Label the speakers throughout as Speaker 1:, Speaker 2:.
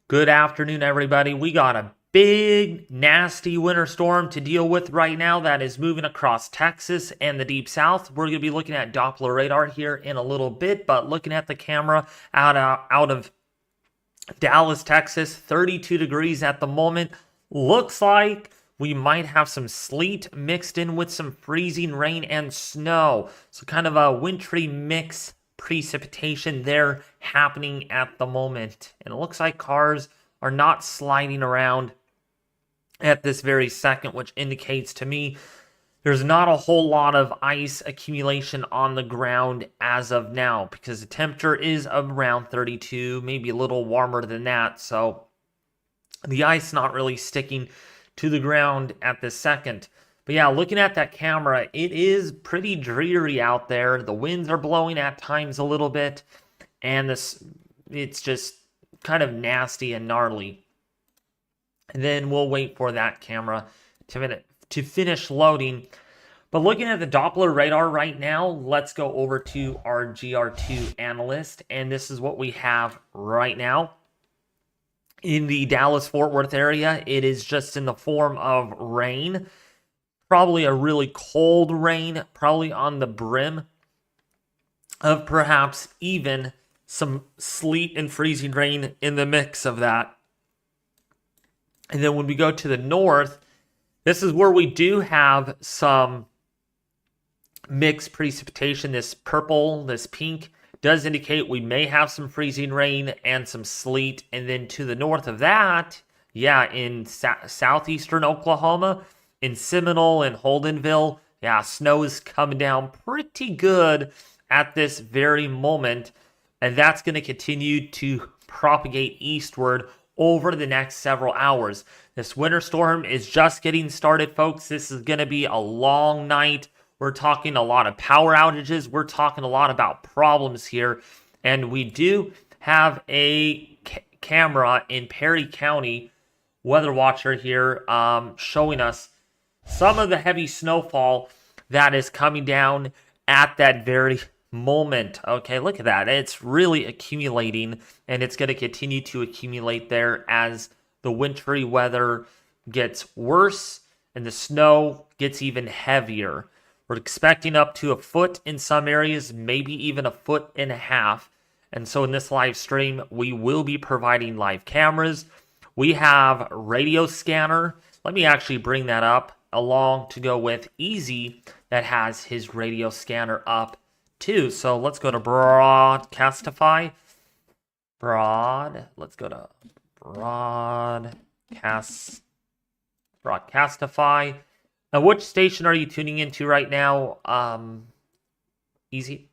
Speaker 1: Good afternoon, everybody. We got a big, nasty winter storm to deal with right now that is moving across Texas and the deep south. We're going to be looking at Doppler radar here in a little bit, but looking at the camera out of Dallas, Texas, 32 degrees at the moment. Looks like we might have some sleet mixed in with some freezing rain and snow. So kind of a wintry mix precipitation there happening at the moment. And it looks like cars are not sliding around at this very second, which indicates to me there's not a whole lot of ice accumulation on the ground as of now because the temperature is around 32, maybe a little warmer than that. So the ice not really sticking to the ground at this second. But yeah, looking at that camera, it is pretty dreary out there. The winds are blowing at times a little bit, and it's just kind of nasty and gnarly. And then we'll wait for that camera to finish loading. But looking at the Doppler radar right now, let's go over to our GR2 analyst, and this is what we have right now. In the Dallas-Fort Worth area, it is just in the form of rain. Probably a really cold rain, probably on the brim of perhaps even some sleet and freezing rain in the mix of that. And then when we go to the north, this is where we do have some mixed precipitation. This purple, this pink does indicate we may have some freezing rain and some sleet. And then to the north of that, yeah, in southeastern Oklahoma, in Seminole and Holdenville, yeah, snow is coming down pretty good at this very moment. And that's going to continue to propagate eastward over the next several hours. This winter storm is just getting started, folks. This is going to be a long night. We're talking a lot of power outages. We're talking a lot about problems here. And we do have a camera in Perry County, weather watcher here, showing us some of the heavy snowfall that is coming down at that very moment. Okay, look at that. It's really accumulating, and it's going to continue to accumulate there as the wintry weather gets worse and the snow gets even heavier. We're expecting up to a foot in some areas, maybe even a foot and a half. And so in this live stream, we will be providing live cameras. We have radio scanner. Let me actually bring that up along to go with Easy that has his radio scanner up too. So let's go to Broadcastify. Let's go to Broadcastify. Now, which station are you tuning into right now? Easy.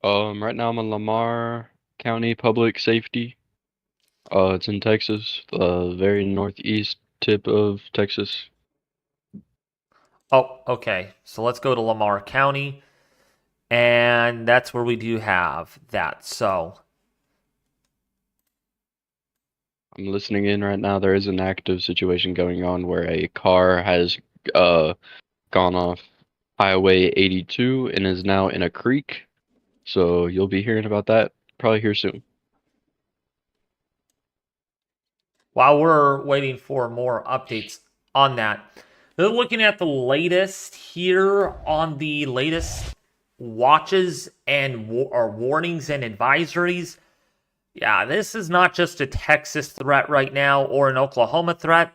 Speaker 2: Right now I'm in Lamar County Public Safety. It's in Texas, the very northeast tip of Texas.
Speaker 1: Oh, okay. So let's go to Lamar County. And that's where we do have that. So
Speaker 2: I'm listening in right now. There is an active situation going on where a car has gone off Highway 82 and is now in a creek. So you'll be hearing about that probably here soon.
Speaker 1: while we're waiting for more updates on that, they're looking at the latest here on the latest watches and warnings and advisories. Yeah, this is not just a Texas threat right now or an Oklahoma threat.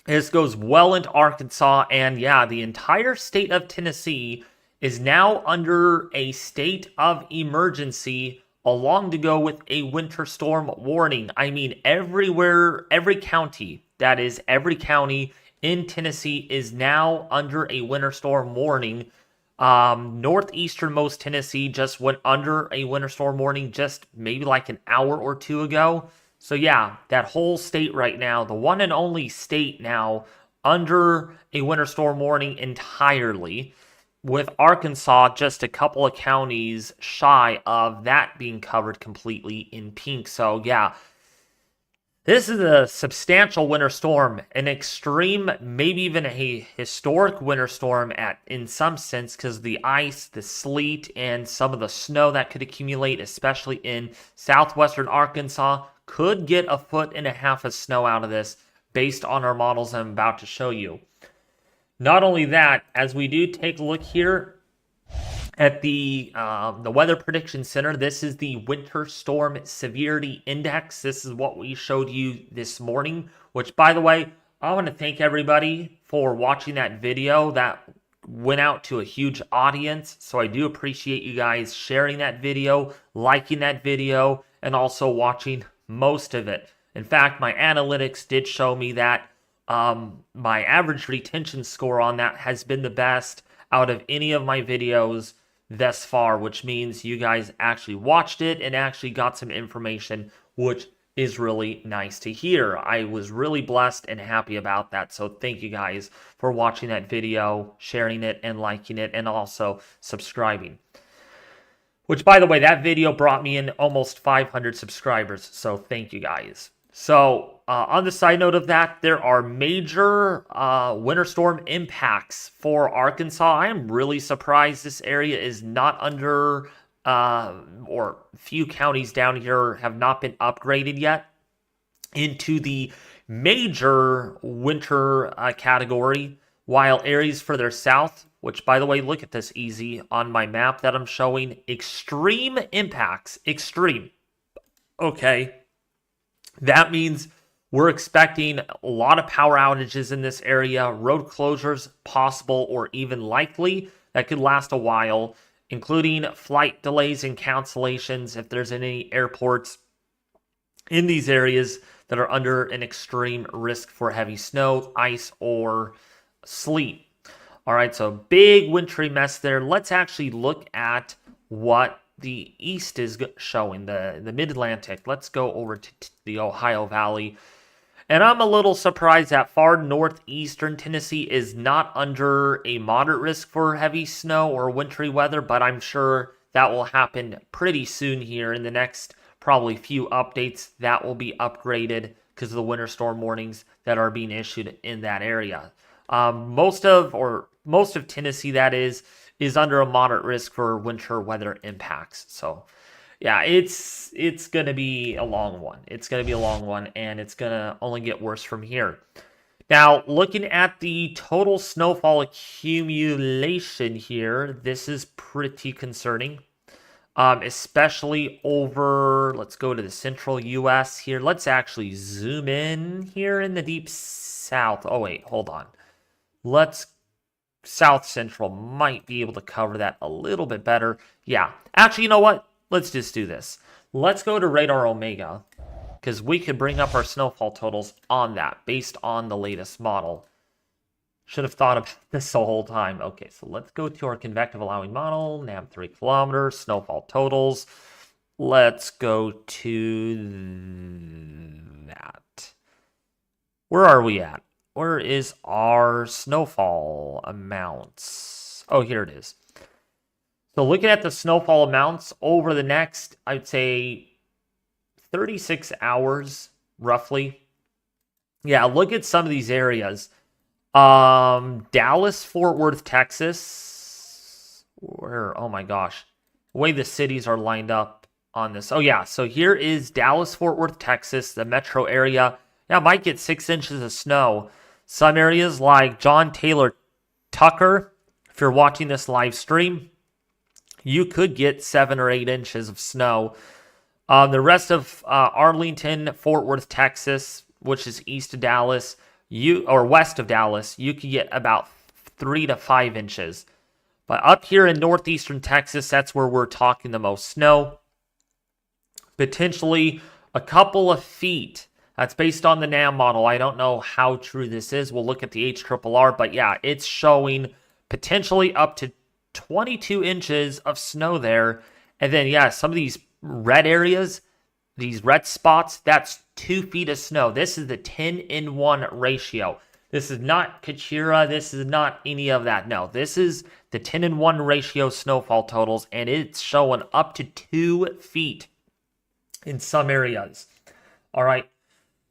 Speaker 1: This goes well into Arkansas, and yeah, the entire state of Tennessee is now under a state of emergency along to go with a winter storm warning. I mean, everywhere, every county, that is, every county in Tennessee is now under a winter storm warning. Northeasternmost Tennessee just went under a winter storm warning just maybe like an hour or two ago. So yeah, that whole state right now, the one and only state now under a winter storm warning entirely, with Arkansas just a couple of counties shy of that being covered completely in pink. So yeah, this is a substantial winter storm, an extreme, maybe even a historic winter storm in some sense, because the ice, the sleet, and some of the snow that could accumulate, especially in southwestern Arkansas, could get 1.5 feet of snow out of this based on our models I'm about to show you. Not only that, as we do take a look here at the Weather Prediction Center, this is the Winter Storm Severity Index. This is what we showed you this morning, which, by the way, I want to thank everybody for watching that video. That went out to a huge audience, so I do appreciate you guys sharing that video, liking that video, and also watching most of it. In fact, my analytics did show me that my average retention score on that has been the best out of any of my videos thus far, which means you guys actually watched it and actually got some information, which is really nice to hear. I was really blessed and happy about that. So thank you guys for watching that video, sharing it and liking it, and also subscribing. Which, by the way, that video brought me in almost 500 subscribers. So thank you guys. So on the side note of that, there are major winter storm impacts for Arkansas. I'm really surprised this area is not under, or few counties down here have not been upgraded yet into the major winter category, while areas further south, which, by the way, look at this easy on my map that I'm showing, extreme impacts, extreme. Okay. That means we're expecting a lot of power outages in this area, road closures possible or even likely that could last a while, including flight delays and cancellations if there's any airports in these areas that are under an extreme risk for heavy snow, ice, or sleet. All right, so big wintry mess there. Let's actually look at what the east is showing, the mid-Atlantic. Let's go over to the Ohio Valley. And I'm a little surprised that far northeastern Tennessee is not under a moderate risk for heavy snow or wintry weather, but I'm sure that will happen pretty soon here in the next probably few updates. That will be upgraded because of the winter storm warnings that are being issued in that area. Most of Tennessee, that is under a moderate risk for winter weather impacts. So yeah, it's going to be a long one. It's going to be a long one, and it's going to only get worse from here. Now, looking at the total snowfall accumulation here, this is pretty concerning, especially over, let's go to the central U.S. here. Let's actually zoom in here in the deep south. Oh, wait, hold on. South Central might be able to cover that a little bit better. Yeah, actually, you know what? Let's just do this. Let's go to Radar Omega, because we could bring up our snowfall totals on that based on the latest model. Should have thought about this the whole time. Okay, so let's go to our convective allowing model, NAM 3 kilometers, snowfall totals. Let's go to that. Where are we at? Where is our snowfall amounts? Oh, here it is. So looking at the snowfall amounts over the next, I'd say 36 hours, roughly. Yeah, look at some of these areas. Dallas, Fort Worth, Texas. Oh my gosh. The way the cities are lined up on this. Oh yeah, so here is Dallas, Fort Worth, Texas, the metro area. Yeah, might get 6 inches of snow. Some areas like John Taylor Tucker, if you're watching this live stream, you could get 7 or 8 inches of snow. The rest of Arlington, Fort Worth, Texas, which is east of Dallas, or west of Dallas, you could get about 3 to 5 inches. But up here in northeastern Texas, that's where we're talking the most snow. Potentially a couple of feet. That's based on the NAM model. I don't know how true this is. We'll look at the HRRR, but yeah, it's showing potentially up to 22 inches of snow there. And then, yeah, some of these red areas, these red spots, that's 2 feet of snow. This is the 10-in-1 ratio. This is not Kachira. This is not any of that. No, this is the 10-in-1 ratio snowfall totals, and it's showing up to 2 feet in some areas. All right.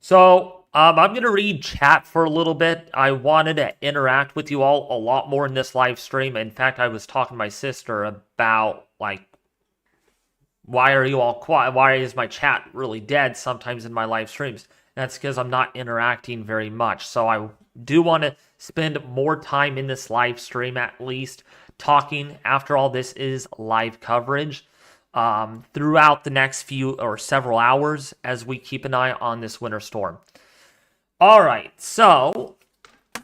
Speaker 1: So I'm going to read chat for a little bit. I wanted to interact with you all a lot more in this live stream. In fact, I was talking to my sister about, like, why are you all quiet? Why is my chat really dead sometimes in my live streams? And that's because I'm not interacting very much. So I do want to spend more time in this live stream, at least talking. After all, this is live coverage throughout the next few or several hours as we keep an eye on this winter storm. All right, so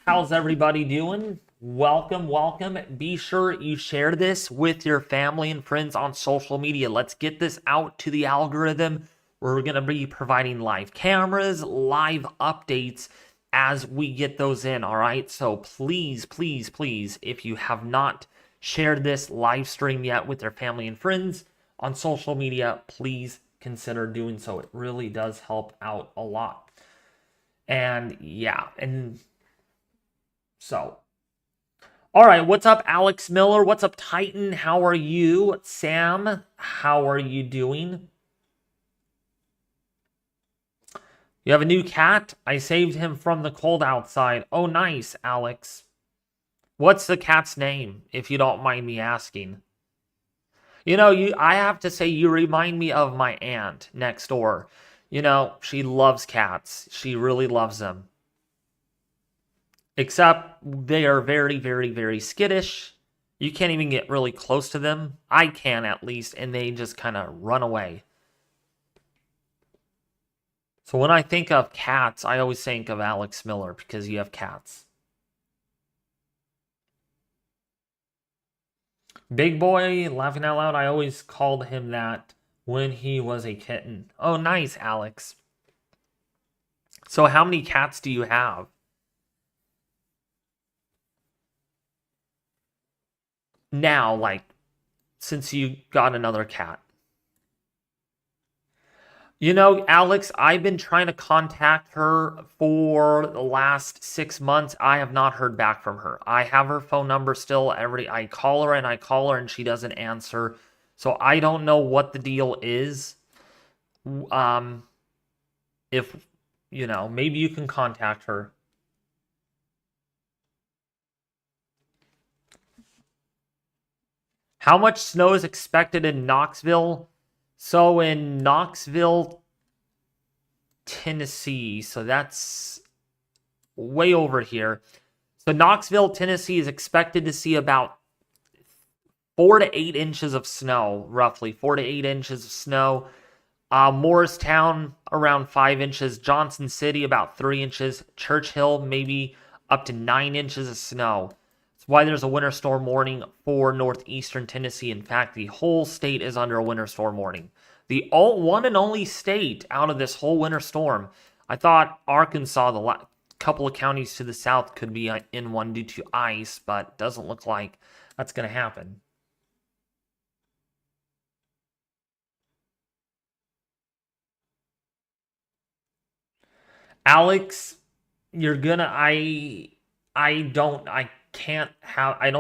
Speaker 1: how's everybody doing? Welcome, welcome. Be sure you share this with your family and friends on social media. Let's get this out to the algorithm. We're going to be providing live cameras, live updates as we get those in, all right? So please, please, please, if you have not shared this live stream yet with your family and friends on social media, please consider doing so. It really does help out a lot. And yeah, and so... All right, what's up, Alex Miller? What's up, Titan? How are you? Sam, how are you doing? You have a new cat? I saved him from the cold outside. Oh, nice, Alex. What's the cat's name, if you don't mind me asking? You know, I have to say, you remind me of my aunt next door. You know, she loves cats. She really loves them. Except they are very, very, very skittish. You can't even get really close to them. I can, at least, and they just kind of run away. So when I think of cats, I always think of Alex Miller because you have cats. Big boy, laughing out loud, I always called him that when he was a kitten. Oh, nice, Alex. So how many cats do you have? Now, like, since you got another cat. You know, Alex, I've been trying to contact her for the last 6 months. I have not heard back from her. I have her phone number still. I call her and she doesn't answer. So I don't know what the deal is. If, you know, maybe you can contact her. How much snow is expected in Knoxville? So in Knoxville, Tennessee, so that's way over here. So Knoxville, Tennessee is expected to see about 4 to 8 inches of snow, roughly 4 to 8 inches of snow. Morristown, around 5 inches. Johnson City, about 3 inches. Churchill, maybe up to 9 inches of snow. Why there's a winter storm warning for northeastern Tennessee. In fact, the whole state is under a winter storm warning. The one and only state out of this whole winter storm. I thought Arkansas, the couple of counties to the south, could be in one due to ice, but doesn't look like that's going to happen. Alex, you're gonna... I don't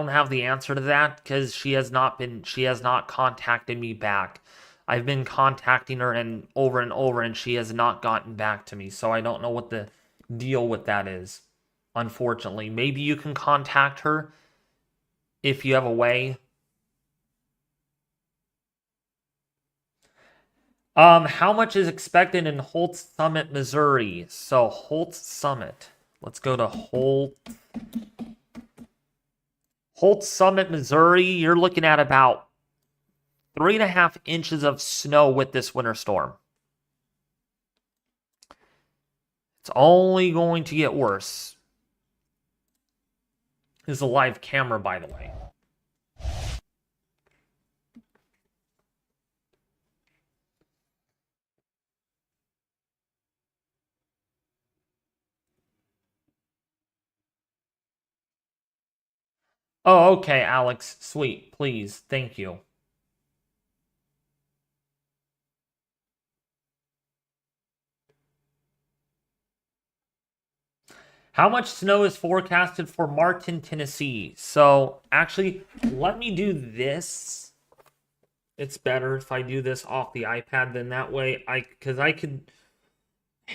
Speaker 1: have the answer to that because she has not contacted me back. I've been contacting her and over and she has not gotten back to me. So I don't know what the deal with that is. Unfortunately, maybe you can contact her if you have a way. How much is expected in Holtz Summit, Missouri? So Holtz Summit. Let's go to Holtz Summit, Missouri. You're looking at about 3.5 inches of snow with this winter storm. It's only going to get worse. This is a live camera, by the way. Oh, okay, Alex. Sweet. Please. Thank you. How much snow is forecasted for Martin, Tennessee? So, actually, let me do this. It's better if I do this off the iPad than that way. Because I could...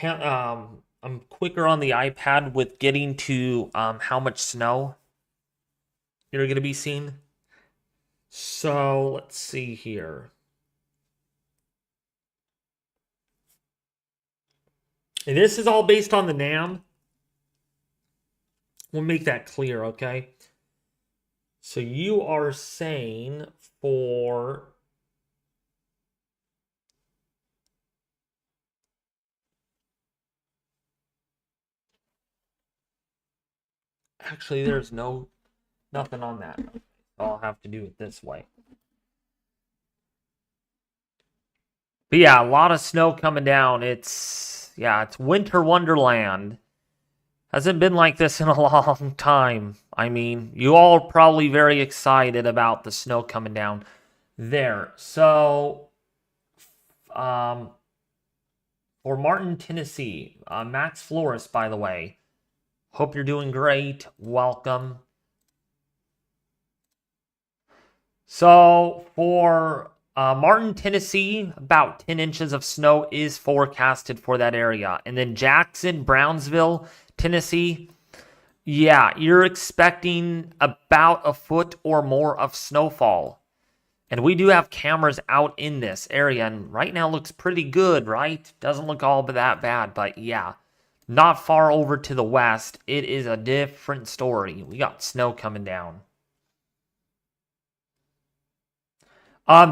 Speaker 1: I'm quicker on the iPad with getting to how much snow you're going to be seeing. So, let's see here. And this is all based on the NAM. We'll make that clear, okay? So you are saying for... Actually, there's nothing on that. I'll have to do it this way. But yeah, a lot of snow coming down. It's winter wonderland. Hasn't been like this in a long time. I mean, you all are probably very excited about the snow coming down there. So, for Martin, Tennessee, Max Flores, by the way. Hope you're doing great. Welcome. So, for Martin, Tennessee, about 10 inches of snow is forecasted for that area. And then Jackson, Brownsville, Tennessee, yeah, you're expecting about a foot or more of snowfall. And we do have cameras out in this area, and right now looks pretty good, right? Doesn't look all that bad, but yeah. Not far over to the west, it is a different story. We got snow coming down.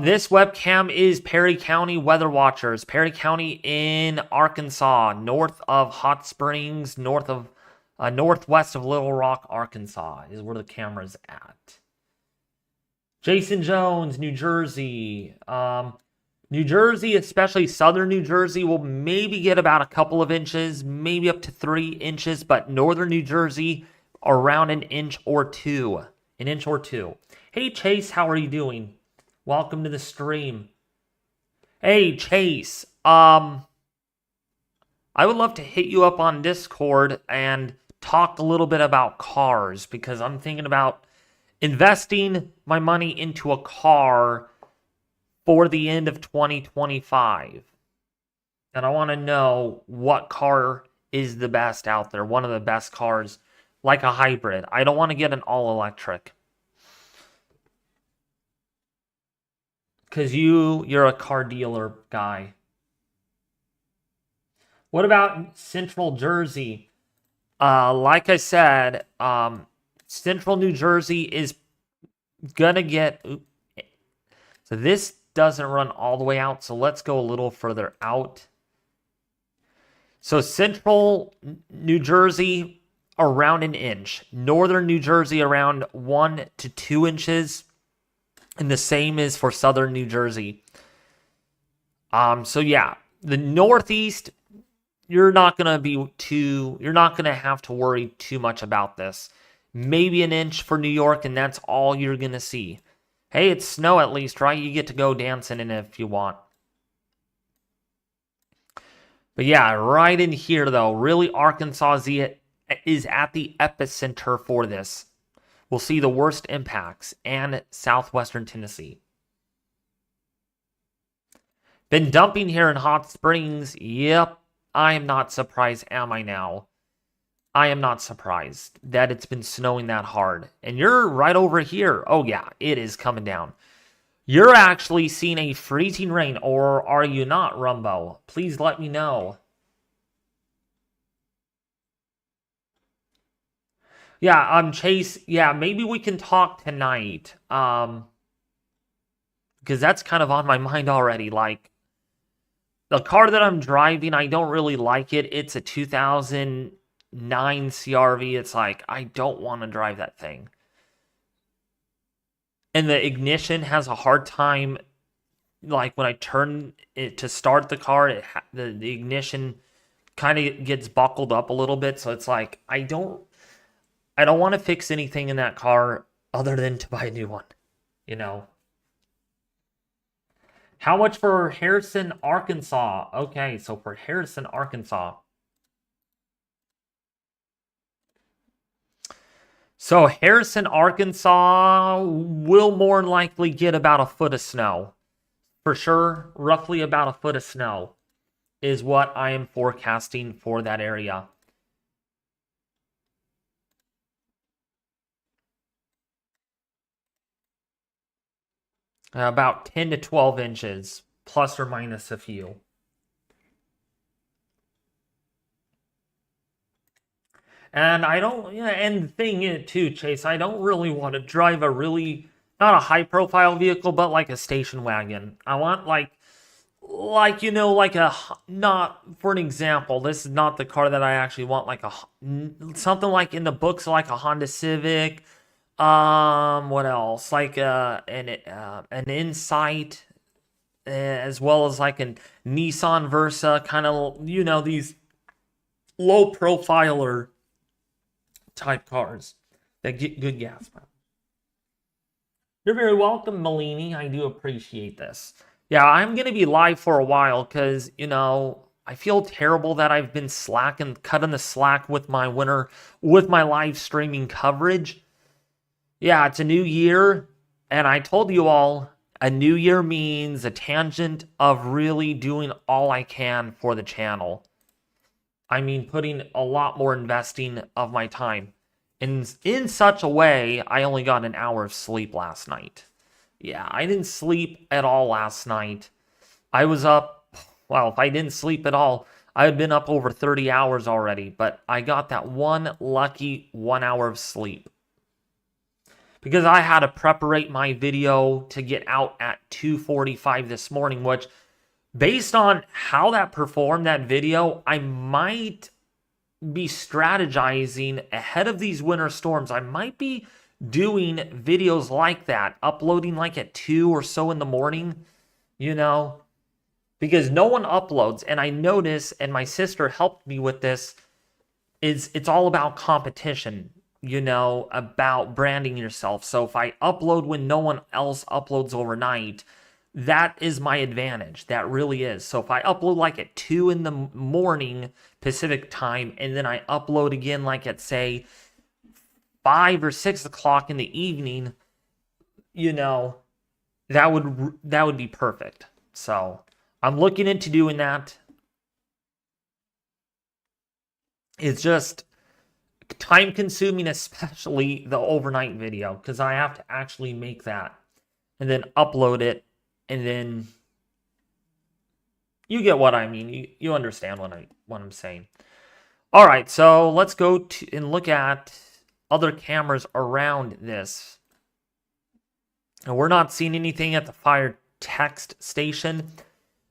Speaker 1: This webcam is Perry County Weather Watchers. Perry County in Arkansas, north of Hot Springs, northwest of Little Rock, Arkansas, is where the camera's at. Jason Jones, New Jersey. New Jersey, especially southern New Jersey, will maybe get about a couple of inches, maybe up to 3 inches, but northern New Jersey, around an inch or two. An inch or two. Hey, Chase, how are you doing? Welcome to the stream. Hey, Chase. I would love to hit you up on Discord and talk a little bit about cars, because I'm thinking about investing my money into a car for the end of 2025. And I want to know what car is the best out there. One of the best cars, like a hybrid. I don't want to get an all-electric. Because you're a car dealer guy. What about Central Jersey? Like I said, Central New Jersey is gonna get... So this doesn't run all the way out, so let's go a little further out. So Central New Jersey, around an inch. Northern New Jersey, around 1 to 2 inches. And the same is for southern New Jersey. So yeah, the Northeast, you're not gonna have to worry too much about this. Maybe an inch for New York, and that's all you're gonna see. Hey, it's snow at least, right? You get to go dancing in it if you want. But yeah, right in here though, really Arkansas is at the epicenter for this. We'll see the worst impacts, and southwestern Tennessee. Been dumping here in Hot Springs. Yep, I am not surprised, am I now? I am not surprised that it's been snowing that hard. And you're right over here. Oh yeah, it is coming down. You're actually seeing a freezing rain, or are you not, Rumbo? Please let me know. Yeah, Chase, yeah, maybe we can talk tonight. Because that's kind of on my mind already. Like, the car that I'm driving, I don't really like it. It's a 2009 CRV. It's like, I don't want to drive that thing. And the ignition has a hard time, like, when I turn it to start the car, the ignition kind of gets buckled up a little bit. So it's like, I don't want to fix anything in that car other than to buy a new one, you know. How much for Harrison, Arkansas? Okay, so for Harrison, Arkansas. So Harrison, Arkansas will more likely get about a foot of snow. For sure, roughly about a foot of snow is what I am forecasting for that area. About 10 to 12 inches, plus or minus a few. And I don't, yeah, and the thing is, too, Chase, I don't really want to drive a really, not a high profile vehicle, but like a station wagon. I want like, like not, for an example, this is not the car that I actually want, like something like in the books, like a Honda Civic. What else? Like, an Insight, as well as like a Nissan Versa, kind of, these low profiler type cars that get good gas mileage. You're very welcome, Malini. I do appreciate this. Yeah, I'm going to be live for a while because, I feel terrible that I've been cutting the slack with my live streaming coverage. Yeah, it's a new year, and I told you all, a new year means a tangent of really doing all I can for the channel. I mean, putting a lot more investing of my time. In such a way, I only got an hour of sleep last night. Yeah, I didn't sleep at all last night. I was up, well, if I didn't sleep at all, I had been up over 30 hours already, but I got that one lucky 1 hour of sleep. Because I had to preparate my video to get out at 2:45 this morning, which, based on how that performed, that video, I might be strategizing ahead of these winter storms. I might be doing videos like that, uploading like at 2 or so in the morning, because no one uploads. And I notice, and my sister helped me with this, it's all about competition, about branding yourself. So if I upload when no one else uploads overnight, that is my advantage. That really is. So if I upload like at 2 in the morning Pacific time, and then I upload again like at, say, 5 or 6 o'clock in the evening, that would be perfect. So I'm looking into doing that. It's just time consuming, especially the overnight video, because I have to actually make that and then upload it. And then you get what I mean. You understand what I'm saying. All right, so let's go and look at other cameras around this. And we're not seeing anything at the fire text station.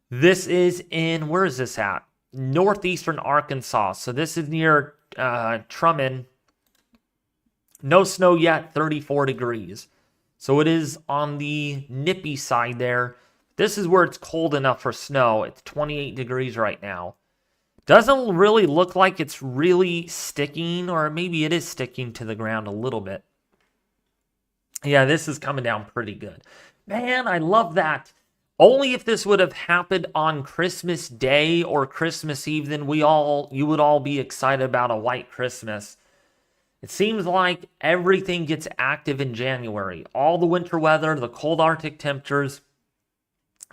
Speaker 1: This is where is this at? Northeastern Arkansas. So this is near Truman. No snow yet, 34 degrees. So it is on the nippy side there. This is where it's cold enough for snow. It's 28 degrees right now. Doesn't really look like it's really sticking, or maybe it is sticking to the ground a little bit. Yeah, this is coming down pretty good. Man, I love that. Only if this would have happened on Christmas Day or Christmas Eve, then you would all be excited about a white Christmas. It seems like everything gets active in January. All the winter weather, the cold Arctic temperatures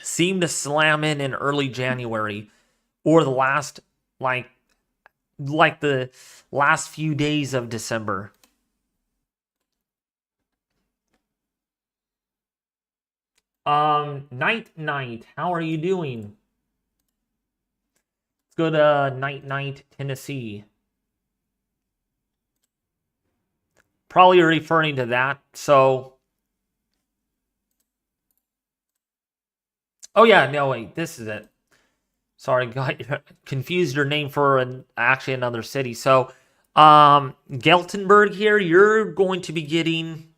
Speaker 1: seem to slam in early January, or the last, like the last few days of December. Night, how are you doing? Let's go to Night, Tennessee. Probably referring to that. So, oh yeah, no wait, this is it. Sorry, confused your name for actually another city. So, Geltenberg here, you're going to be getting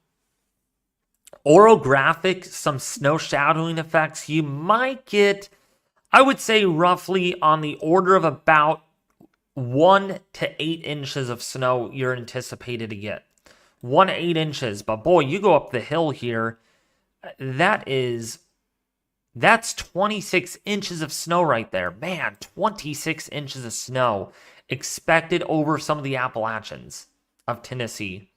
Speaker 1: orographic, some snow shadowing effects. You might get, I would say, roughly on the order of about 1 to 8 inches of snow you're anticipated to get. 1 to 8 inches. But boy, you go up the hill here, that's 26 inches of snow right there. Man, 26 inches of snow expected over some of the Appalachians of Tennessee.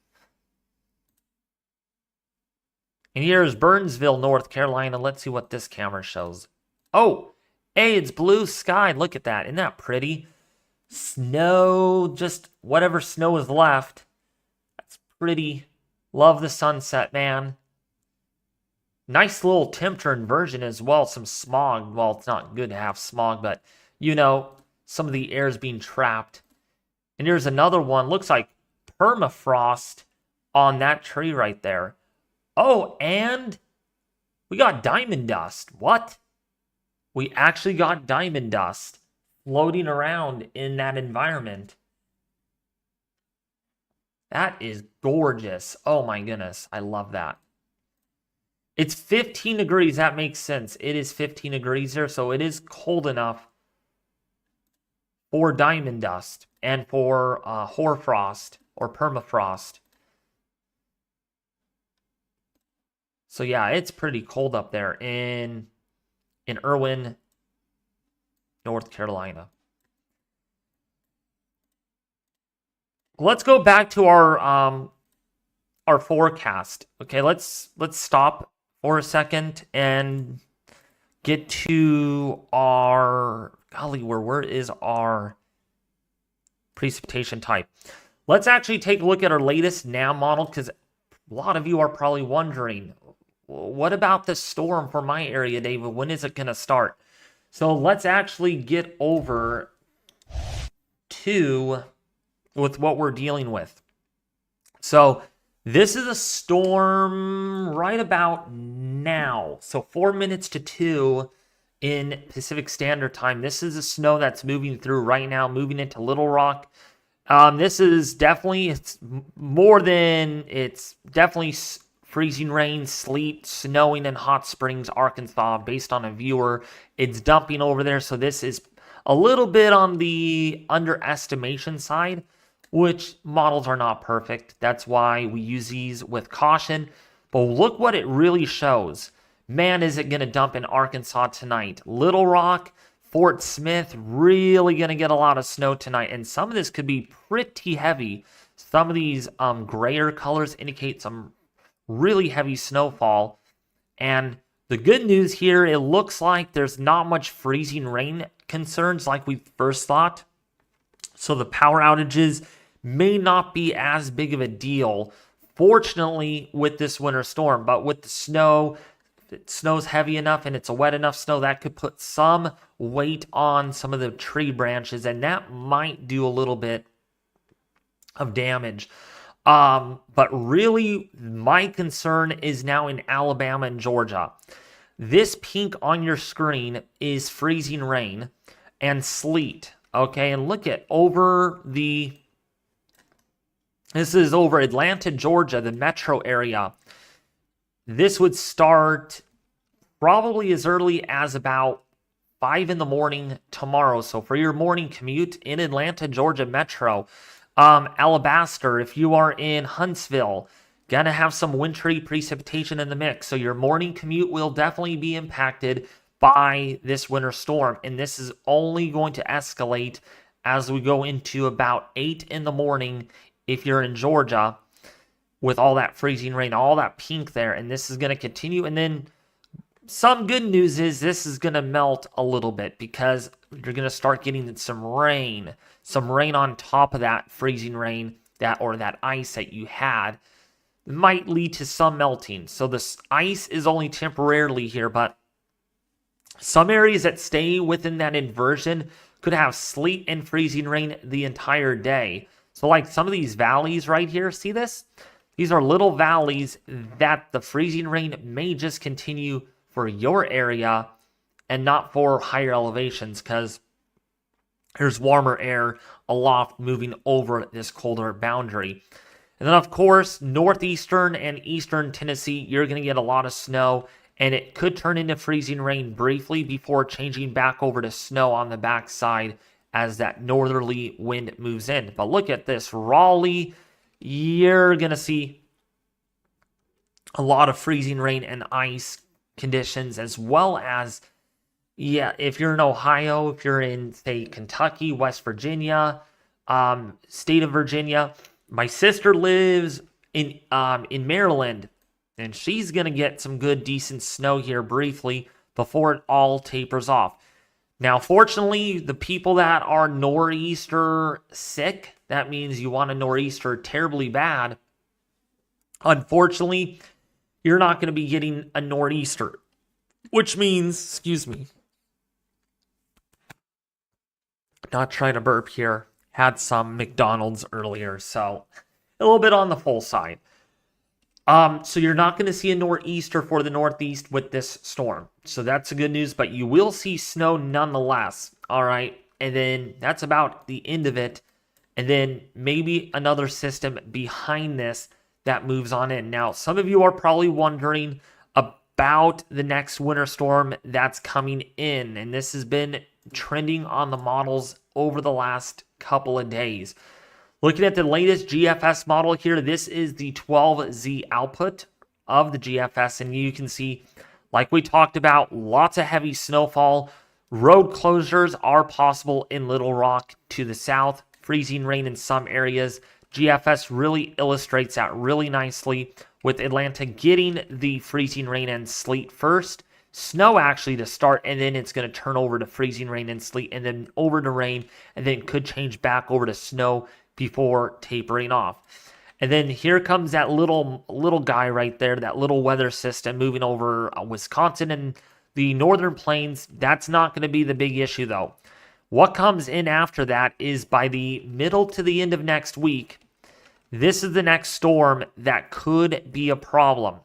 Speaker 1: And here's Burnsville, North Carolina. Let's see what this camera shows. Oh, hey, it's blue sky. Look at that. Isn't that pretty? Snow, just whatever snow is left. That's pretty. Love the sunset, man. Nice little temperature inversion as well. Some smog. Well, it's not good to have smog, but, some of the air is being trapped And here's another one. Looks like permafrost on that tree right there. Oh, and we got diamond dust. What? We actually got diamond dust floating around in that environment. That is gorgeous. Oh my goodness. I love that. It's 15 degrees. That makes sense. It is 15 degrees here, so it is cold enough for diamond dust and for hoarfrost or permafrost. So yeah, it's pretty cold up there in Irwin, North Carolina. Let's go back to our forecast. Okay, let's stop for a second and get to our where is our precipitation type? Let's actually take a look at our latest NAM model, because a lot of you are probably wondering, what about the storm for my area, David? When is it going to start? So let's actually get over to with what we're dealing with. So this is a storm right about now. So 4 minutes to 2 in Pacific Standard Time. This is a snow that's moving through right now, moving into Little Rock. This is definitely, it's definitely freezing rain, sleet, snowing in Hot Springs, Arkansas, based on a viewer. It's dumping over there, so this is a little bit on the underestimation side, which models are not perfect. That's why we use these with caution. But look what it really shows. Man, is it going to dump in Arkansas tonight. Little Rock, Fort Smith, really going to get a lot of snow tonight. And some of this could be pretty heavy. Some of these grayer colors indicate some really heavy snowfall. And the good news here, it looks like there's not much freezing rain concerns like we first thought. So the power outages may not be as big of a deal, fortunately, with this winter storm. But with the snow, if it snows heavy enough and it's a wet enough snow, that could put some weight on some of the tree branches, and that might do a little bit of damage. But really, my concern is now in Alabama and Georgia. This pink on your screen is freezing rain and sleet. Okay, and look at this is over Atlanta, Georgia, the metro area. This would start probably as early as about 5 in the morning tomorrow. So for your morning commute in Atlanta, Georgia metro, Alabaster, if you are in Huntsville, gonna have some wintry precipitation in the mix. So your morning commute will definitely be impacted by this winter storm. And this is only going to escalate as we go into about 8 in the morning if you're in Georgia, with all that freezing rain, all that pink there. And this is going to continue. And then some good news is this is going to melt a little bit, because you're going to start getting some rain on top of that freezing rain, that ice that you had. It might lead to some melting. So this ice is only temporarily here, but some areas that stay within that inversion could have sleet and freezing rain the entire day. So like some of these valleys right here, see this? These are little valleys that the freezing rain may just continue for your area and not for higher elevations, because there's warmer air aloft moving over this colder boundary. And then, of course, northeastern and eastern Tennessee, you're going to get a lot of snow, and it could turn into freezing rain briefly before changing back over to snow on the backside as that northerly wind moves in. But look at this. Raleigh, you're going to see a lot of freezing rain and ice conditions, as well as, if you're in Ohio, if you're in, say, Kentucky, West Virginia, state of Virginia. My sister lives in Maryland, and she's going to get some good, decent snow here briefly before it all tapers off. Now, fortunately, the people that are nor'easter sick, that means you want a nor'easter terribly bad. Unfortunately, you're not going to be getting a nor'easter, which means, not trying to burp here. had some McDonald's earlier, so a little bit on the full side. So you're not going to see a nor'easter for the Northeast with this storm. So that's the good news, but you will see snow nonetheless. All right. And then that's about the end of it. And then maybe another system behind this that moves on in. Now, some of you are probably wondering about the next winter storm that's coming in. And this has been trending on the models over the last couple of days. Looking at the latest GFS model here, this is the 12Z output of the GFS, and you can see, like we talked about, lots of heavy snowfall. Road closures are possible in Little Rock to the south, freezing rain in some areas. GFS really illustrates that really nicely, with Atlanta getting the freezing rain and sleet first. Snow actually to start, and then it's going to turn over to freezing rain and sleet, and then over to rain, and then could change back over to snow before tapering off. And then here comes that little guy right there, that little weather system moving over Wisconsin and the northern plains. That's not going to be the big issue though. What comes in after that is by the middle to the end of next week, this is the next storm that could be a problem.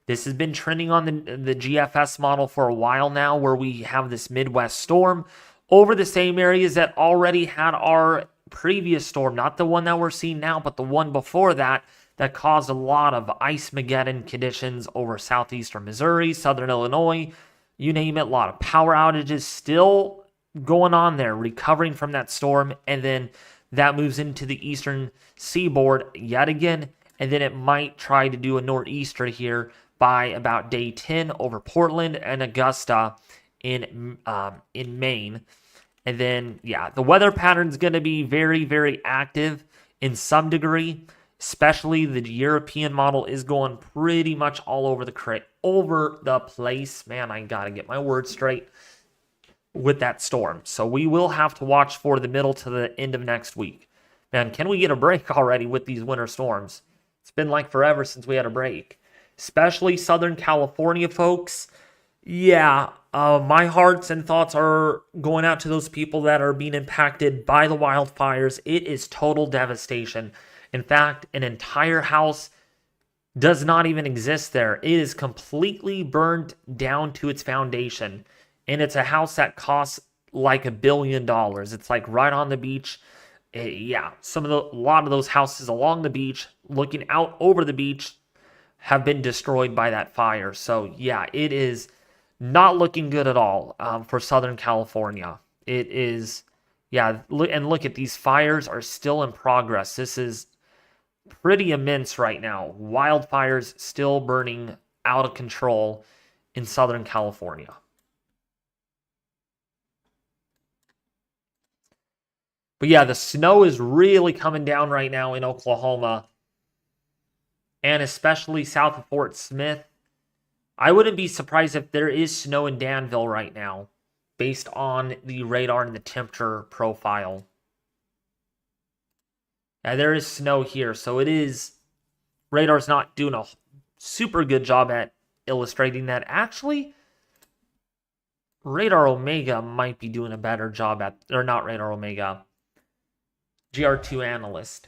Speaker 1: This has been trending on the GFS model for a while now, where we have this Midwest storm over the same areas that already had our previous storm, not the one that we're seeing now, but the one before that, that caused a lot of ice-mageddon conditions over southeastern Missouri, southern Illinois, you name it. A lot of power outages still going on there, recovering from that storm, and then that moves into the eastern seaboard yet again, and then it might try to do a nor'easter here by about day 10 over Portland and Augusta in Maine. And then, yeah, the weather pattern is going to be very, very active in some degree, especially the European model is going pretty much all over the place. Man, I got to get my words straight with that storm. So we will have to watch for the middle to the end of next week. Man, can we get a break already with these winter storms? It's been like forever since we had a break, especially Southern California folks. Yeah, my hearts and thoughts are going out to those people that are being impacted by the wildfires. It is total devastation. In fact, an entire house does not even exist there. It is completely burned down to its foundation. And it's a house that costs like $1 billion. It's like right on the beach. Yeah, a lot of those houses along the beach, looking out over the beach, have been destroyed by that fire. So yeah, it is not looking good at all for Southern California. It is, yeah, and look at these fires are still in progress. This is pretty immense right now. Wildfires still burning out of control in Southern California. But yeah, the snow is really coming down right now in Oklahoma, and especially south of Fort Smith. I wouldn't be surprised if there is snow in Danville right now, based on the radar and the temperature profile. Yeah, there is snow here, so it is. Radar's not doing a super good job at illustrating that. Actually, Radar Omega might be doing a better job at, or not Radar Omega, GR2 Analyst.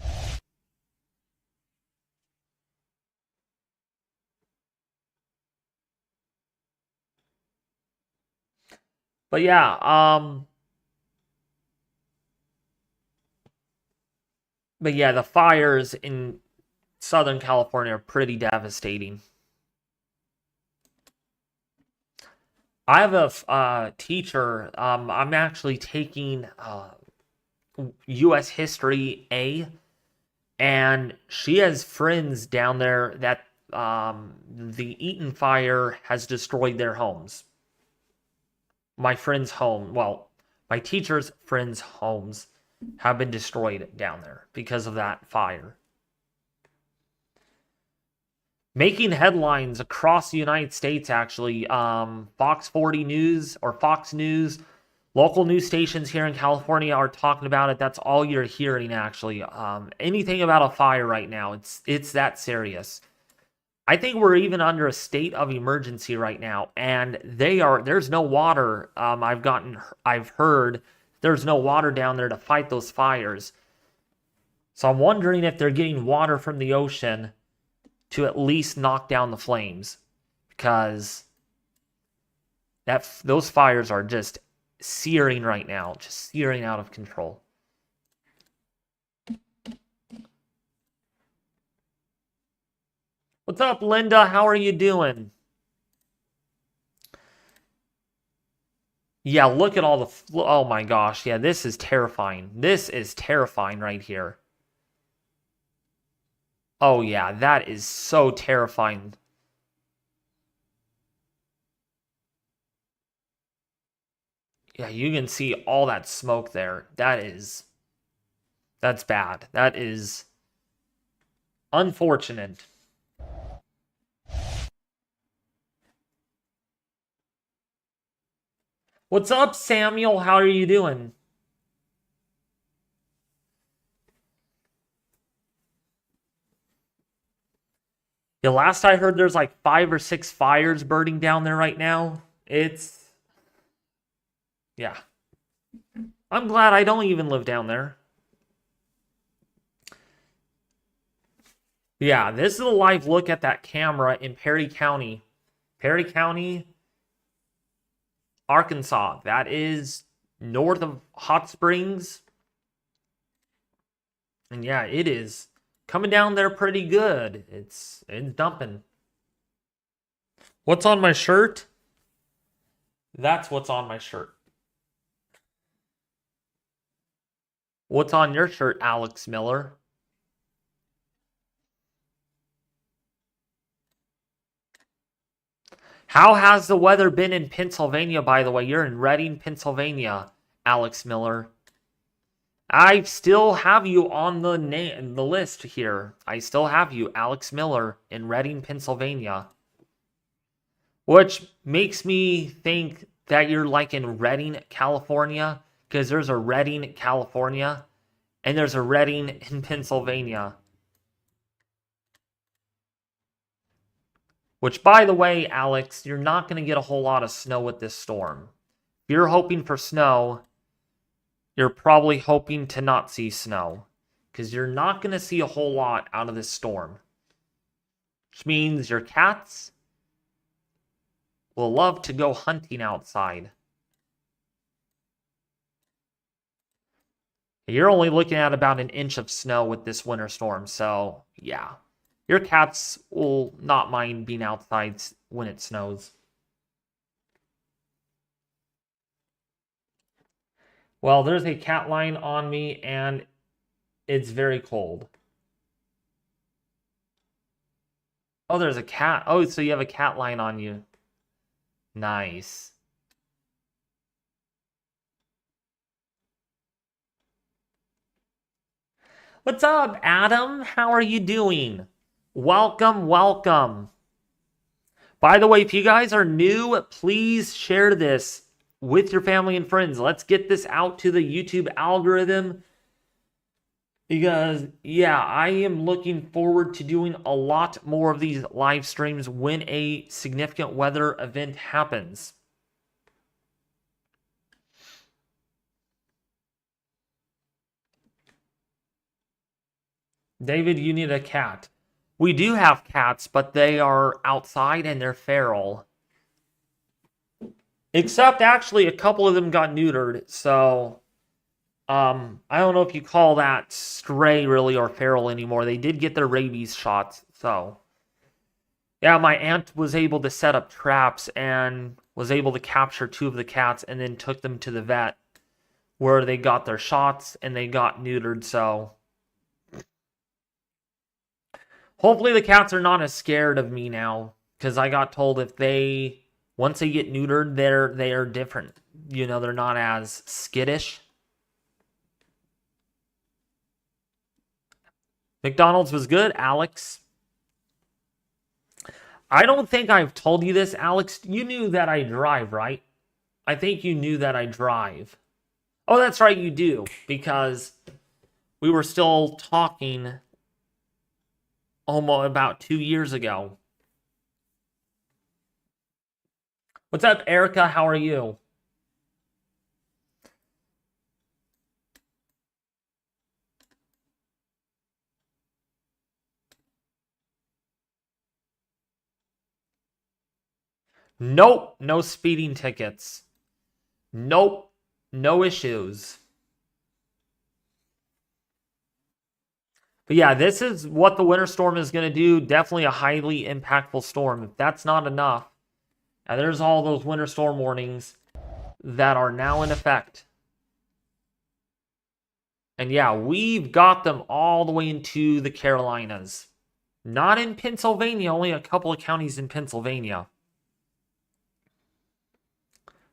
Speaker 1: But yeah, the fires in Southern California are pretty devastating. I have a teacher. I'm actually taking U.S. History A, and she has friends down there that the Eaton fire has destroyed their homes. My friend's home, well, my teacher's friends' homes have been destroyed down there because of that fire. Making headlines across the United States, actually. Fox 40 News or Fox News, local news stations here in California are talking about it. That's all you're hearing, actually. Anything about a fire right now, it's that serious. I think we're even under a state of emergency right now, and there's no water. I've heard there's no water down there to fight those fires. So I'm wondering if they're getting water from the ocean to at least knock down the flames, because those fires are just searing right now, just searing out of control. What's up, Linda? How are you doing? Yeah, look at all the... Oh my gosh, yeah, this is terrifying. This is terrifying right here. Oh yeah, that is so terrifying. Yeah, you can see all that smoke there. That's bad. That is unfortunate. What's up, Samuel? How are you doing? Yeah, last I heard there's like 5 or 6 fires burning down there right now. Yeah. I'm glad I don't even live down there. Yeah, this is a live look at that camera in Perry County. Perry County, Arkansas. That is north of Hot Springs. And yeah, it is coming down there pretty good. It's dumping. What's on my shirt? That's what's on my shirt. What's on your shirt, Alex Miller? How has the weather been in Pennsylvania, by the way? You're in Reading, Pennsylvania, Alex Miller. I still have you on the list here. I still have you, Alex Miller, in Reading, Pennsylvania. Which makes me think that you're like in Reading, California, because there's a Reading, California, and there's a Reading in Pennsylvania. Which, by the way, Alex, you're not going to get a whole lot of snow with this storm. If you're hoping for snow, you're probably hoping to not see snow, because you're not going to see a whole lot out of this storm. Which means your cats will love to go hunting outside. You're only looking at about 1 inch of snow with this winter storm, so yeah. Your cats will not mind being outside when it snows. Well, there's a cat line on me, and it's very cold. Oh, there's a cat. Oh, so you have a cat line on you. Nice. What's up, Adam? How are you doing? Welcome, welcome. By the way, if you guys are new, please share this with your family and friends. Let's get this out to the YouTube algorithm. Because, yeah, I am looking forward to doing a lot more of these live streams when a significant weather event happens. David, you need a cat. We do have cats, but they are outside and they're feral. Except, actually, a couple of them got neutered, so... I don't know if you call that stray, really, or feral anymore. They did get their rabies shots, so... Yeah, my aunt was able to set up traps and was able to capture 2 of the cats and then took them to the vet where they got their shots and they got neutered, so... Hopefully the cats are not as scared of me now, because I got told once they get neutered, they are different. You know, they're not as skittish. McDonald's was good, Alex. I don't think I've told you this, Alex. You knew that I drive, right? I think you knew that I drive. Oh, that's right, you do, because we were still talking almost about 2 years ago. What's up, Erica? How are you? Nope, no speeding tickets. Nope, no issues. But yeah, this is what the winter storm is going to do. Definitely a highly impactful storm. If that's not enough, and there's all those winter storm warnings that are now in effect. And yeah, we've got them all the way into the Carolinas. Not in Pennsylvania, only a couple of counties in Pennsylvania.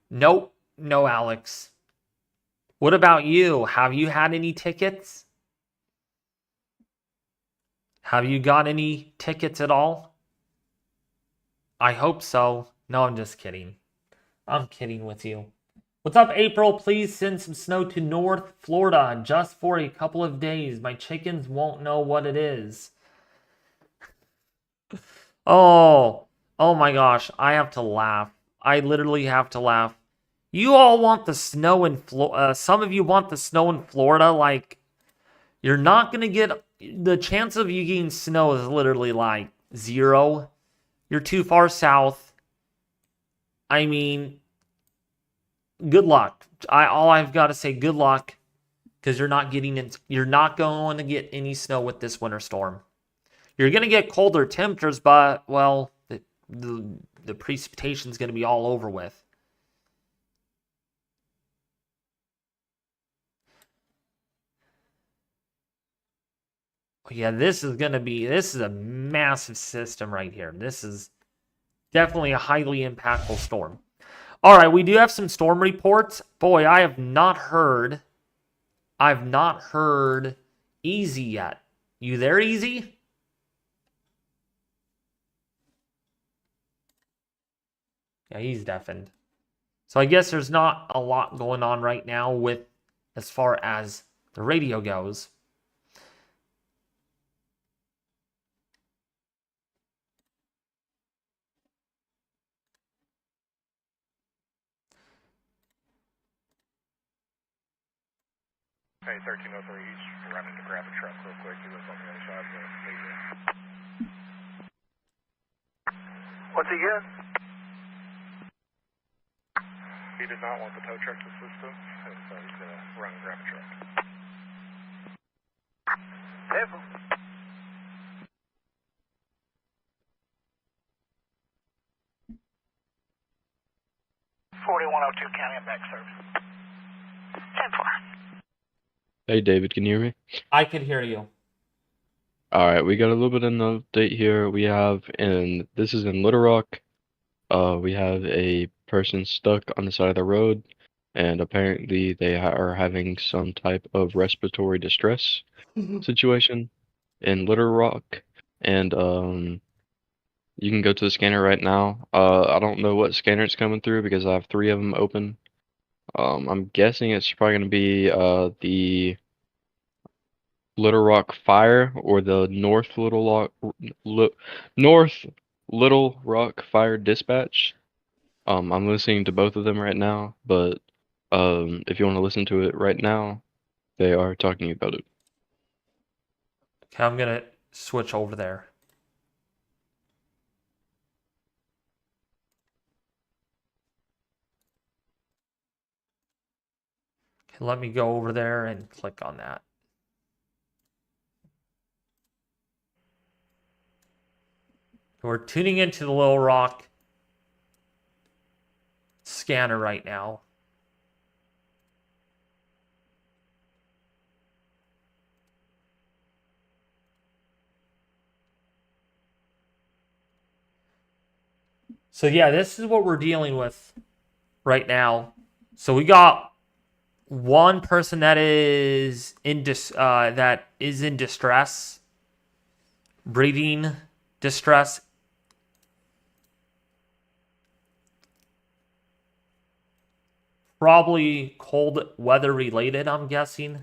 Speaker 1: Nope, no, Alex. What about you? Have you had any tickets? Have you got any tickets at all? I hope so. No, I'm just kidding. I'm kidding with you. What's up, April? Please send some snow to North Florida just for a couple of days. My chickens won't know what it is. Oh my gosh. I have to laugh. I literally have to laugh. You all want the snow in Florida. Some of you want the snow in Florida. Like, you're not going to get... The chance of you getting snow is literally like 0. You're too far south. I mean, good luck. All I've got to say, good luck, because you're not going to get any snow with this winter storm. You're going to get colder temperatures, but well, the precipitation is going to be all over with. Yeah, this is a massive system right here. This is definitely a highly impactful storm. All right, we do have some storm reports. Boy, I've not heard Easy yet. You there, Easy? Yeah, he's deafened. So I guess there's not a lot going on right now with as far as the radio goes.
Speaker 3: Okay, 1303, he's running to grab a truck real quick. He lives on the other side of the stadium. What's he get? He did not want the tow truck to system, and so he's going to run and grab a truck. Careful. 4102 County and back service. 10-4.
Speaker 2: Hey, David, can you hear me?
Speaker 1: I can hear you.
Speaker 2: All right, we got a little bit of an update here. This is in Little Rock. We have a person stuck on the side of the road, and apparently they are having some type of respiratory distress situation in Little Rock. And you can go to the scanner right now. I don't know what scanner it's coming through because I have 3 of them open. I'm guessing it's probably going to be the Little Rock Fire or the North Little Rock Fire Dispatch. I'm listening to both of them right now, but if you want to listen to it right now, they are talking about it.
Speaker 1: Okay, I'm gonna switch over there. Okay, let me go over there and click on that. We're tuning into the Little Rock scanner right now. So yeah, this is what we're dealing with right now. So we got one person that is in distress, breathing distress. Probably cold weather related, I'm guessing.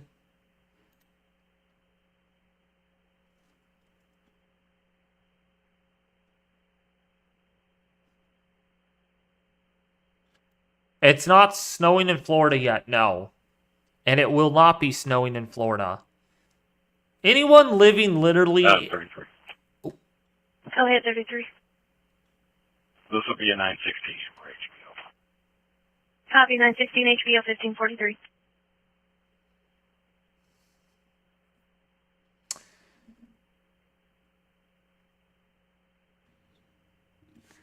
Speaker 1: It's not snowing in Florida yet, no. And it will not be snowing in Florida. Anyone living literally...
Speaker 3: 33.
Speaker 4: Go ahead, 33.
Speaker 3: This will be a 916 for HBO.
Speaker 4: Copy 916 HBO 1543.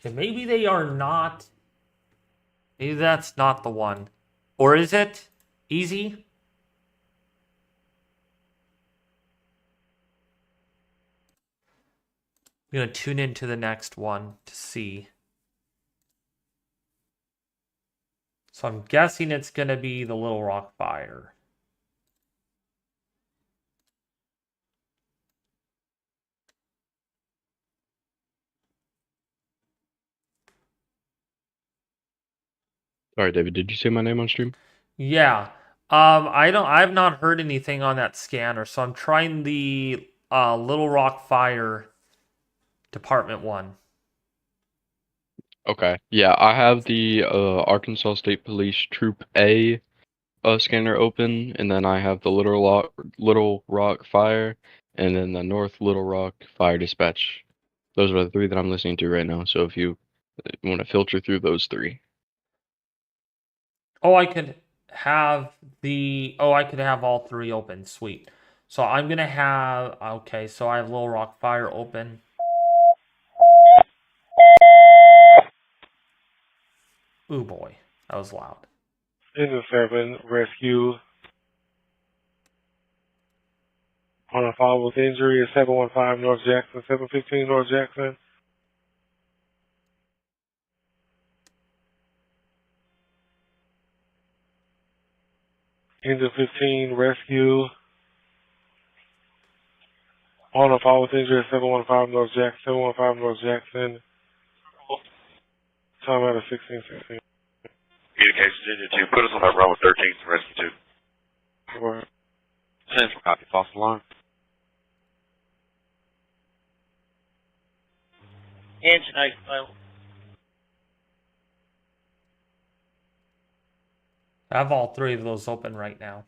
Speaker 1: Okay, maybe they are not. Maybe that's not the one. Or is it? Easy? I'm going to tune into the next one to see. So I'm guessing it's going to be the Little Rock Fire.
Speaker 2: Sorry, David. Did you say my name on stream?
Speaker 1: Yeah. I've not heard anything on that scanner, so I'm trying the Little Rock Fire Department 1.
Speaker 2: Okay. Yeah, I have the Arkansas State Police Troop A scanner open, and then I have the Little Rock Fire, and then the North Little Rock Fire Dispatch. Those are the three that I'm listening to right now. So if you want to filter through those three.
Speaker 1: Oh, I could have all three open. Sweet. So I'm going to have okay, so I have Little Rock Fire open. Ooh boy, that was loud.
Speaker 3: Engine 7, rescue. On a fall with injury is 715 North Jackson, 715 North Jackson. Engine 15, rescue. On a fall with injury is 715 North Jackson, 715 North Jackson. Time out of 1616.
Speaker 5: Communications Engine 2, put us on that run with 13 to rescue 2.
Speaker 3: Right.
Speaker 5: Central copy, false alarm.
Speaker 6: Engine 8, well.
Speaker 1: I have all three of those open right now.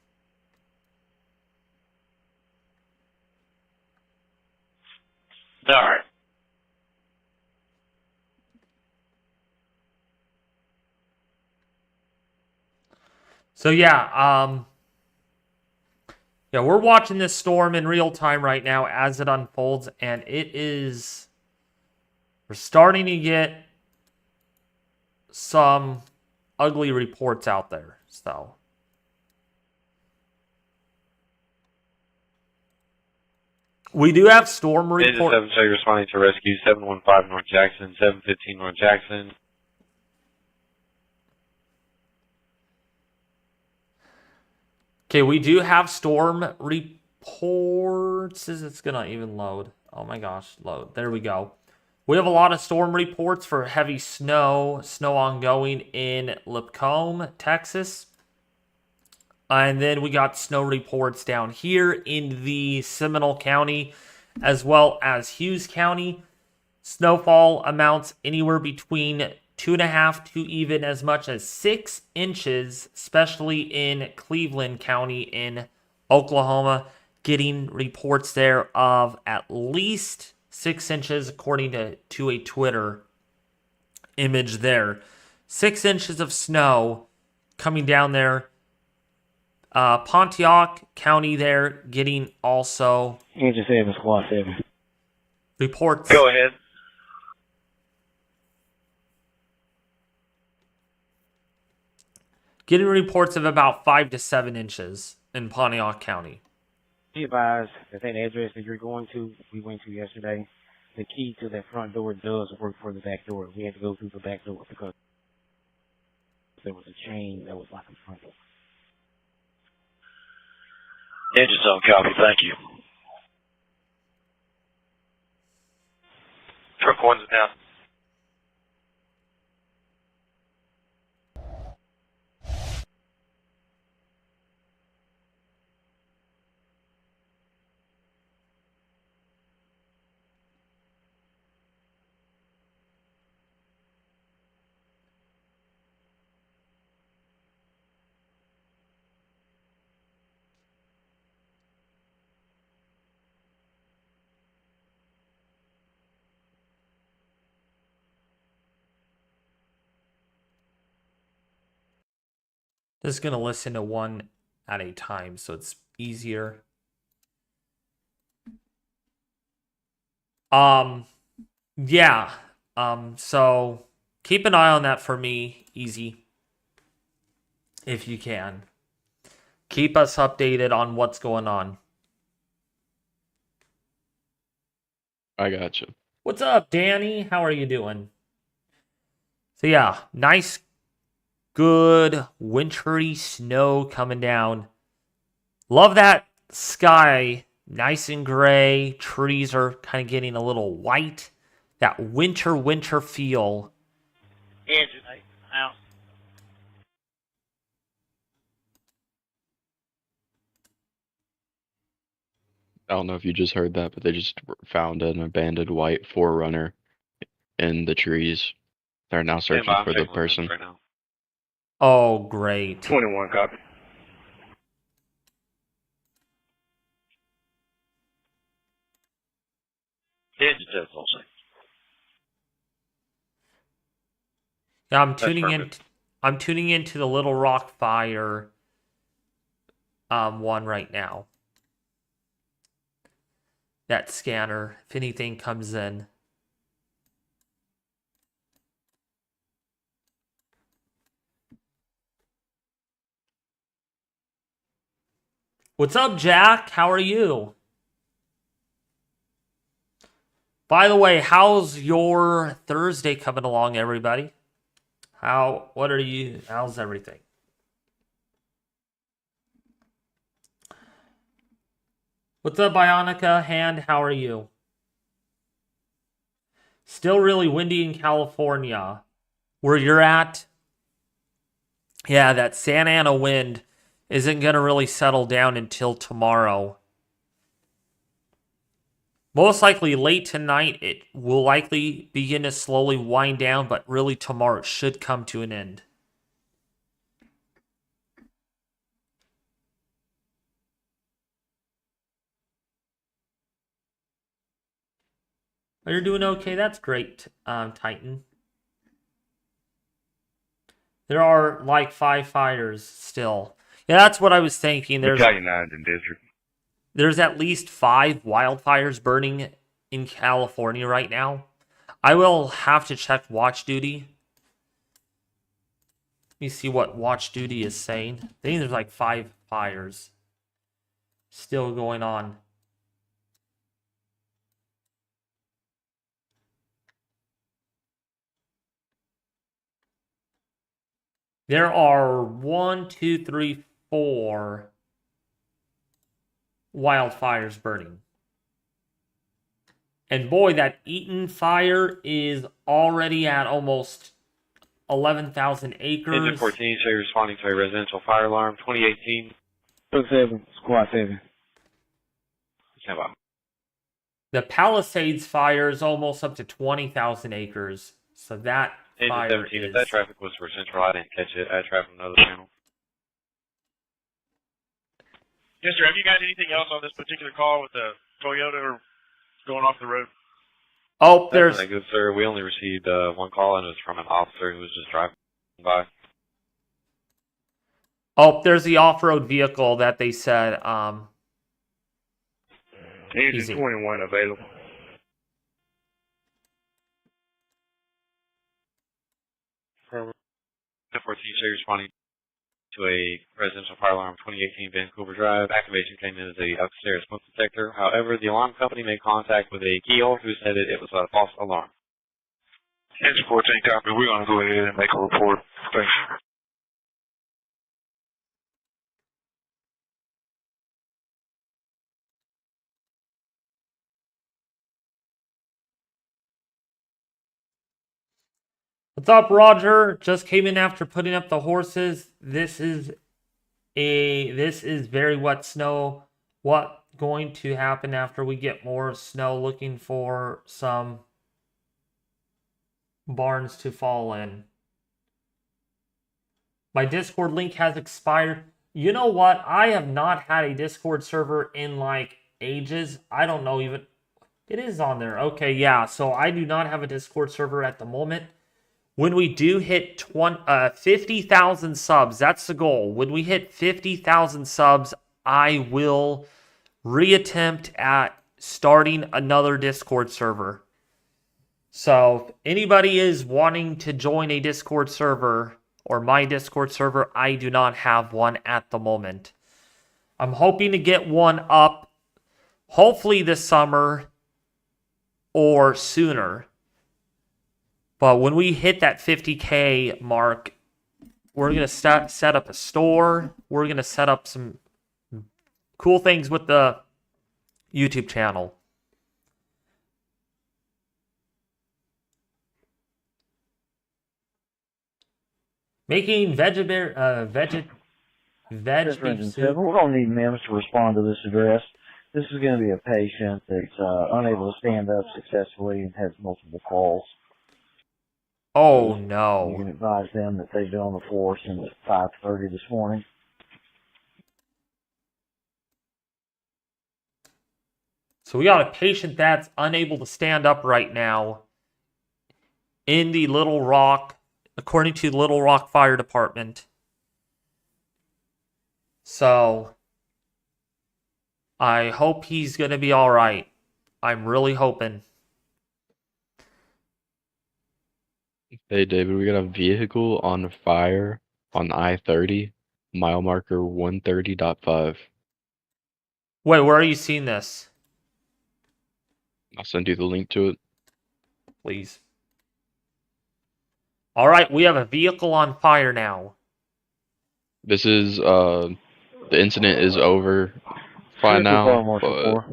Speaker 5: Alright.
Speaker 1: So yeah, we're watching this storm in real time right now as it unfolds, and we're starting to get some ugly reports out there. So we do have storm
Speaker 5: Engine
Speaker 1: reports.
Speaker 5: 7 show you responding to rescue 715 North Jackson, 715 North Jackson.
Speaker 1: Okay, we do have storm reports. It's gonna even load. Oh my gosh, load. There we go. We have a lot of storm reports for heavy snow ongoing in Lipcomb, Texas. And then we got snow reports down here in the Seminole County, as well as Hughes County. Snowfall amounts anywhere between 2.5 to even as much as 6 inches, especially in Cleveland County in Oklahoma. Getting reports there of at least 6 inches, according to a Twitter image there. 6 inches of snow coming down there. Pontiac County there getting also
Speaker 6: Engine 7, Squad 7.
Speaker 1: reports.
Speaker 5: Go ahead.
Speaker 1: Getting reports of about 5 to 7 inches in Pontiac County.
Speaker 6: Be advised that that address that you're going to, we went to yesterday, the key to that front door does work for the back door. We had to go through the back door because there was a chain that was like a front door.
Speaker 5: Engine 7 copy, thank you. Truck 1's down.
Speaker 1: Just gonna listen to one at a time so it's easier. Yeah. So keep an eye on that for me, easy. If you can. Keep us updated on what's going on.
Speaker 2: I gotcha.
Speaker 1: What's up, Danny? How are you doing? So yeah, nice, good, wintry snow coming down. Love that sky. Nice and gray. Trees are kind of getting a little white. That winter feel.
Speaker 6: Out.
Speaker 2: I don't know if you just heard that, but they just found an abandoned white 4Runner in the trees. They're now searching for the person.
Speaker 5: Right now.
Speaker 1: Oh, great.
Speaker 3: 21, copy.
Speaker 1: Yeah, I'm tuning into the Little Rock Fire one right now. That scanner, if anything comes in. What's up, Jack? How are you? By the way, how's your Thursday coming along, everybody? How's everything? What's up, Bionica? Hand, how are you? Still really windy in California. Where you're at? Yeah, that Santa Ana wind isn't going to really settle down until tomorrow. Most likely late tonight, it will likely begin to slowly wind down, but really tomorrow it should come to an end. Oh, you're doing okay. That's great, Titan. There are like 5 fires still. Yeah, that's what I was thinking.
Speaker 3: Battalion 9 in district.
Speaker 1: There's at least 5 wildfires burning in California right now. I will have to check watch duty. Let me see what watch duty is saying. I think there's like 5 fires still going on. There are 1, 2, 3, 4 wildfires burning. And boy, that Eaton fire is already at almost 11,000 acres.
Speaker 7: Engine 14, say responding to a residential fire alarm, 2018.
Speaker 6: 7, squad 7.
Speaker 7: Stand by.
Speaker 1: The Palisades fire is almost up to 20,000 acres. So that
Speaker 7: Engine
Speaker 1: fire
Speaker 7: 17,
Speaker 1: is...
Speaker 7: if that traffic was for Central, I didn't catch it. I had traffic on another channel.
Speaker 8: Yes, sir. Have you got anything else on this particular call with the Toyota or going off the road?
Speaker 1: Oh, there's...
Speaker 7: Definitely good, sir. We only received one call, and it was from an officer who was just driving by.
Speaker 1: Oh, there's the off-road vehicle that they said,
Speaker 3: Engine
Speaker 1: easy.
Speaker 3: 21 available.
Speaker 7: Engine 14, say responding to a residential fire alarm, 2018 Vancouver Drive. Activation came in as a upstairs smoke detector. However, the alarm company made contact with a keyhole who said it was a false alarm.
Speaker 5: Engine 14, copy. We're going to go ahead and make a report. Thanks.
Speaker 1: What's up, Roger? Just came in after putting up the horses. This is very wet snow. What going to happen after we get more snow? Looking for some barns to fall in. My Discord link has expired. You know what? I have not had a Discord server in like ages. I don't know even. It is on there. Okay, yeah. So I do not have a Discord server at the moment. When we do hit 50,000 subs, that's the goal. When we hit 50,000 subs, I will reattempt at starting another Discord server. So if anybody is wanting to join a Discord server or my Discord server, I do not have one at the moment. I'm hoping to get one up hopefully this summer or sooner. But when we hit that 50K mark, we're going to set up a store. We're going to set up some cool things with the YouTube channel. Making veg beef soup.
Speaker 9: We're going to need MEMS to respond to this address. This is going to be a patient that's unable to stand up successfully and has multiple falls.
Speaker 1: Oh,
Speaker 9: You
Speaker 1: no.
Speaker 9: can advise them that they've been on the floor since 5:30 this morning.
Speaker 1: So we got a patient that's unable to stand up right now in the Little Rock, according to the Little Rock Fire Department. So I hope he's going to be all right. I'm really hoping.
Speaker 2: Hey David, we got a vehicle on fire on I-30, mile marker 130.5.
Speaker 1: Wait, where are you seeing this?
Speaker 2: I'll send you the link to it.
Speaker 1: Please. All right, we have a vehicle on fire now.
Speaker 2: This is the incident is over by now, but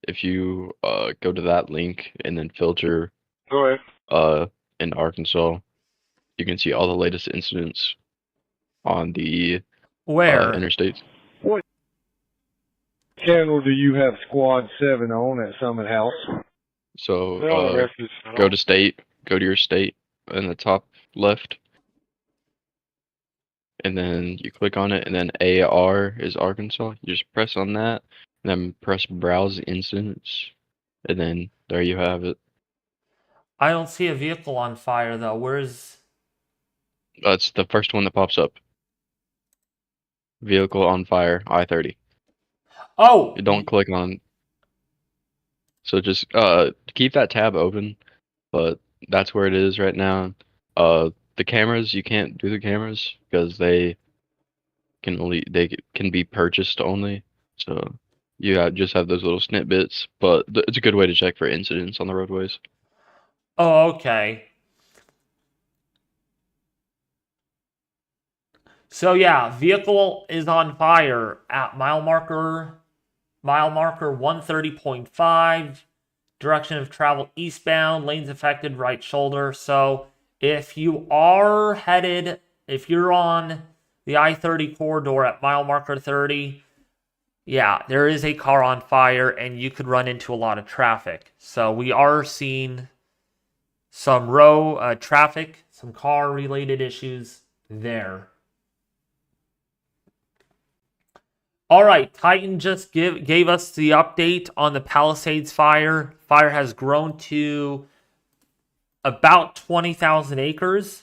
Speaker 2: if you go to that link and then filter
Speaker 3: Go ahead.
Speaker 2: in Arkansas, you can see all the latest incidents on the
Speaker 1: Where?
Speaker 2: interstates.
Speaker 10: What channel do you have Squad 7 on at Summit House?
Speaker 2: So
Speaker 3: They're on the refuge.
Speaker 2: go to state, go to your state in the top left, and then you click on it, and then AR is Arkansas. You just press on that, and then press Browse Incidents, and then there you have it.
Speaker 1: I don't see a vehicle on fire, though. Where's...
Speaker 2: That's the first one that pops up. Vehicle on fire, I-30.
Speaker 1: Oh!
Speaker 2: You don't click on. So just keep that tab open, but that's where it is right now. The cameras, you can't do the cameras because they can be purchased only. So you just have those little snippets, but it's a good way to check for incidents on the roadways.
Speaker 1: Oh, okay. So yeah, vehicle is on fire at mile marker 130.5, direction of travel eastbound, lanes affected, right shoulder. So if you are headed, if you're on the I-30 corridor at mile marker 30, yeah, there is a car on fire and you could run into a lot of traffic. So we are seeing some traffic, some car related issues there. All right, Titan just gave us the update on the Palisades fire. Fire has grown to about 20,000 acres.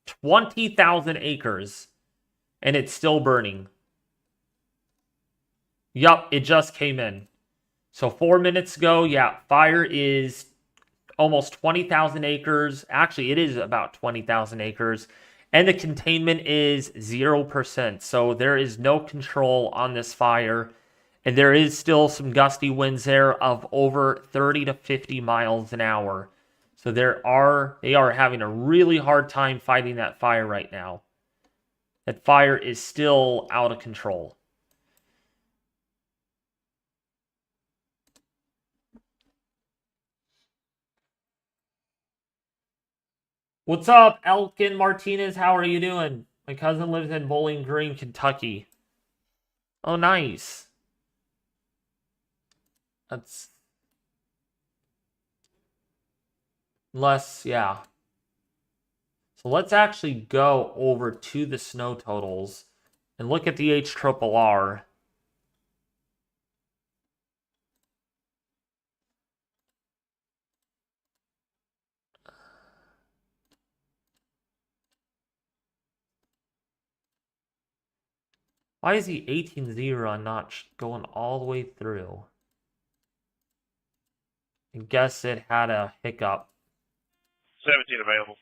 Speaker 1: 20,000 acres. And it's still burning. Yup, it just came in. So 4 minutes ago, yeah, fire is almost 20,000 acres. Actually, it is about 20,000 acres. And the containment is 0%. So there is no control on this fire. And there is still some gusty winds there of over 30 to 50 miles an hour. So they are having a really hard time fighting that fire right now. That fire is still out of control. What's up, Elkin Martinez? How are you doing? My cousin lives in Bowling Green, Kentucky. Oh, nice. That's less, yeah. So let's actually go over to the snow totals and look at the HRRR. Why is the 18-0 not going all the way through? I guess it had a hiccup.
Speaker 8: 17 available.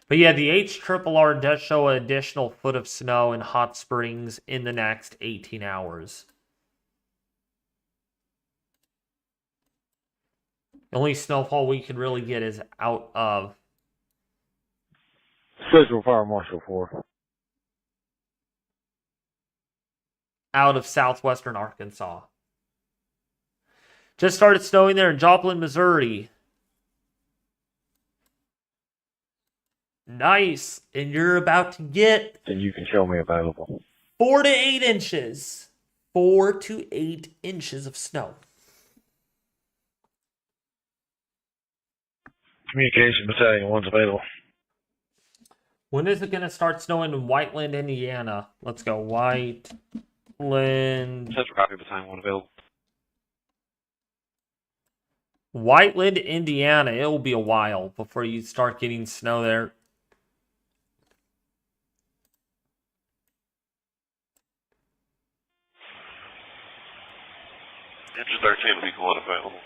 Speaker 1: But yeah, the HRRR does show an additional foot of snow in Hot Springs in the next 18 hours. The only snowfall we can really get is out of
Speaker 10: Schedule Fire Marshal 4.
Speaker 1: Southwestern Arkansas. Just started snowing there in Joplin, Missouri. Nice. And you're about to get...
Speaker 10: And you can show me available.
Speaker 1: 4 to 8 inches. 4 to 8 inches of snow.
Speaker 3: Communication Battalion 1's available.
Speaker 1: When is it going to start snowing in Whiteland, Indiana? Let's go. Whiteland.
Speaker 7: Central copy Battalion 1 available.
Speaker 1: Whiteland, Indiana. It will be a while before you start getting snow there.
Speaker 5: Engine 13 will be going available.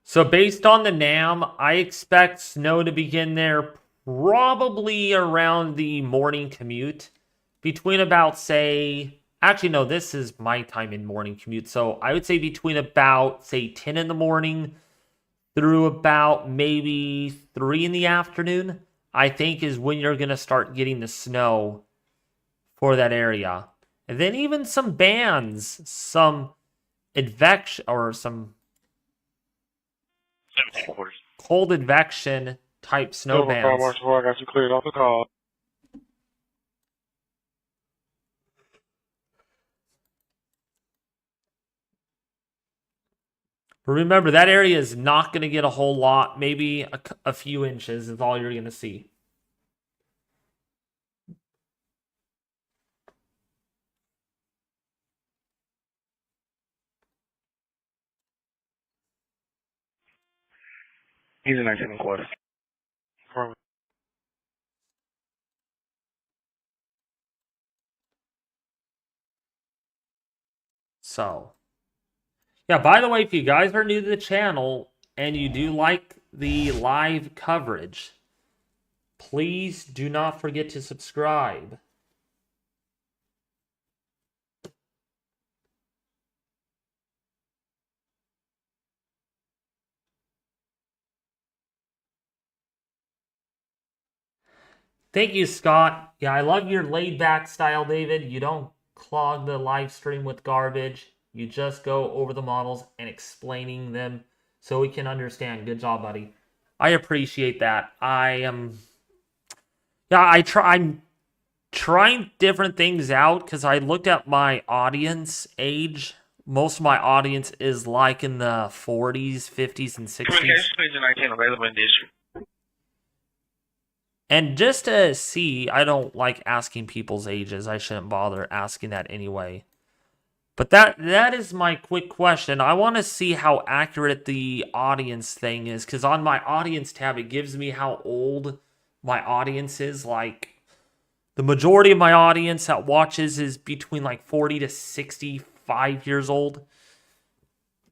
Speaker 1: So based on the NAM, I expect snow to begin there probably around the morning commute. Between about, say... Actually, no, this is my time in morning commute. So I would say between about, say, 10 in the morning through about maybe 3 in the afternoon, I think is when you're going to start getting the snow for that area. And then even some bands, some advection, or some...
Speaker 8: 17 quarters.
Speaker 1: cold advection type snow
Speaker 3: Fire
Speaker 1: bands.
Speaker 3: Marshal 4, I got you cleared off the call.
Speaker 1: But remember, that area is not going to get a whole lot. Maybe a few inches is all you're going to see.
Speaker 3: He's in 19 quarters.
Speaker 1: So, yeah, by the way, if you guys are new to the channel and you do like the live coverage, please do not forget to subscribe. Thank you, Scott. Yeah, I love your laid-back style, David. You don't clog the live stream with garbage. You just go over the models and explaining them so we can understand. Good job, buddy. I appreciate that. I'm trying different things out because I looked at my audience age. Most of my audience is like in the 40s, 50s, and 60s.
Speaker 8: Communication Engine 19 available in district.
Speaker 1: And just to see, I don't like asking people's ages. I shouldn't bother asking that anyway. But that is my quick question. I want to see how accurate the audience thing is. Because on my audience tab, it gives me how old my audience is. Like, the majority of my audience that watches is between like 40 to 65 years old.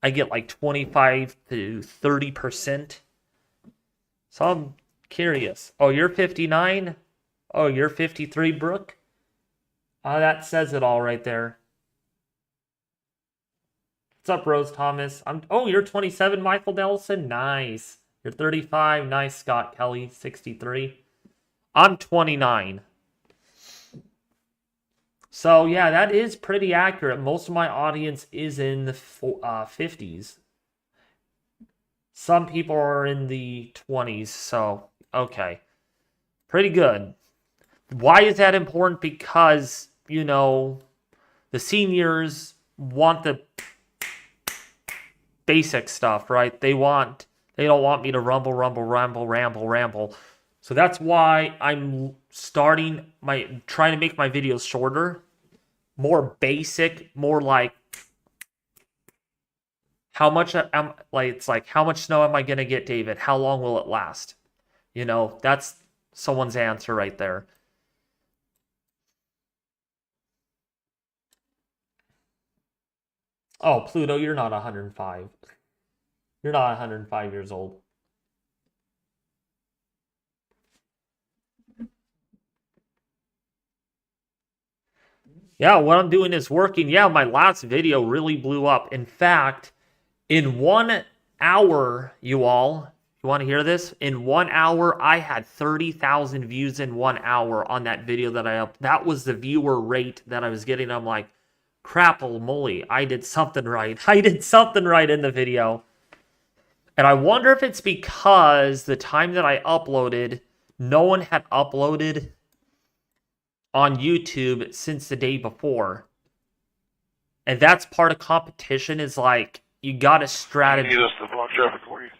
Speaker 1: I get like 25 to 30%. So I'm curious. Oh, you're 59? Oh, you're 53, Brooke? That says it all right there. What's up, Rose Thomas? Oh, you're 27, Michael Nelson? Nice. You're 35. Nice, Scott Kelly, 63. I'm 29. So, yeah, that is pretty accurate. Most of my audience is in the 50s. Some people are in the 20s, so... Okay. Pretty good. Why is that important? Because, you know, the seniors want the basic stuff, right? They don't want me to ramble. So that's why I'm trying to make my videos shorter, more basic, more like how much it's like, how much snow am I going to get, David? How long will it last? You know, that's someone's answer right there. Oh, Pluto, you're not 105. You're not 105 years old. Yeah, what I'm doing is working. Yeah, my last video really blew up. In fact, in 1 hour, you want to hear this? In 1 hour, I had 30,000 views in 1 hour on that video that I up. That was the viewer rate that I was getting. I'm like, crapple moly, I did something right. I did something right in the video. And I wonder if it's because the time that I uploaded, no one had uploaded on YouTube since the day before. And that's part of competition, is like, you gotta strategize.
Speaker 5: You need us to block traffic for you.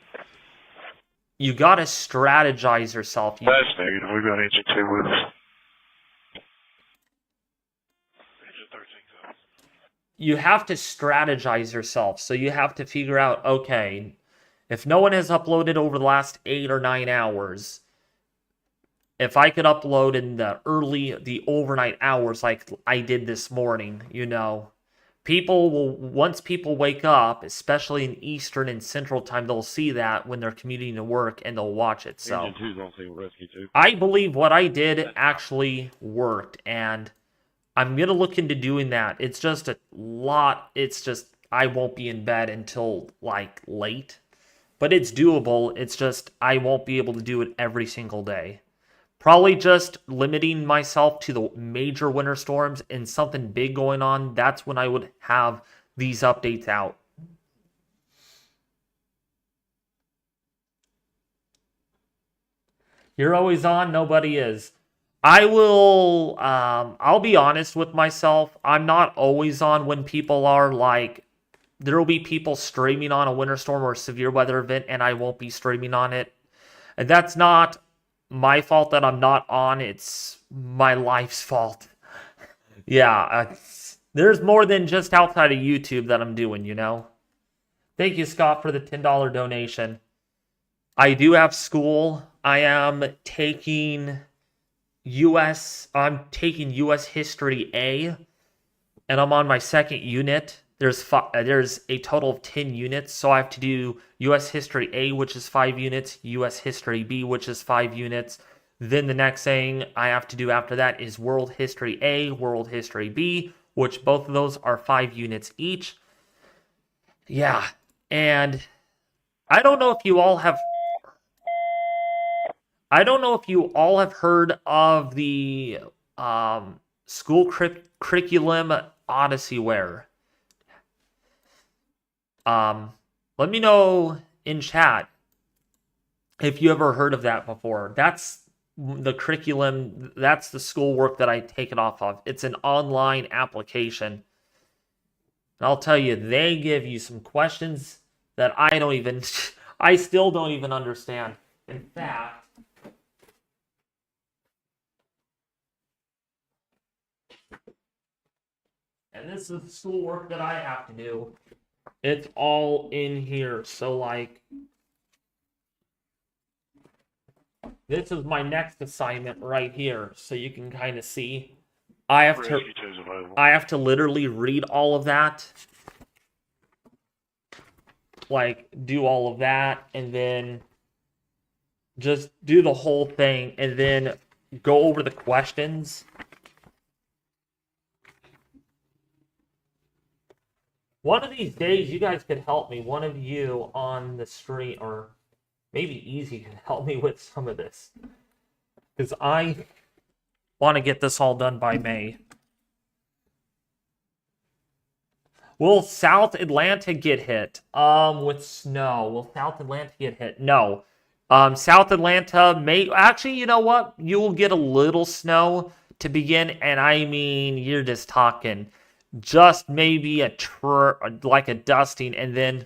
Speaker 1: You gotta strategize yourself.
Speaker 5: That's negative. We've got engine 2 with us. Engine 13's up.
Speaker 1: You have to strategize yourself. So you have to figure out, okay, if no one has uploaded over the last 8 or 9 hours, if I could upload in the overnight hours like I did this morning, you know, once people wake up, especially in Eastern and Central time, they'll see that when they're commuting to work and they'll watch it. So
Speaker 7: Engine 2's on single rescue too.
Speaker 1: I believe what I did actually worked, and I'm going to look into doing that. It's just a lot. It's just, I won't be in bed until like late, but it's doable. It's just, I won't be able to do it every single day. Probably just limiting myself to the major winter storms and something big going on. That's when I would have these updates out. You're always on, nobody is. I'll be honest with myself. I'm not always on when people are like, there will be people streaming on a winter storm or a severe weather event, and I won't be streaming on it. And that's not my fault that I'm not on. It's my life's fault. Yeah, there's more than just outside of YouTube that I'm doing, you know? Thank you, Scott, for the $10 donation. I do have school. I am taking U.S. History A, and I'm on my second unit. There's a total of 10 units, so I have to do U.S. History A, which is 5 units, U.S. History B, which is 5 units. Then the next thing I have to do after that is World History A, World History B, which both of those are 5 units each. Yeah, and I don't know if you all have heard of the school curriculum Odysseyware. Let me know in chat if you ever heard of that before. That's the curriculum, that's the schoolwork that I take it off of. It's an online application. And I'll tell you, they give you some questions that I still don't even understand. In fact, and this is the schoolwork that I have to do. It's all in here. So, like, this is my next assignment right here. So you can kind of see. I have to literally read all of that. Like, do all of that. And then just do the whole thing. And then go over the questions. One of these days, you guys could help me. One of you on the street, or maybe Easy, can help me with some of this. Because I want to get this all done by May. Will South Atlanta get hit with snow? Will South Atlanta get hit? No. South Atlanta may... Actually, you know what? You will get a little snow to begin, and I mean, you're just talking... just maybe like a dusting, and then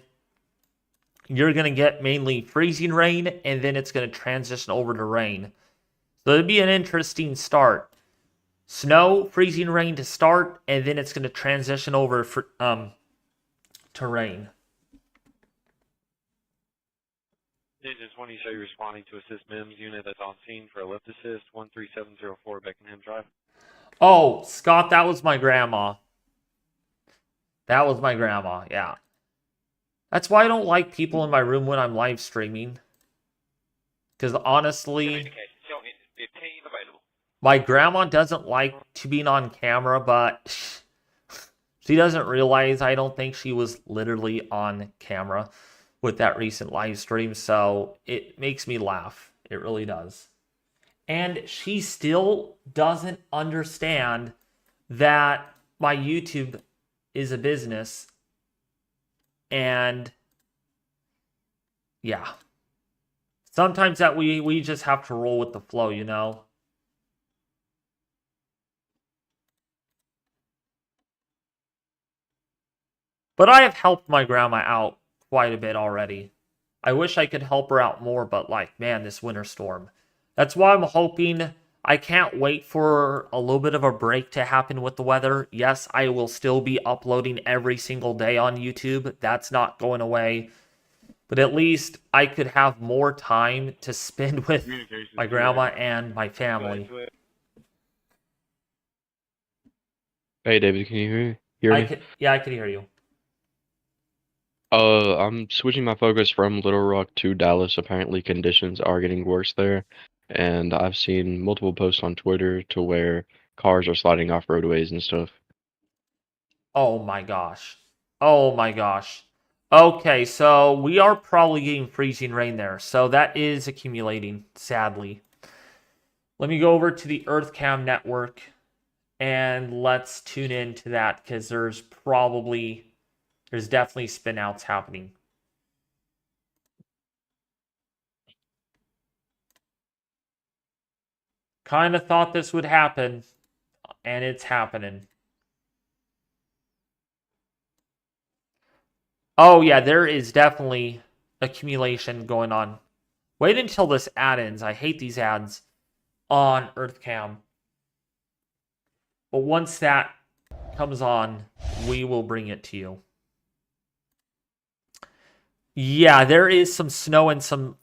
Speaker 1: you're going to get mainly freezing rain, and then it's going to transition over to rain. So it'll be an interesting start. Snow, freezing rain to start, and then it's going to transition over to rain.
Speaker 7: Engine 20 show you responding to assist MIMS unit that's on scene for a lift assist, 13704 Beckenham Drive.
Speaker 1: Oh, Scott, that was my grandma. That was my grandma, yeah. That's why I don't like people in my room when I'm live streaming. Because honestly, my grandma doesn't like to be on camera, but she doesn't realize I don't think she was literally on camera with that recent live stream. So it makes me laugh. It really does. And she still doesn't understand that my YouTube is a business. And yeah. Sometimes that we just have to roll with the flow, you know? But I have helped my grandma out quite a bit already. I wish I could help her out more, but like, man, this winter storm. That's why I'm hoping. I can't wait for a little bit of a break to happen with the weather. Yes, I will still be uploading every single day on YouTube. That's not going away. But at least I could have more time to spend with my grandma and my family.
Speaker 2: Hey, David, can you hear me?
Speaker 1: Yeah, I can hear you.
Speaker 2: I'm switching my focus from Little Rock to Dallas. Apparently, conditions are getting worse there, and I've seen multiple posts on Twitter to where cars are sliding off roadways and stuff.
Speaker 1: Oh my gosh. Oh my gosh. Okay, so we are probably getting freezing rain there. So that is accumulating, sadly. Let me go over to the EarthCam network and let's tune into that because there's definitely spinouts happening. Kind of thought this would happen, and it's happening. Oh yeah, there is definitely accumulation going on. Wait until this ad ends. I hate these ads on EarthCam. But once that comes on, we will bring it to you. Yeah, there is some snow and some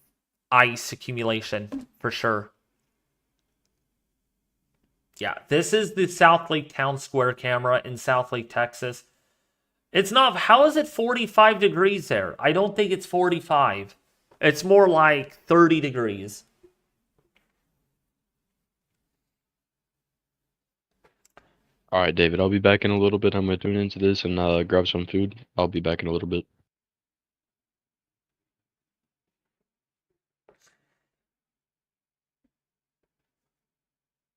Speaker 1: ice accumulation for sure. Yeah, this is the South Lake Town Square camera in South Lake, Texas. It's not, how is it 45 degrees there? I don't think it's 45. It's more like 30 degrees.
Speaker 2: All right, David, I'll be back in a little bit. I'm going to tune into this and grab some food. I'll be back in a little bit.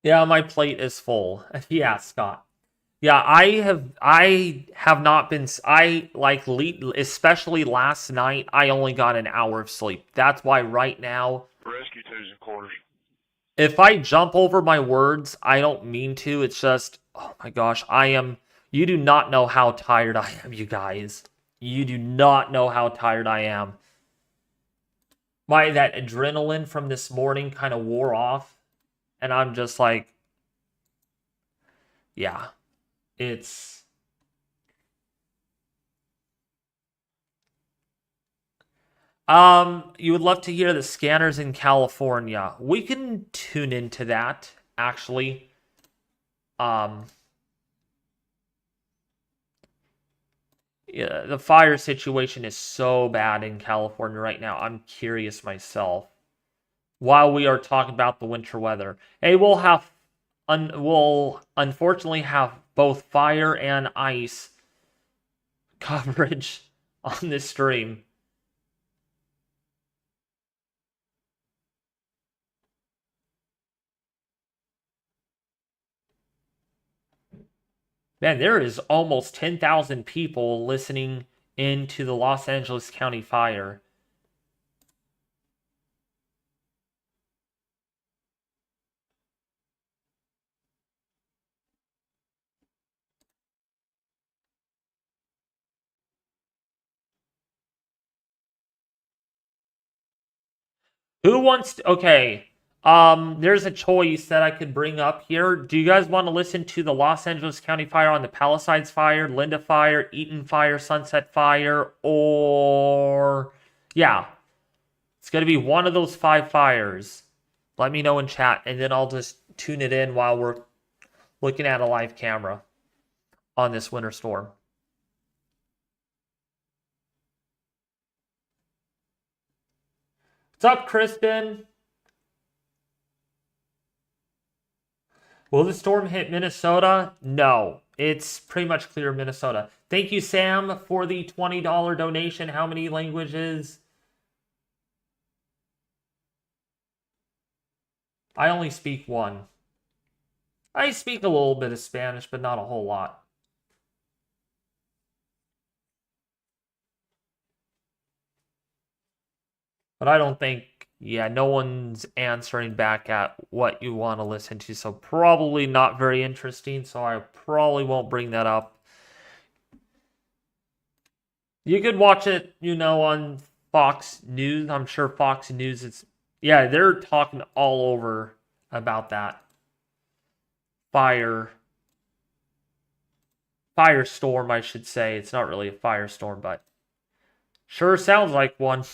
Speaker 1: Yeah, my plate is full. Yeah, Scott. Yeah, I have not been, especially last night, I only got an hour of sleep. That's why right now,
Speaker 3: Rescue 2's in quarters.
Speaker 1: if I jump over my words, I don't mean to. It's just, oh my gosh, you do not know how tired I am, you guys. You do not know how tired I am. That adrenaline from this morning kind of wore off, and I'm just like, yeah. It's you would love to hear the scanners in California. We can tune into that actually. Yeah, the fire situation is so bad in California right now. I'm curious myself. While we are talking about the winter weather, hey, we'll unfortunately have both fire and ice coverage on this stream. Man, there is almost 10,000 people listening into the Los Angeles County fire. Who wants to, okay, there's a choice that I could bring up here. Do you guys want to listen to the Los Angeles County fire on the Palisades fire, Linda fire, Eaton fire, Sunset fire, or, yeah. It's going to be one of those 5 fires. Let me know in chat, and then I'll just tune it in while we're looking at a live camera on this winter storm. What's up, Kristen? Will the storm hit Minnesota? No. It's pretty much clear Minnesota. Thank you, Sam, for the $20 donation. How many languages? I only speak 1. I speak a little bit of Spanish, but not a whole lot. But I don't think, yeah, no one's answering back at what you want to listen to, so probably not very interesting, so I probably won't bring that up. You could watch it, on Fox News. I'm sure Fox News is, yeah, they're talking all over about that firestorm, I should say. It's not really a firestorm, but sure sounds like one.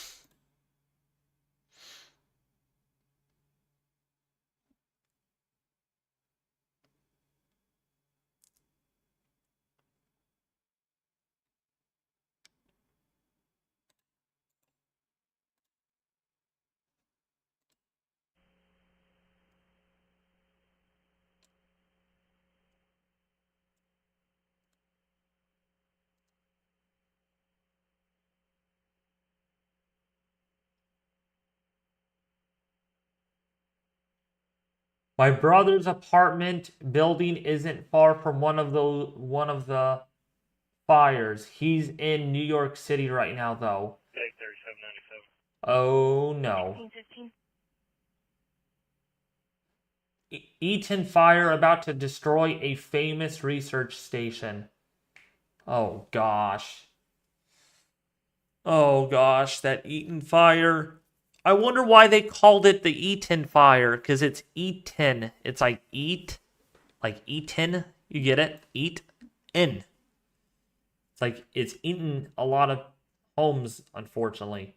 Speaker 1: My brother's apartment building isn't far from one of the fires. He's in New York City right now, though.
Speaker 8: Take 3797.
Speaker 1: Oh no.
Speaker 4: 1615.
Speaker 1: Eaton fire about to destroy a famous research station. Oh gosh. Oh gosh, that Eaton fire. I wonder why they called it the Eaton fire, because it's Eaton. It's like eat, like Eaton. You get it? Eat in. It's like it's eaten a lot of homes, unfortunately.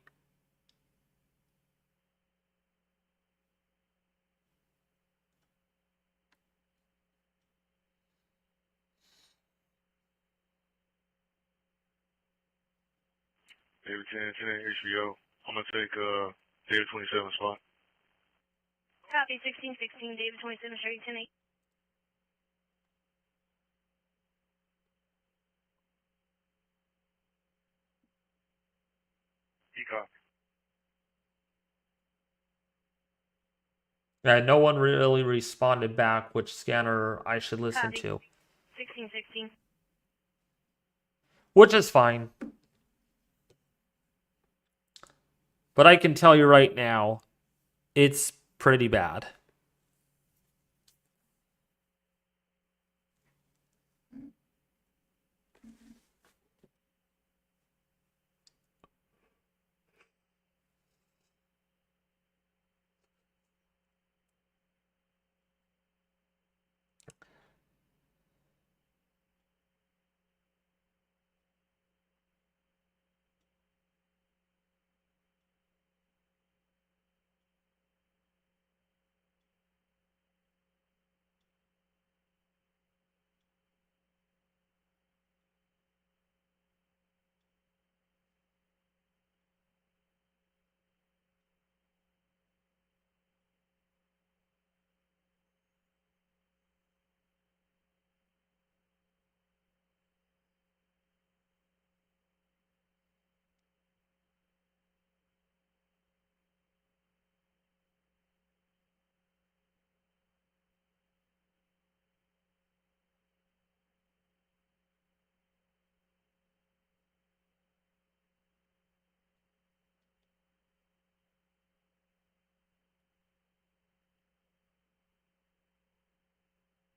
Speaker 3: David 10, 10 HBO. I'm going to take David 27 spot.
Speaker 4: Copy 1616, David 27, straight 10-8.
Speaker 3: Peacock.
Speaker 1: Yeah, no one really responded back which scanner I should listen
Speaker 4: Copy.
Speaker 1: to.
Speaker 4: 1616.
Speaker 1: Which is fine. But I can tell you right now, it's pretty bad.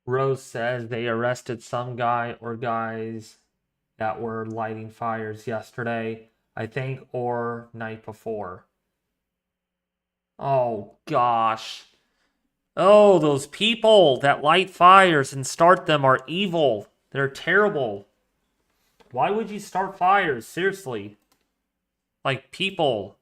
Speaker 1: Rose says they arrested some guy or guys that were lighting fires yesterday, I think, or night before. Oh, gosh. Oh, those people that light fires and start them are evil. They're terrible. Why would you start fires? Seriously. Like, people.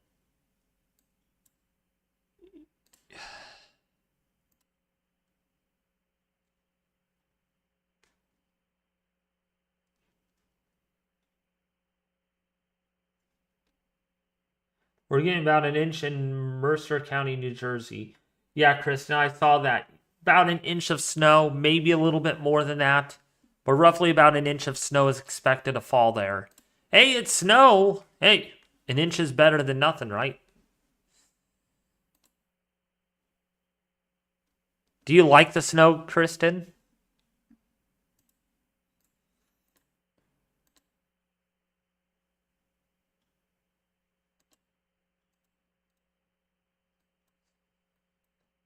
Speaker 1: We're getting about an inch in Mercer County, New Jersey. Yeah, Kristen, I saw that. About an inch of snow, maybe a little bit more than that. But roughly about an inch of snow is expected to fall there. Hey, it's snow. Hey, an inch is better than nothing, right? Do you like the snow, Kristen?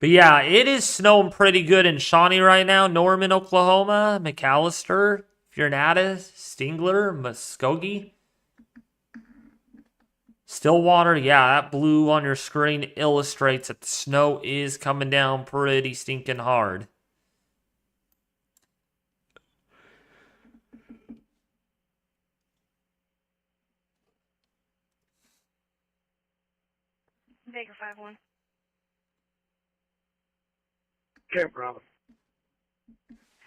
Speaker 1: But yeah, it is snowing pretty good in Shawnee right now. Norman, Oklahoma, McAllister, Furnata, Stingler, Muskogee. Stillwater, yeah, that blue on your screen illustrates that the snow is coming down pretty stinking hard.
Speaker 4: Baker 5-1.
Speaker 8: Okay, brother.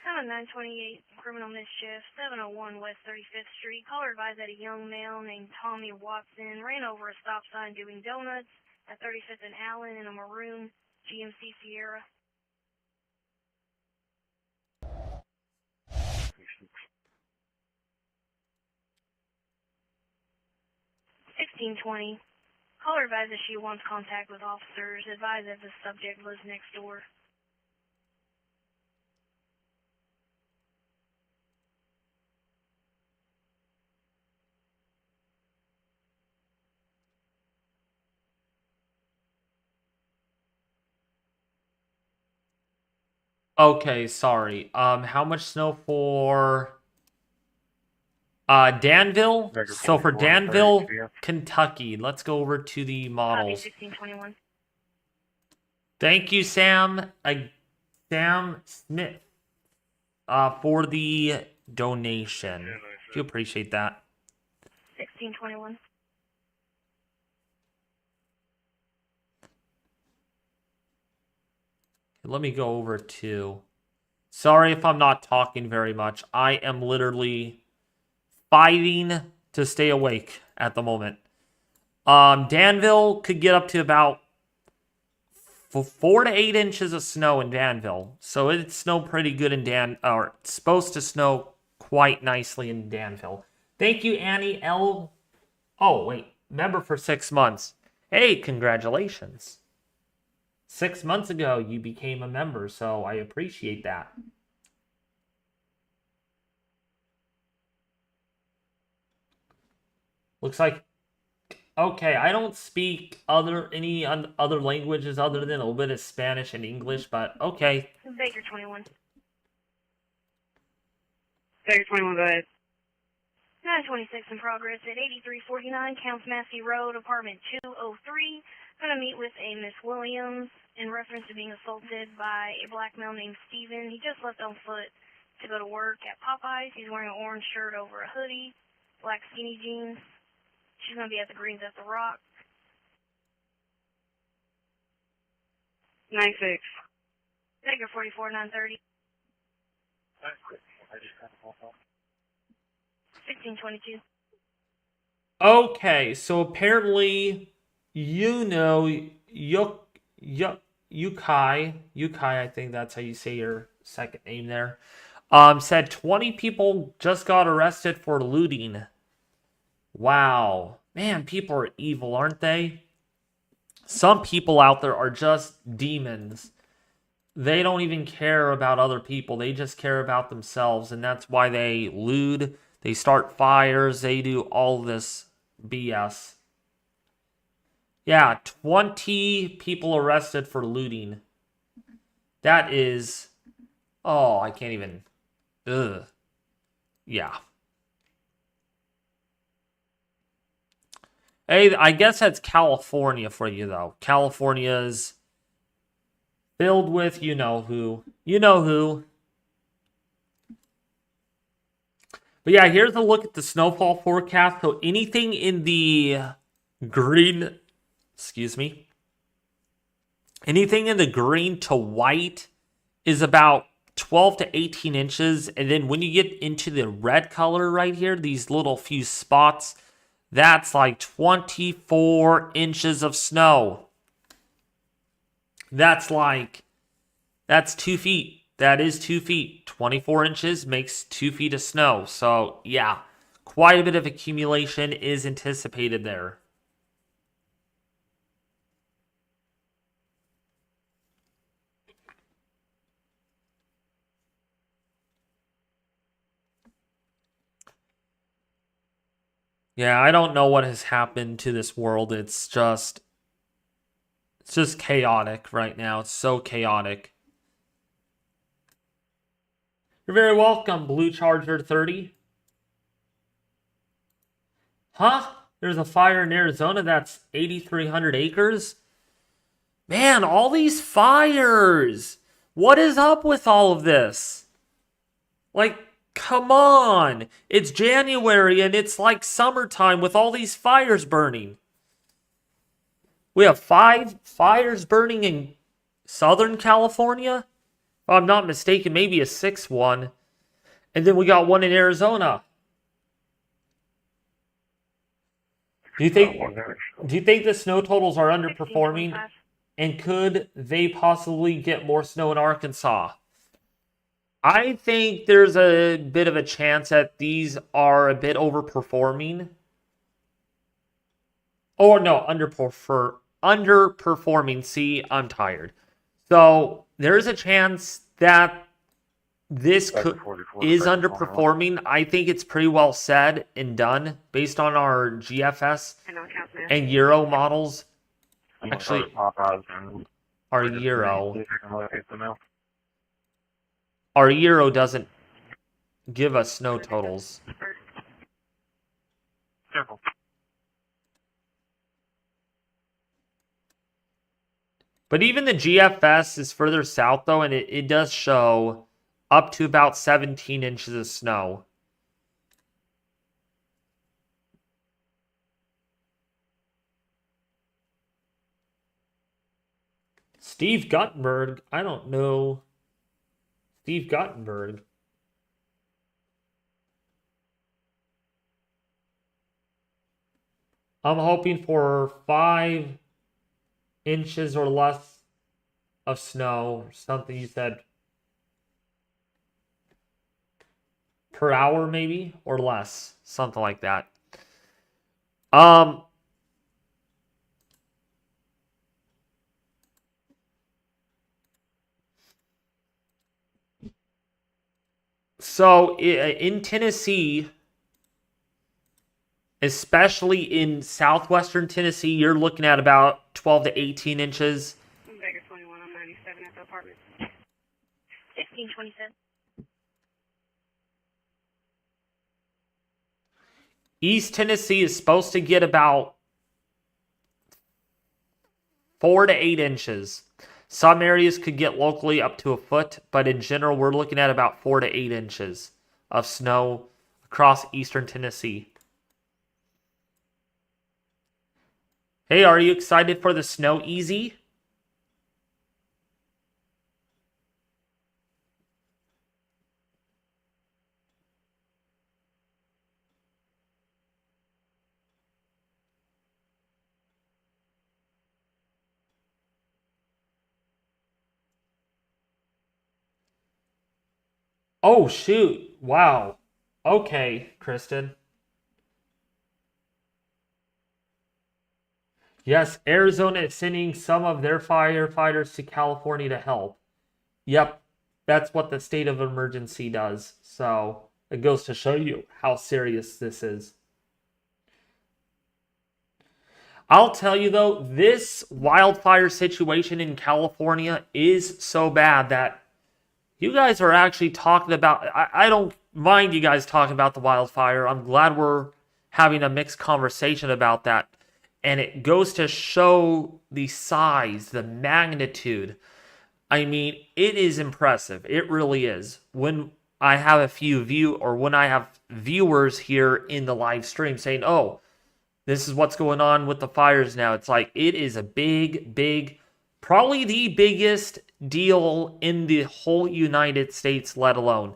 Speaker 4: 928, criminal mischief, 701 West 35th Street. Caller advised that a young male named Tommy Watson ran over a stop sign doing donuts at 35th and Allen in a maroon GMC Sierra. $16.20. Caller advised that she wants contact with officers. Advised that the subject lives next door.
Speaker 1: Okay, sorry. How much snow for Danville?
Speaker 3: Baker
Speaker 1: So for
Speaker 3: 44,
Speaker 1: Danville,
Speaker 3: 30,
Speaker 1: Kentucky, let's go over to the models.
Speaker 4: 1621.
Speaker 1: Thank you, Sam. Sam Smith, for the donation. Do appreciate that.
Speaker 4: 1621.
Speaker 1: Let me go over to. Sorry if I'm not talking very much. I am literally fighting to stay awake at the moment. Danville could get up to about 4 to 8 inches of snow in Danville. So it snowed pretty good in or it's supposed to snow quite nicely in Danville. Thank you, Annie L. Oh, wait. Member for 6 months. Hey, congratulations. 6 months ago, you became a member, so I appreciate that. Looks like, okay, I don't speak any other languages other than a little bit of Spanish and English, but okay.
Speaker 4: Baker 21.
Speaker 11: Baker 21, go ahead.
Speaker 4: 926 in progress at 8349 Counts Massey Road, apartment 203. Going to meet with a Miss Williams in reference to being assaulted by a black male named Steven. He just left on foot to go to work at Popeyes. He's wearing an orange shirt over a hoodie, black skinny jeans. She's going to be at the Greens at the Rock.
Speaker 11: 96.
Speaker 4: Baker 44, 930. 1622.
Speaker 1: Okay, so apparently, Yukai, I think that's how you say your second name there, said 20 people just got arrested for looting. Wow. Man, people are evil, aren't they? Some people out there are just demons. They don't even care about other people. They just care about themselves, and that's why they loot, they start fires, they do all this BS. Yeah, 20 people arrested for looting. That is... Oh, I can't even... Ugh. Yeah. Hey, I guess that's California for you, though. California's filled with you-know-who. You-know-who. But yeah, here's a look at the snowfall forecast. So anything in the green... Excuse me. Anything in the green to white is about 12 to 18 inches. And then when you get into the red color right here, these little few spots, That's like 24 inches of snow. That's 2 feet. That is 2 feet. 24 inches makes 2 feet of snow. So, yeah, quite a bit of accumulation is anticipated there. Yeah, I don't know what has happened to this world. It's just chaotic right now. It's so chaotic. You're very welcome, Blue Charger 30. Huh? There's a fire in Arizona that's 8,300 acres? Man, all these fires! What is up with all of this? Like, come on! It's January and it's like summertime with all these fires burning. We have 5 fires burning in Southern California? If I'm not mistaken, maybe a 6th one. And then we got one in Arizona. Do you think the snow totals are underperforming? And could they possibly get more snow in Arkansas? I think there's a bit of a chance that these are a bit overperforming. Or no, underperforming. See, I'm tired. So there's a chance that this is underperforming. I think it's pretty well said and done based on our GFS and Euro models. Actually, our Euro doesn't give us snow totals.
Speaker 3: Careful.
Speaker 1: But even the GFS is further south, though, and it does show up to about 17 inches of snow. Steve Guttenberg, I don't know. Steve Guttenberg. I'm hoping for 5 inches or less of snow, or something you said. Per hour, maybe, or less. Something like that. So in Tennessee, especially in southwestern Tennessee, you're looking at about 12 to 18 inches.
Speaker 11: Vegas 21 on 97 at the apartment.
Speaker 4: 1627.
Speaker 1: East Tennessee is supposed to get about 4 to 8 inches. Some areas could get locally up to a foot, but in general, we're looking at about 4 to 8 inches of snow across eastern Tennessee. Hey, are you excited for the snow easy? Oh, shoot. Wow. Okay, Kristen. Yes, Arizona is sending some of their firefighters to California to help. Yep, that's what the state of emergency does. So it goes to show you how serious this is. I'll tell you though, this wildfire situation in California is so bad that you guys are actually talking about, I don't mind you guys talking about the wildfire. I'm glad we're having a mixed conversation about that. And it goes to show the size, the magnitude. I mean, it is impressive. It really is. When I have when I have viewers here in the live stream saying, oh, this is what's going on with the fires now. It's like, it is a big, probably the biggest deal in the whole United States, let alone.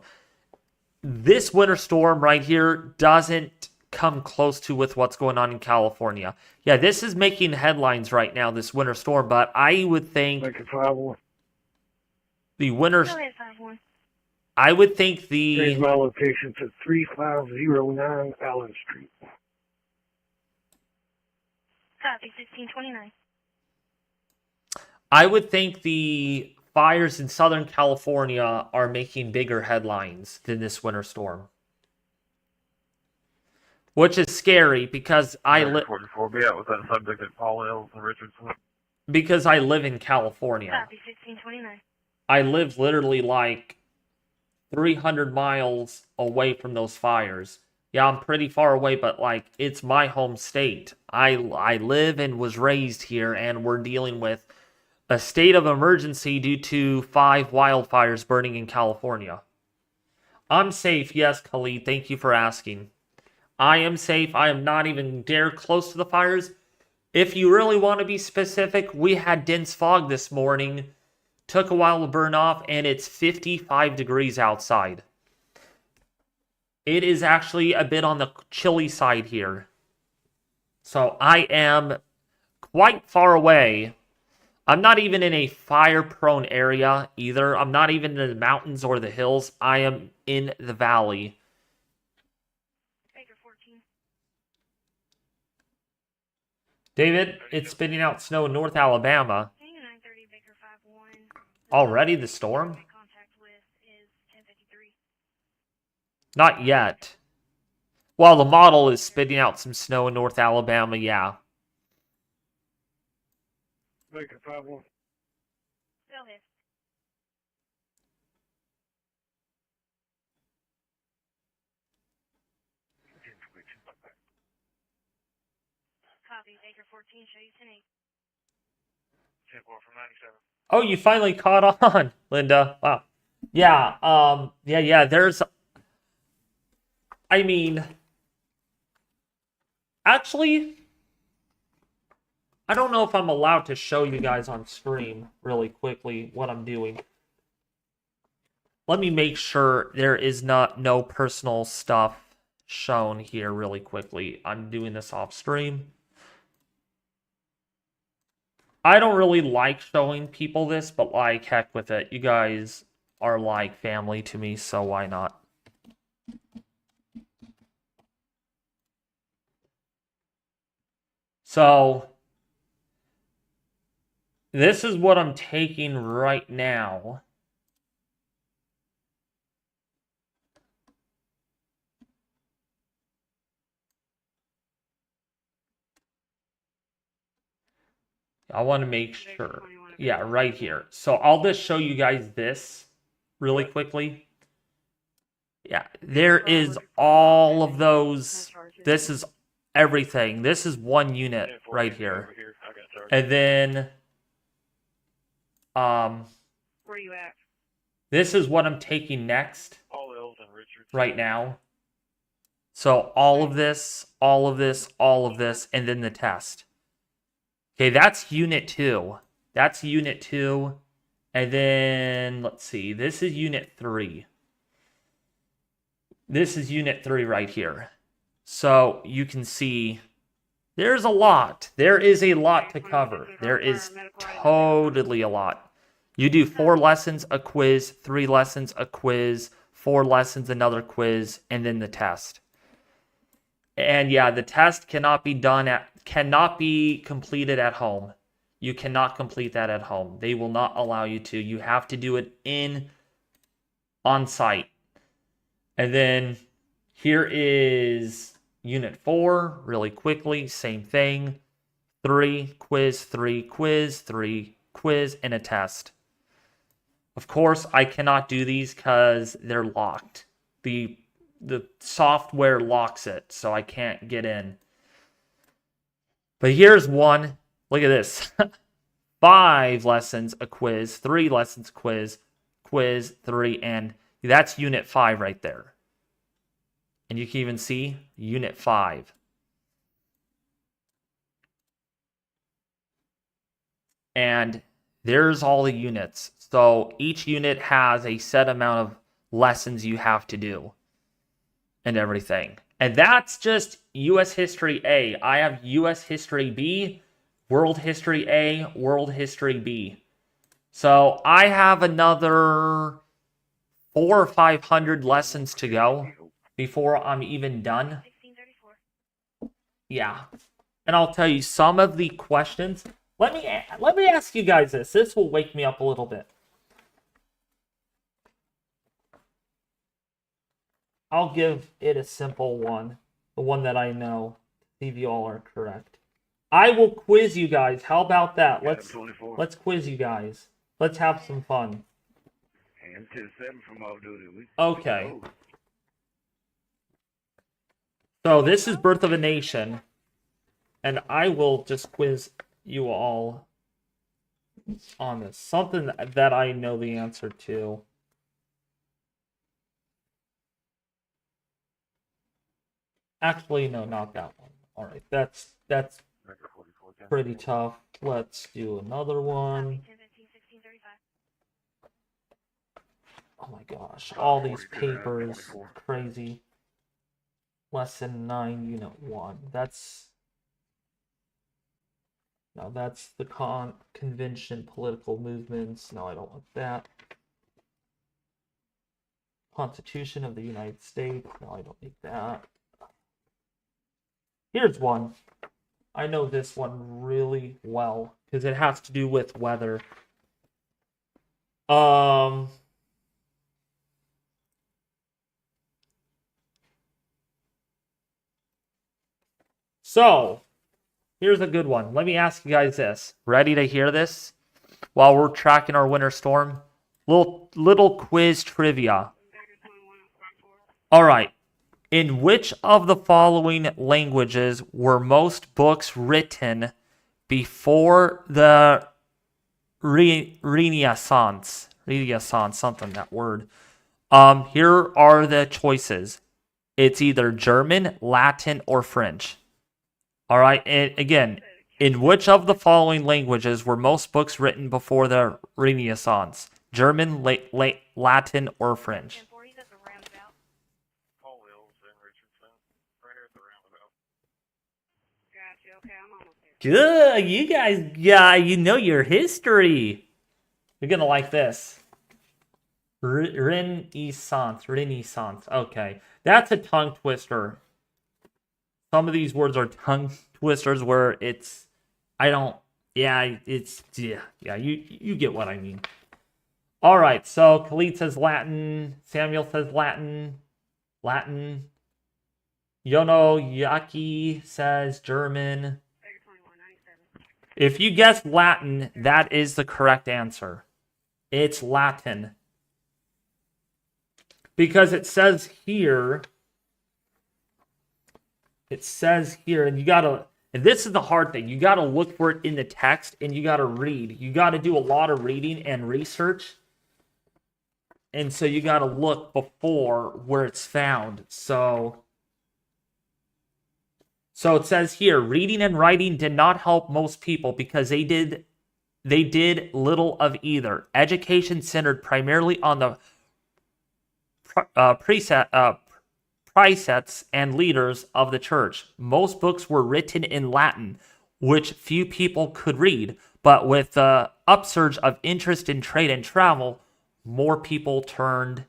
Speaker 1: This winter storm right here doesn't come close to with what's going on in California. Yeah, this is making headlines right now, this winter storm, but I would think
Speaker 10: Make it 5-1.
Speaker 1: the winter...
Speaker 4: Go ahead, 5-1.
Speaker 1: I would think the...
Speaker 10: Change my location to 3509 Allen Street.
Speaker 4: Copy, 1629.
Speaker 1: I would think the fires in Southern California are making bigger headlines than this winter storm. Which is scary because I live...
Speaker 3: 44, be out with that subject at Paul Hills and Richardson.
Speaker 1: Because I live in California.
Speaker 4: Copy, 1629.
Speaker 1: I live literally like 300 miles away from those fires. Yeah, I'm pretty far away, but like it's my home state. I live and was raised here, and we're dealing with a state of emergency due to 5 wildfires burning in California. I'm safe, yes, Khalid. Thank you for asking. I am safe. I am not even dare close to the fires. If you really want to be specific, we had dense fog this morning. Took a while to burn off, and it's 55 degrees outside. It is actually a bit on the chilly side here. So I am quite far away. I'm not even in a fire-prone area either. I'm not even in the mountains or the hills. I am in the valley.
Speaker 4: Baker 14.
Speaker 1: David, it's spitting out snow in North Alabama.
Speaker 4: Hang on, 930, Baker 5-1.
Speaker 1: Already the storm?
Speaker 4: Contact with is 1053.
Speaker 1: Not yet. Well, the model is spitting out some snow in North Alabama, yeah.
Speaker 10: Make it 5-1.
Speaker 4: Go ahead. Copy, Baker 14, show you 10-8.
Speaker 3: 10-4 from 97.
Speaker 1: Oh, you finally caught on, Linda. Wow. Yeah, yeah, there's... I mean... Actually... I don't know if I'm allowed to show you guys on stream really quickly what I'm doing. Let me make sure there is no personal stuff shown here really quickly. I'm doing this off stream. I don't really like showing people this, but like, heck with it. You guys are like family to me, so why not? So, this is what I'm taking right now. I want to make sure. Yeah, right here. So I'll just show you guys this really quickly. Yeah, there is all of those. This is everything. This is one unit right here. And then
Speaker 11: Where you at?
Speaker 1: this is what I'm taking next
Speaker 3: Paul Hills and Richardson.
Speaker 1: right now. So all of this, all of this, all of this, and then the test. Okay, that's unit 2. That's unit 2. And then, let's see, this is unit 3. This is unit 3 right here. So you can see there's a lot. There is a lot to cover. There is totally a lot. You do 4 lessons, a quiz, 3 lessons, a quiz, 4 lessons, another quiz, and then the test. And yeah, the test cannot be completed at home. You cannot complete that at home. They will not allow you to. You have to do it on site. And then here is unit 4, really quickly, same thing. 3 quiz, 3 quiz, 3 quiz, and a test. Of course, I cannot do these because they're locked. The software locks it, so I can't get in. But here's one. Look at this. 5 lessons, a quiz, 3 lessons, quiz, 3, and that's unit 5 right there. And you can even see unit 5. And there's all the units. So each unit has a set amount of lessons you have to do and everything. And that's just U.S. History A. I have U.S. History B, World History A, World History B. So I have another 400 or 500 lessons to go before I'm even done. Yeah. And I'll tell you some of the questions. Let me ask you guys this. This will wake me up a little bit. I'll give it a simple one. The one that I know. See if you all are correct. I will quiz you guys. How about that? Let's quiz you guys. Let's have some fun.
Speaker 12: And 10-7 from off duty.
Speaker 1: Okay. So this is Birth of a Nation. And I will just quiz you all on this. Something that I know the answer to. Actually, no, not that one. Alright, that's pretty tough. Let's do another one. Oh my gosh, all these papers, crazy. Lesson 9, Unit 1. That's the convention, political movements. No, I don't want that. Constitution of the United States. No, I don't need that. Here's one. I know this one really well because it has to do with weather. So, here's a good one. Let me ask you guys this. Ready to hear this? While we're tracking our winter storm? Little quiz trivia. All right. In which of the following languages were most books written before the Renaissance? Renaissance, something, that word. Here are the choices. It's either German, Latin, or French. All right, and again, in which of the following languages were most books written before the Renaissance? German, Latin, or French? Good, you guys, yeah, you know your history. You're gonna like this. Renaissance. Okay, that's a tongue twister. Some of these words are tongue twisters where it's, you get what I mean. All right, so Khalid says Latin, Samuel says Latin. Yono Yaki says German. If you guess Latin, that is the correct answer. It's Latin. Because it says here, and this is the hard thing, you gotta look for it in the text, and you gotta read. You gotta do a lot of reading and research. And so you gotta look before where it's found. So it says here, reading and writing did not help most people because they did little of either. Education centered primarily on the precepts and leaders of the church. Most books were written in Latin, which few people could read. But with the upsurge of interest in trade and travel, more people turned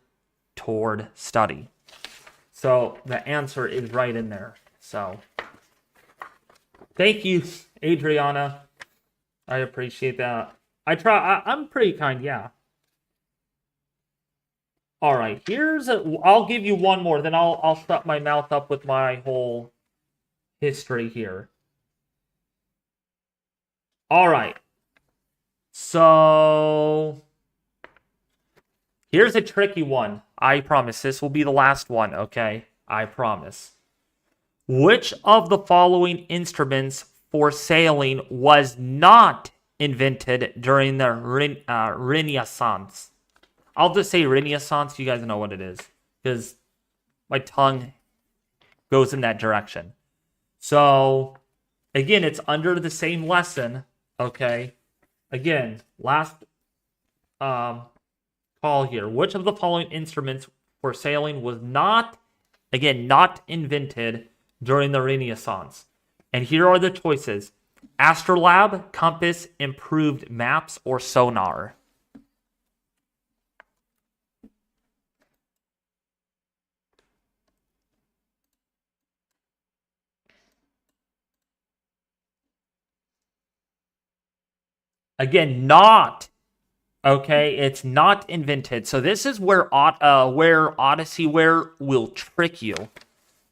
Speaker 1: toward study. So the answer is right in there. So thank you, Adriana. I appreciate that. I'm pretty kind, yeah. All right, I'll give you one more, then I'll shut my mouth up with my whole history here. All right. So here's a tricky one. I promise this will be the last one, okay? I promise. Which of the following instruments for sailing was not invented during the Renaissance? I'll just say Renaissance. You guys know what it is because my tongue goes in that direction. So, again, it's under the same lesson, okay? Again, last call here. Which of the following instruments for sailing was not Again, not invented during the Renaissance. And here are the choices: astrolabe, compass, improved maps, or sonar. Again, not. Okay, it's not invented. So this is where Odyssey will trick you.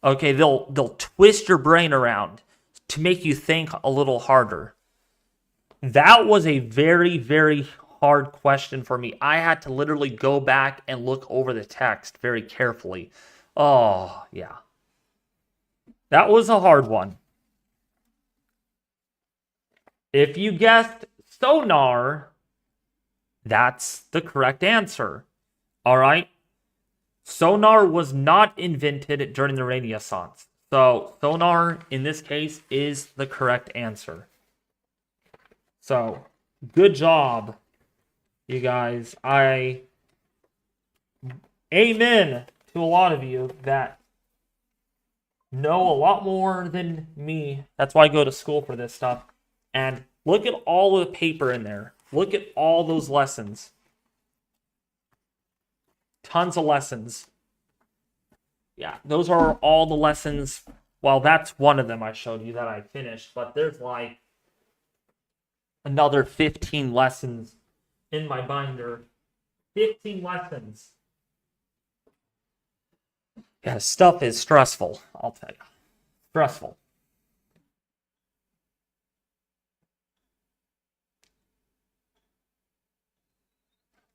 Speaker 1: Okay, they'll twist your brain around to make you think a little harder. That was a very, very hard question for me. I had to literally go back and look over the text very carefully. Oh, yeah. That was a hard one. If you guessed sonar, that's the correct answer. All right? Sonar was not invented during the Renaissance. So, sonar, in this case, is the correct answer. So, good job, you guys. Amen to a lot of you that know a lot more than me. That's why I go to school for this stuff. And look at all the paper in there. Look at all those lessons. Tons of lessons. Yeah, those are all the lessons. Well, that's one of them I showed you that I finished. But there's like another 15 lessons in my binder. 15 lessons. Yeah, stuff is stressful, I'll tell you. Stressful.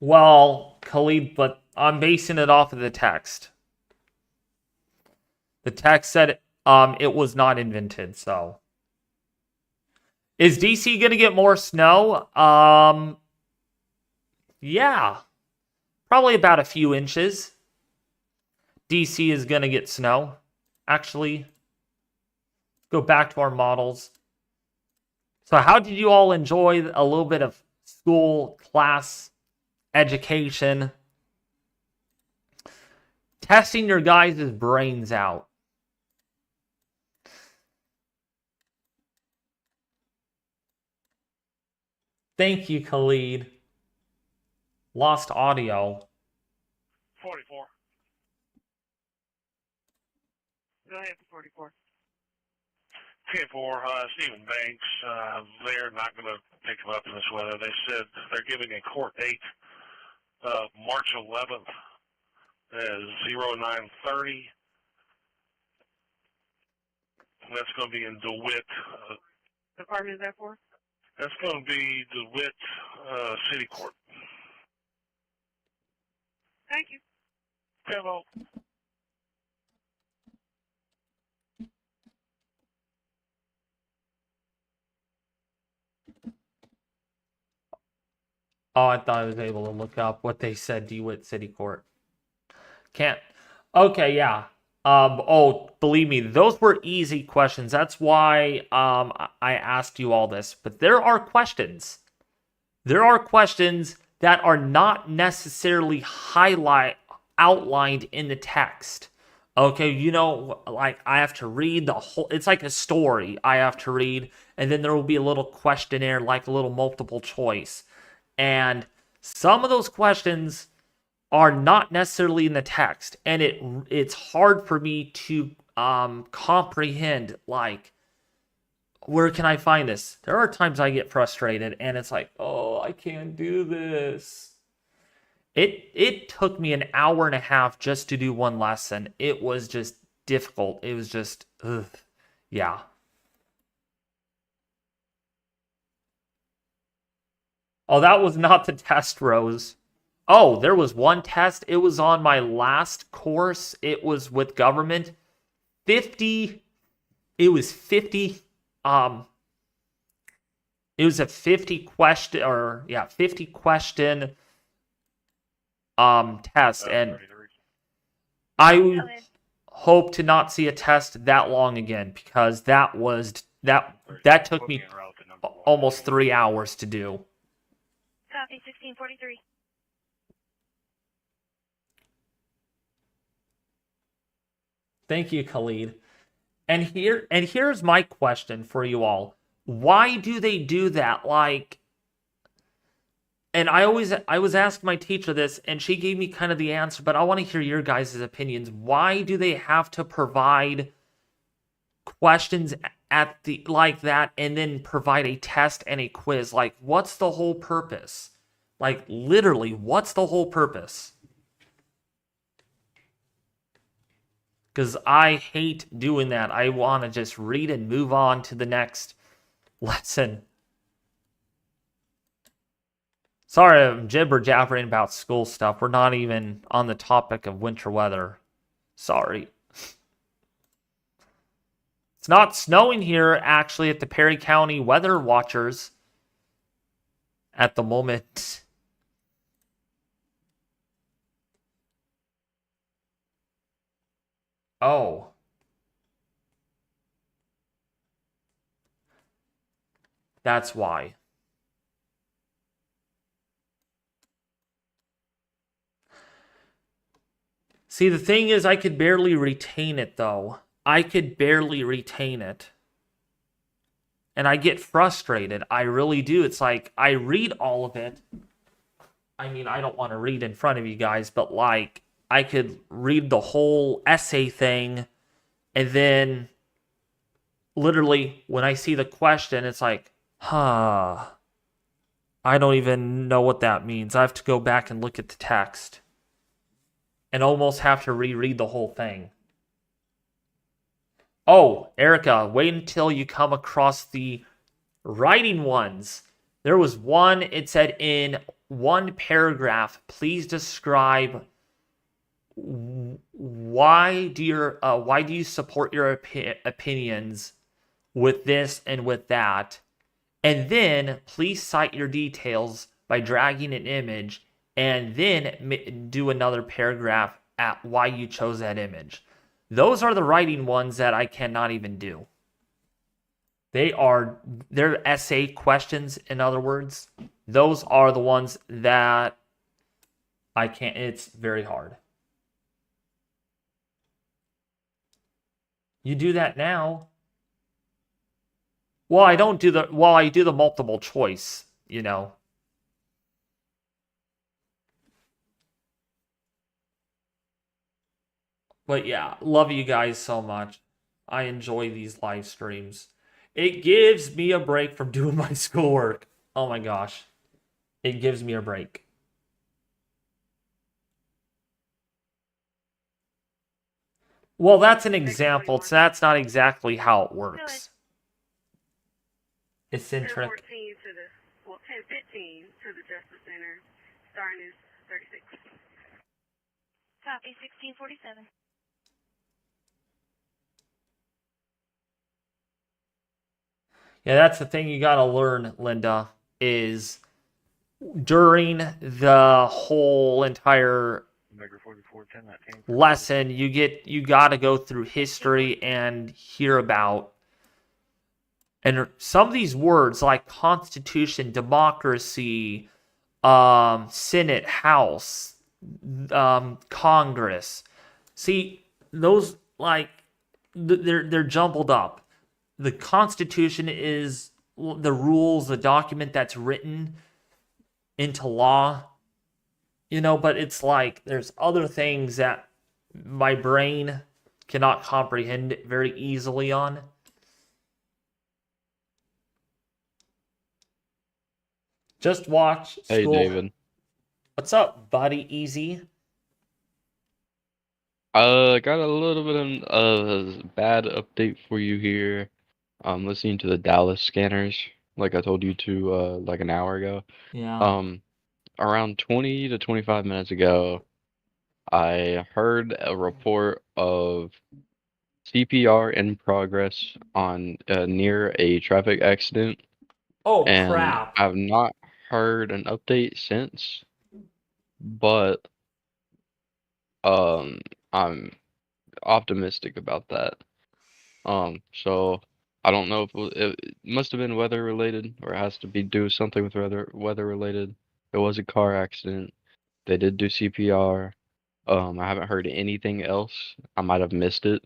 Speaker 1: Well, Khalid, but I'm basing it off of the text. The text said it was not invented, so. Is DC going to get more snow? Yeah. Probably about a few inches. DC is going to get snow. Actually, go back to our models. So how did you all enjoy a little bit of school, class, education? Testing your guys' brains out. Thank you, Khalid. Lost audio.
Speaker 8: 44.
Speaker 11: Go ahead for 44.
Speaker 8: 10-4, Stephen Banks. They're not going to pick him up in this weather. They said they're giving a court date, March 11th, as 0930. That's going to be in DeWitt.
Speaker 11: What department is that for?
Speaker 8: That's going to be DeWitt City Court.
Speaker 11: Thank you.
Speaker 8: Hello.
Speaker 1: Oh, I thought I was able to look up what they said, DeWitt City Court. Can't. Okay, yeah. Oh, believe me, those were easy questions. That's why I asked you all this. But there are questions. There are questions that are not necessarily outlined in the text. Okay, you know, like I have to read the whole, it's like a story I have to read, and then there will be a little questionnaire, like a little multiple choice. And some of those questions are not necessarily in the text, and it's hard for me to comprehend, like, where can I find this? There are times I get frustrated, and it's like, oh, I can't do this. It took me an hour and a half just to do one lesson. It was just difficult. It was just, ugh, yeah. Oh, that was not the test, Rose. Oh, there was one test. It was on my last course. It was with government. 50. It was 50. It was a 50 question, or yeah, 50 question test, and I would hope to not see a test that long again, because that took me almost 3 hours to do.
Speaker 4: Copy 1643.
Speaker 1: Thank you, Khalid. And here's my question for you all. Why do they do that? Like, and I was asking my teacher this, and she gave me kind of the answer, but I want to hear your guys' opinions. Why do they have to provide questions at the like that and then provide a test and a quiz? Like, what's the whole purpose? Like, literally, what's the whole purpose? Because I hate doing that. I want to just read and move on to the next lesson. Sorry, I'm jibber-jabbering about school stuff. We're not even on the topic of winter weather. Sorry. It's not snowing here, actually, at the Perry County Weather Watchers at the moment. Oh. That's why. See, the thing is, I could barely retain it, though. I could barely retain it. And I get frustrated. I really do. It's like, I read all of it. I mean, I don't want to read in front of you guys, but like, I could read the whole essay thing, and then literally, when I see the question, it's like, I don't even know what that means. I have to go back and look at the text and almost have to reread the whole thing. Oh, Erica, wait until you come across the writing ones. There was one, it said in one paragraph, please describe why do you support your opinions with this and with that, and then please cite your details by dragging an image, and then do another paragraph at why you chose that image. Those are the writing ones that I cannot even do. They're essay questions, in other words. Those are the ones that I can't, it's very hard. You do that now. Well, I do the multiple choice, you know. But yeah, love you guys so much. I enjoy these live streams. It gives me a break from doing my schoolwork. Oh my gosh. It gives me a break. Well, that's an example. So that's not exactly how it works. Eccentric.
Speaker 11: 10:14 to the, 10:15 to the Justice Center. Starting is 36.
Speaker 4: Copy, 1647.
Speaker 1: Yeah, that's the thing you gotta learn, Linda, is during the whole entire lesson, you gotta go through history and hear about, and some of these words like Constitution, democracy, Senate, House, Congress. See, those like they're jumbled up. The Constitution is the rules, the document that's written into law, you know, but it's like there's other things that my brain cannot comprehend very easily on. Just watch school.
Speaker 2: Hey, David.
Speaker 1: What's up, buddy? Easy.
Speaker 2: Got a little bit of a bad update for you here. I'm listening to the Dallas scanners, like I told you to like an hour ago.
Speaker 1: Yeah.
Speaker 2: Around 20 to 25 minutes ago, I heard a report of CPR in progress on near a traffic accident.
Speaker 1: Oh,
Speaker 2: and
Speaker 1: crap.
Speaker 2: I've not heard an update since, but I'm optimistic about that. So I don't know if it must have been weather related, or it has to be do something with weather related. It was a car accident. They did do CPR. I haven't heard anything else. I might have missed it,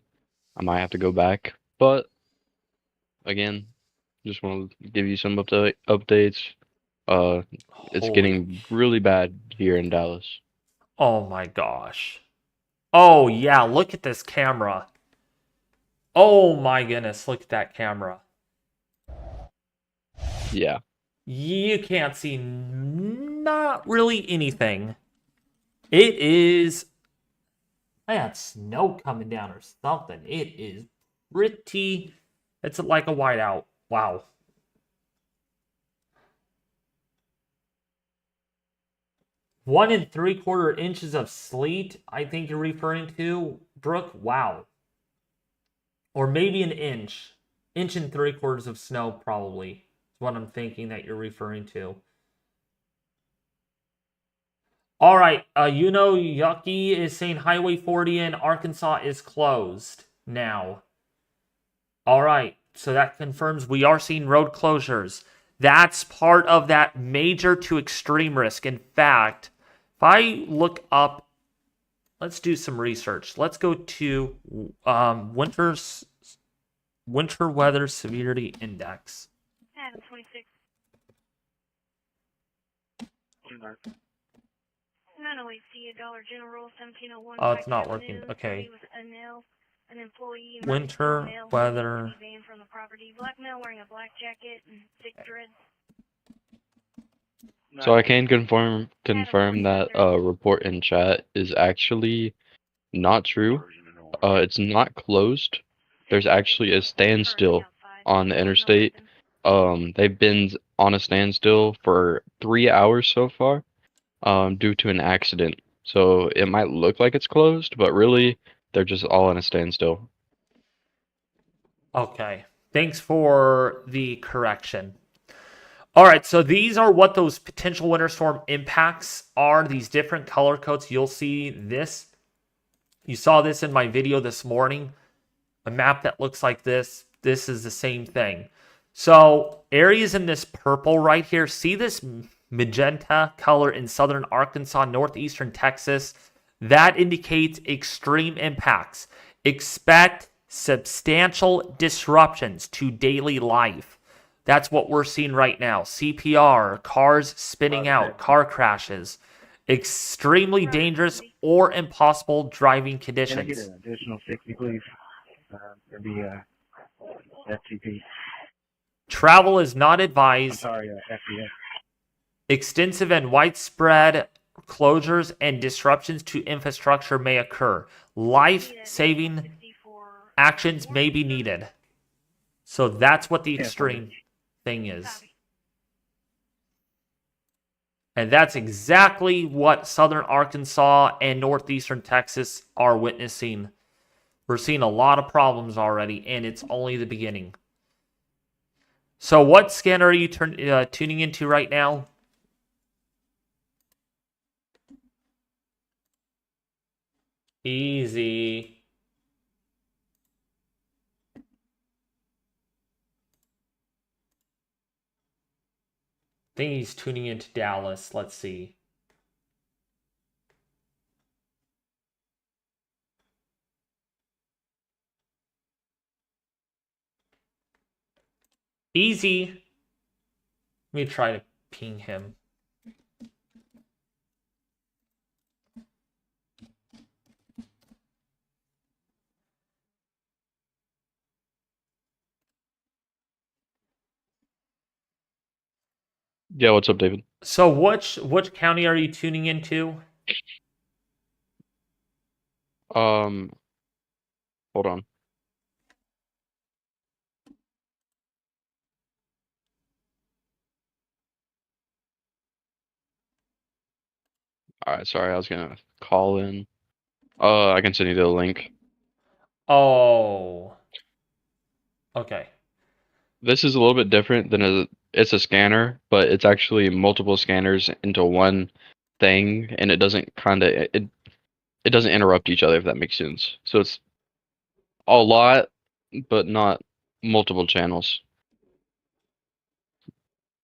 Speaker 2: I might have to go back. But again, just want to give you some updates. It's getting really bad here in Dallas.
Speaker 1: Oh my gosh. Oh yeah, look at this camera. Oh my goodness, look at that camera.
Speaker 2: Yeah.
Speaker 1: You can't see not really anything. It is... I had snow coming down or something. It is pretty... It's like a whiteout. Wow. One and 3/4 inches of sleet, I think you're referring to, Brooke. Wow. Or maybe an inch. Inch and 3/4 of snow, probably. Is what I'm thinking that you're referring to. All right. Yucky is saying Highway 40 in Arkansas is closed now. All right. So that confirms we are seeing road closures. That's part of that major to extreme risk. In fact, if I look up, let's do some research. Let's go to winter weather severity index.
Speaker 4: Adam 26. 908 C, Dollar General, 1701.
Speaker 1: Oh, it's not
Speaker 4: Pike
Speaker 1: working.
Speaker 4: Avenue.
Speaker 1: Okay.
Speaker 4: With a male, an employee.
Speaker 1: Winter
Speaker 4: male,
Speaker 1: weather.
Speaker 4: Banned from the property. Black male wearing a black jacket and thick dreads.
Speaker 2: So I can confirm that report in chat is actually not true. It's not closed. There's actually a standstill on the interstate. They've been on a standstill for 3 hours so far, due to an accident. So it might look like it's closed, but really they're just all on a standstill.
Speaker 1: Okay. Thanks for the correction. All right, so these are what those potential winter storm impacts are. These different color codes. You'll see this. You saw this in my video this morning. A map that looks like this. This is the same thing. So areas in this purple right here. See this magenta color in southern Arkansas, northeastern Texas. That indicates extreme impacts. Expect substantial disruptions to daily life. That's what we're seeing right now. CPR, cars spinning out, car crashes, extremely dangerous or impossible driving
Speaker 6: Can I get
Speaker 1: conditions.
Speaker 6: an additional 60, please? It'd be FTP.
Speaker 1: Travel is not
Speaker 6: I'm
Speaker 1: advised.
Speaker 6: sorry, FPS.
Speaker 1: Extensive and widespread closures and disruptions to infrastructure may occur. Life-saving actions may be needed. So that's what the extreme thing is. And that's exactly what southern Arkansas and northeastern Texas are witnessing. We're seeing a lot of problems already, and it's only the beginning. So what scanner are you tuning into right now? Easy. I think he's tuning into Dallas. Let's see. Easy. Let me try to ping him.
Speaker 2: Yeah, what's up, David?
Speaker 1: So which county are you tuning into?
Speaker 2: Hold on. Alright, sorry, I was gonna call in. I can send you the link.
Speaker 1: Oh. Okay.
Speaker 2: This is a little bit different than it's a scanner, but it's actually multiple scanners into one thing, and it doesn't it doesn't interrupt each other, if that makes sense. So it's a lot, but not multiple channels.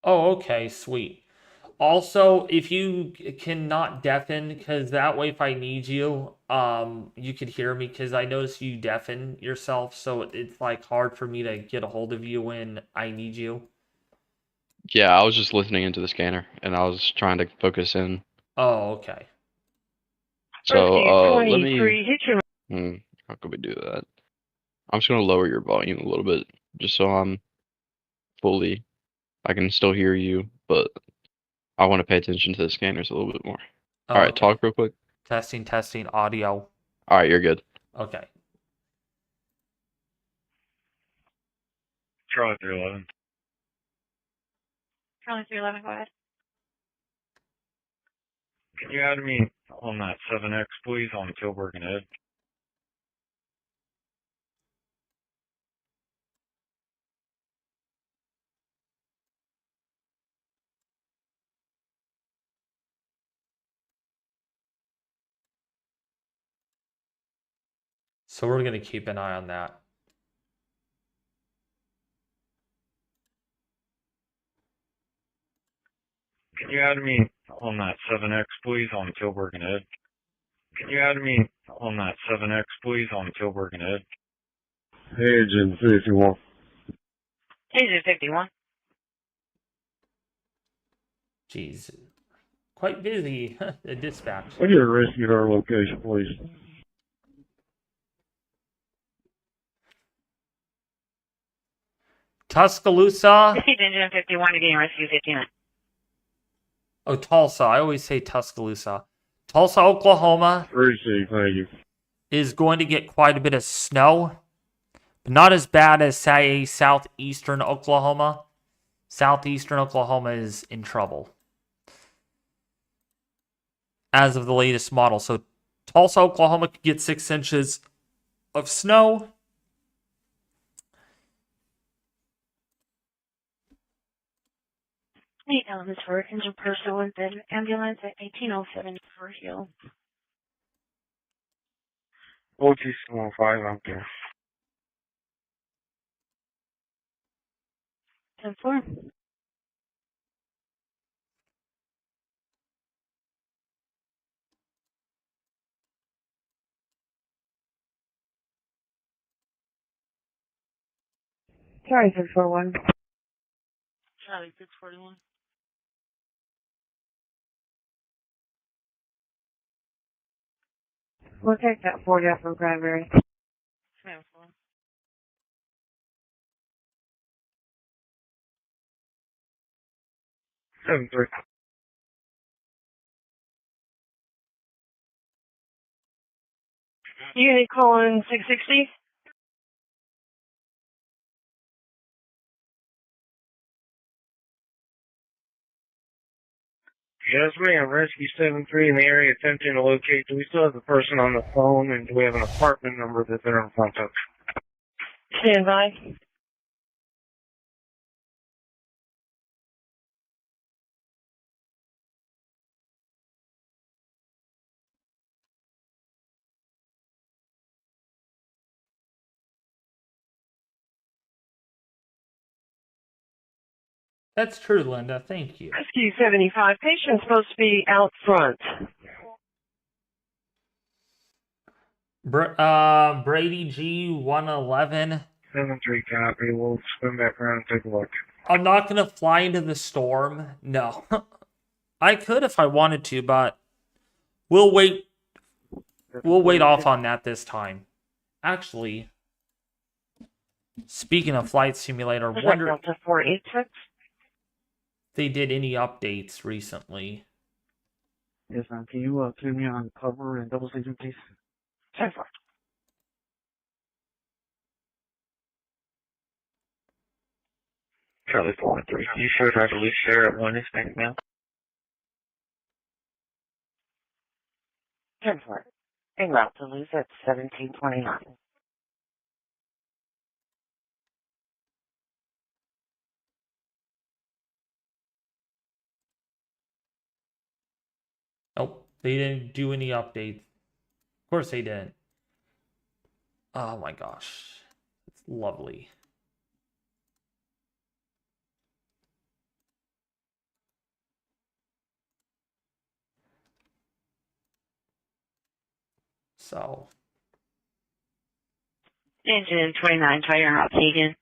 Speaker 1: Oh, okay, sweet. Also, if you cannot deafen, because that way if I need you, you could hear me, because I notice you deafen yourself, so it's like hard for me to get a hold of you when I need you.
Speaker 2: Yeah, I was just listening into the scanner, and I was trying to focus in.
Speaker 1: Oh, okay.
Speaker 2: So, let me...
Speaker 11: hit your...
Speaker 2: how could we do that? I'm just gonna lower your volume a little bit, just so I'm fully... I can still hear you, but I want to pay attention to the scanners a little bit more.
Speaker 1: Oh,
Speaker 2: Alright,
Speaker 1: okay.
Speaker 2: talk real quick.
Speaker 1: Testing, audio.
Speaker 2: Alright, you're good.
Speaker 1: Okay.
Speaker 7: Charlie 311.
Speaker 11: Charlie 311, go ahead.
Speaker 7: Can you add me on that 7X, please, on Tilburg and Ed?
Speaker 1: So we're going to keep an eye on that.
Speaker 7: Can you add me on that 7X, please, on Tilburg and Ed? Can you add me on that 7X, please, on Tilburg and Ed?
Speaker 10: Agent 51.
Speaker 11: Agent 51.
Speaker 1: Jeez. Quite busy, the dispatch.
Speaker 10: Will you rescue our location, please?
Speaker 1: Tuscaloosa.
Speaker 11: Agent 51 again, rescue 59.
Speaker 1: Oh, Tulsa. I always say Tuscaloosa. Tulsa, Oklahoma.
Speaker 10: Receive, thank you.
Speaker 1: Is going to get quite a bit of snow, but not as bad as, say, southeastern Oklahoma. Southeastern Oklahoma is in trouble as of the latest model. So Tulsa, Oklahoma could get 6 inches of snow.
Speaker 11: Eight elements for injured person with an ambulance at 1807 for Hill.
Speaker 6: OT 105 out there.
Speaker 11: 10-4. Sorry, 641. Charlie 641. We'll take that 40 out from Cranberry. 7-4.
Speaker 6: Seven three.
Speaker 11: You gonna call in 660?
Speaker 6: Yes, ma'am. Rescue 73 in the area attempting to locate. Do we still have the person on the phone, and do we have an apartment number that they're in front of?
Speaker 11: Stand by.
Speaker 1: That's true, Linda. Thank you.
Speaker 11: Rescue 75. Patient's supposed to be out front.
Speaker 1: Brady G 111.
Speaker 6: 7-3 copy. We'll spin back around and take a look.
Speaker 1: I'm not gonna fly into the storm. No. I could if I wanted to, but we'll wait. We'll wait off on that this time. Actually, speaking of Flight Simulator, wonder
Speaker 11: Delta 486.
Speaker 1: if they did any updates recently.
Speaker 6: Yes, ma'am. Can you clear me on cover and double station, please?
Speaker 11: 10-4.
Speaker 6: Charlie 413. You sure drive to leave share at 1 Bank now?
Speaker 11: 10-4. En route to lose at 1729.
Speaker 1: Nope, they didn't do any updates. Of course they didn't. Oh my gosh. It's lovely. So,
Speaker 13: Engine 29, try your route again.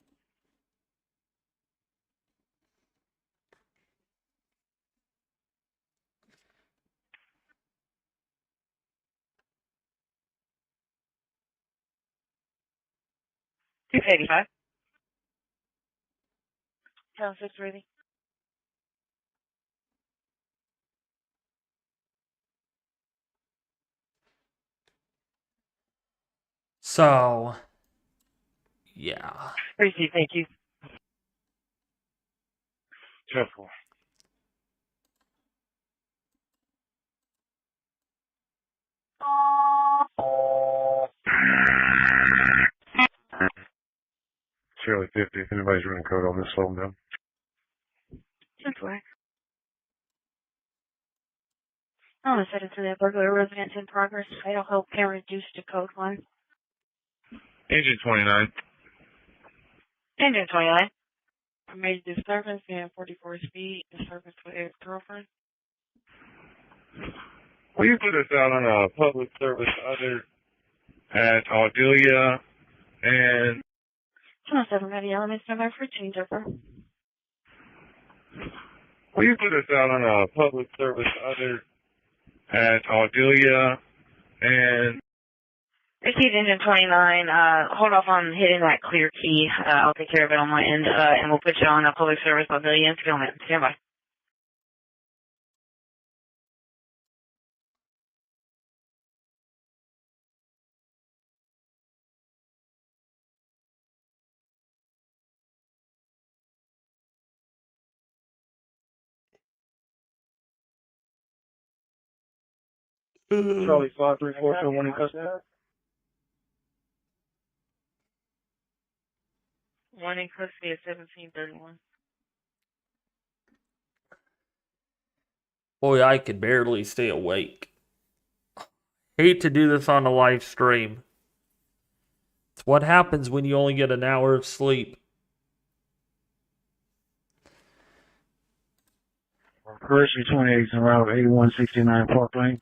Speaker 13: Two 85. Town 6 ready.
Speaker 1: so, yeah.
Speaker 13: Receive, thank you.
Speaker 8: Careful. Charlie 50, if anybody's running code on this, slow them down.
Speaker 13: That's why. I'm going to set it to the burglar residence in progress. Fatal help can reduce to code 1.
Speaker 8: Engine 29.
Speaker 13: Engine 29. Made disturbance in 44 speed. Disturbance with ex-girlfriend.
Speaker 8: Will you put us out on a public service other at Audelia and
Speaker 13: 207 ready elements number for changeover.
Speaker 8: will you put us out on a public service other at Audelia and
Speaker 13: Received engine 29. Hold off on hitting that clear key. I'll take care of it on my end, and we'll put you on a public service pavilion settlement. Stand by.
Speaker 6: Charlie 534 for one in custody.
Speaker 13: One in custody at 1731.
Speaker 1: Boy, I could barely stay awake. Hate to do this on a live stream. It's what happens when you only get an hour of sleep.
Speaker 6: Correction 28 en route 8169 Park Lane.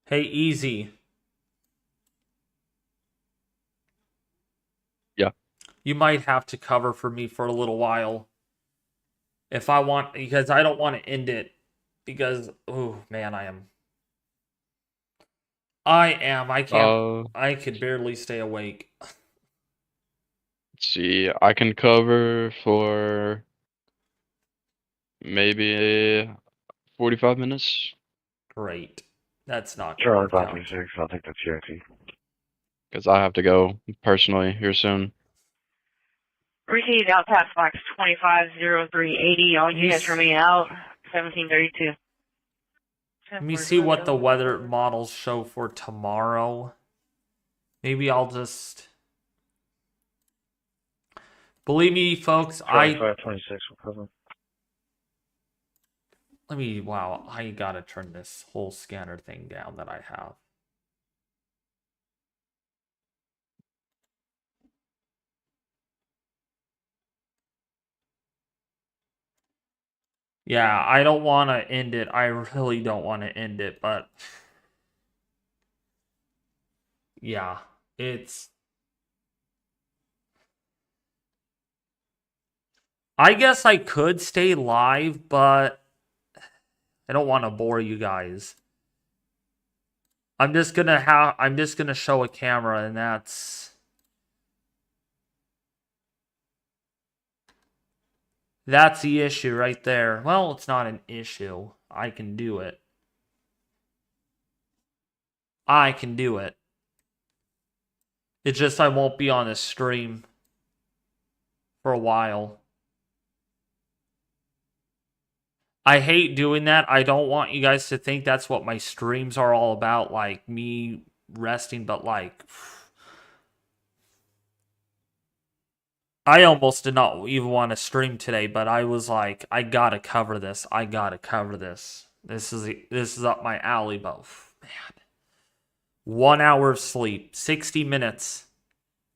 Speaker 1: Hey, easy.
Speaker 2: Yeah.
Speaker 1: You might have to cover for me for a little while. If I want, because I don't want to end it. Because, oh man, I can't, I could barely stay awake.
Speaker 2: Let's see. I can cover for maybe 45 minutes.
Speaker 1: Great. That's not
Speaker 8: Charlie
Speaker 1: gonna count.
Speaker 8: 536, I'll take that CIT.
Speaker 2: Because I have to go personally here soon.
Speaker 13: Received out task box 250380. All units remain out. 1732.
Speaker 1: Let me see what the weather models show for tomorrow. Maybe I'll just... Believe me, folks,
Speaker 8: Charlie 526 will cover.
Speaker 1: Wow, I gotta turn this whole scanner thing down that I have. Yeah, I don't want to end it. I really don't want to end it, but... Yeah, it's... I guess I could stay live, but... I don't want to bore you guys. I'm just gonna show a camera, and that's the issue right there. Well, it's not an issue. I can do it. I can do it. It's just I won't be on this stream for a while. I hate doing that. I don't want you guys to think that's what my streams are all about, like me resting, but like... I almost did not even want to stream today, but I was like, I gotta cover this. I gotta cover this. This is up my alley, but man. 1 hour of sleep, 60 minutes.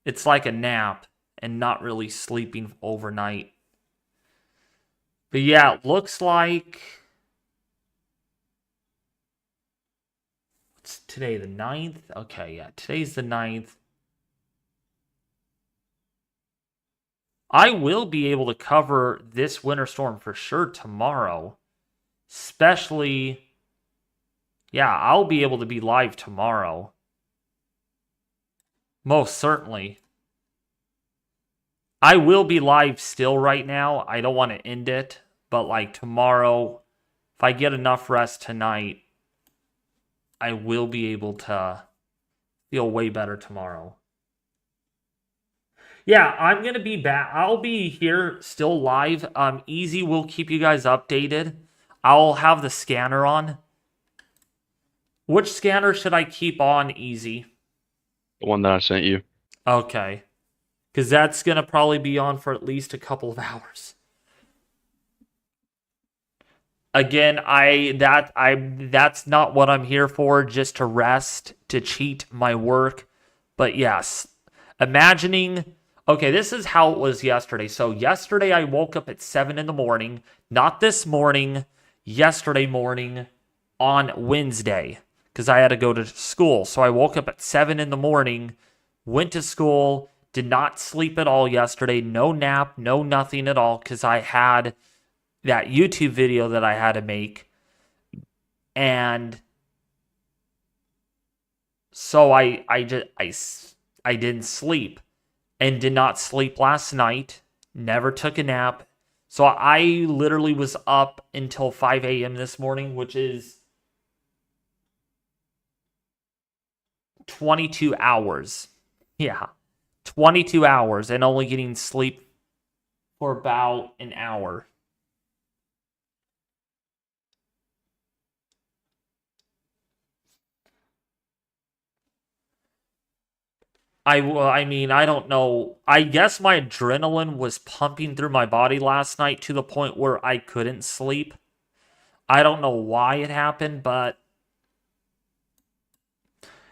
Speaker 1: It's like a nap and not really sleeping overnight. But yeah, it looks like today the 9th? Okay, yeah, today's the 9th. I will be able to cover this winter storm for sure tomorrow. Especially, yeah, I'll be able to be live tomorrow. Most certainly. I will be live still right now. I don't want to end it. But like tomorrow, if I get enough rest tonight, I will be able to feel way better tomorrow. Yeah, I'm going to be back. I'll be here still live. Easy will keep you guys updated. I'll have the scanner on. Which scanner should I keep on, Easy?
Speaker 2: The one that I sent you.
Speaker 1: Okay. Because that's going to probably be on for at least a couple of hours. Again, that's not what I'm here for, just to rest, to cheat my work. But yes, imagining, okay, this is how it was yesterday. So yesterday I woke up at 7 in the morning, not this morning, yesterday morning on Wednesday, because I had to go to school. So I woke up at 7 in the morning, went to school, did not sleep at all yesterday, no nap, no nothing at all, because I had that YouTube video that I had to make. And so I didn't sleep and did not sleep last night, never took a nap. So I literally was up until 5 a.m. this morning, which is 22 hours. Yeah, 22 hours and only getting sleep for about an hour. I mean, I don't know. I guess my adrenaline was pumping through my body last night to the point where I couldn't sleep. I don't know why it happened, but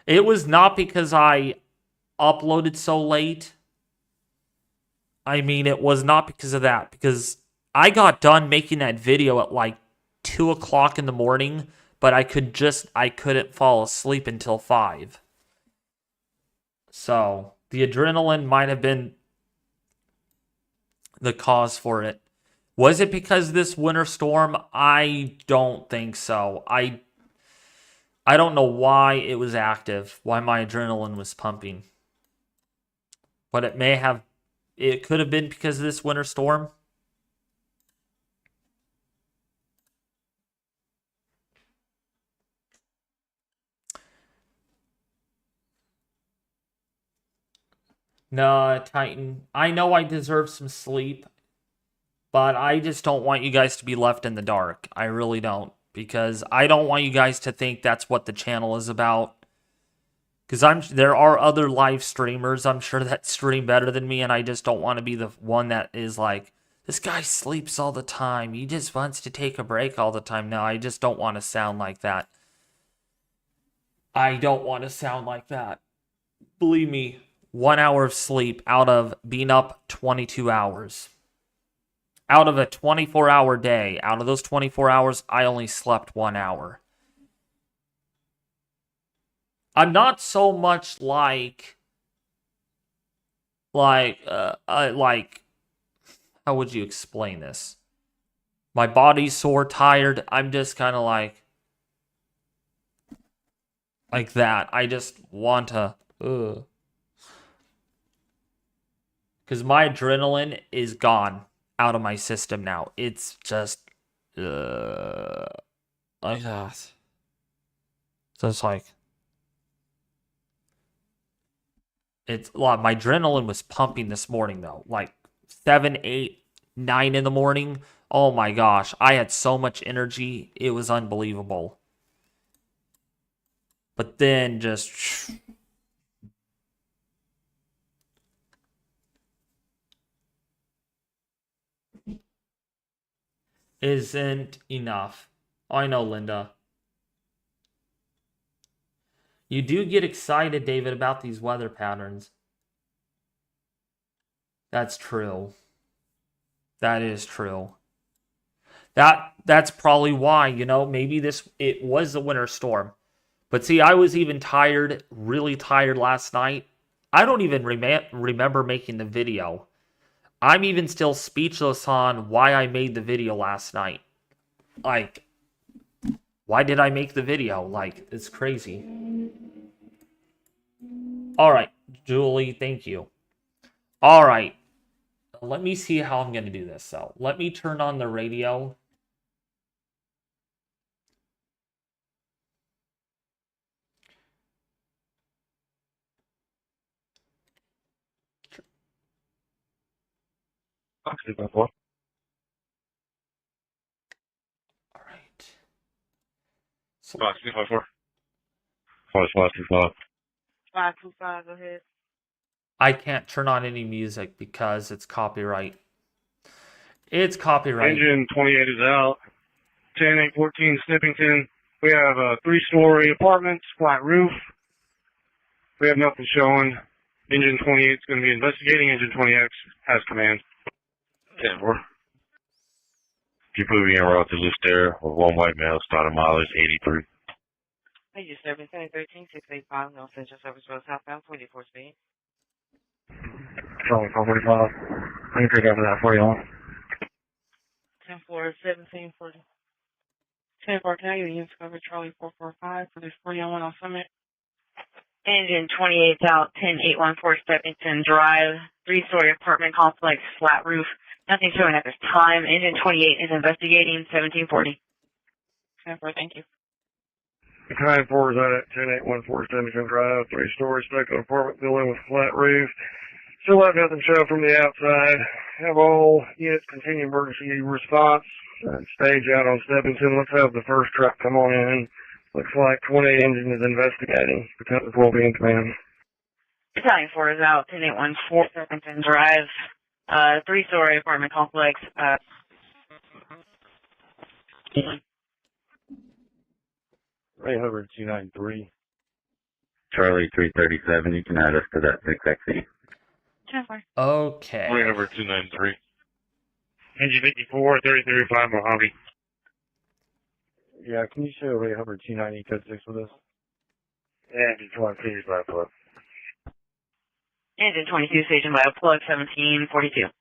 Speaker 1: it was not because I uploaded so late. I mean, it was not because of that, because I got done making that video at like 2 o'clock in the morning, but I couldn't fall asleep until 5. So, the adrenaline might have been the cause for it. Was it because of this winter storm? I don't think so. I don't know why it was active, why my adrenaline was pumping. But it could have been because of this winter storm. No, Titan. I know I deserve some sleep, but I just don't want you guys to be left in the dark. I really don't, because I don't want you guys to think that's what the channel is about. Because there are other live streamers, I'm sure, that stream better than me, and I just don't want to be the one that is like, this guy sleeps all the time. He just wants to take a break all the time. No, I just don't want to sound like that. I don't want to sound like that. Believe me. 1 hour of sleep out of being up 22 hours. Out of a 24-hour day, out of those 24 hours, I only slept 1 hour. I'm not so much like how would you explain this? My body's sore, tired. I'm just kind of like that. I just want to. Because my adrenaline is gone out of my system now. It's just like that. So it's like it's a lot. My adrenaline was pumping this morning though, like 7, 8, 9 in the morning. Oh my gosh, I had so much energy. It was unbelievable. But then just isn't enough. I know, Linda. You do get excited, David, about these weather patterns. That's true. That is true. That's probably why, maybe it was a winter storm. But see, I was even tired, really tired last night. I don't even remember making the video. I'm even still speechless on why I made the video last night. Like, why did I make the video? Like, it's crazy. All right, Julie, thank you. All right, let me see how I'm going to do this. So let me turn on the radio. All right. So,
Speaker 8: 5254.
Speaker 13: 525, go ahead.
Speaker 1: I can't turn on any music because it's copyright. It's copyright.
Speaker 8: Engine 28 is out. 10814 Snippington. We have a 3-story apartment, flat roof. We have nothing showing. Engine 28 is going to be investigating. Engine 20X has command. 10-4.
Speaker 14: Keep moving en route to Lucere with one white male, starting mileage 83.
Speaker 13: Thank you, service 13 685, no essential service road southbound 44 speed.
Speaker 8: Charlie 445. I can pick up that for you on.
Speaker 13: 10-4, 1740. 10-4, can I get a unit cover Charlie 445 for this 41 on Summit? Engine 28's out, 10814 Steppington Drive, 3-story apartment complex, flat roof. Nothing showing at this time. Engine 28 is investigating 1740. 10-4, thank you.
Speaker 8: 9-4 is out at 10814 Steppington Drive, 3-story stucco apartment building with flat roof. Still have nothing shown from the outside. Have all units continue emergency response. Stage out on Steppington. Let's have the first truck come on in. Looks like 28 engine is investigating. Because will be in command.
Speaker 13: Battalion 4 is out, 10814 Steppington Drive, 3-story apartment complex.
Speaker 6: Ray Hubbard 293.
Speaker 14: Charlie 337, you can add us to that 6XE.
Speaker 1: Okay.
Speaker 8: Ray Hubbard 293. Engine 54, 3335 Mojave.
Speaker 6: Yeah, can you show Ray Hubbard 290 code 6 with us?
Speaker 8: Yeah, engine 22 is by plug.
Speaker 13: Engine 22 station by a plug 1742.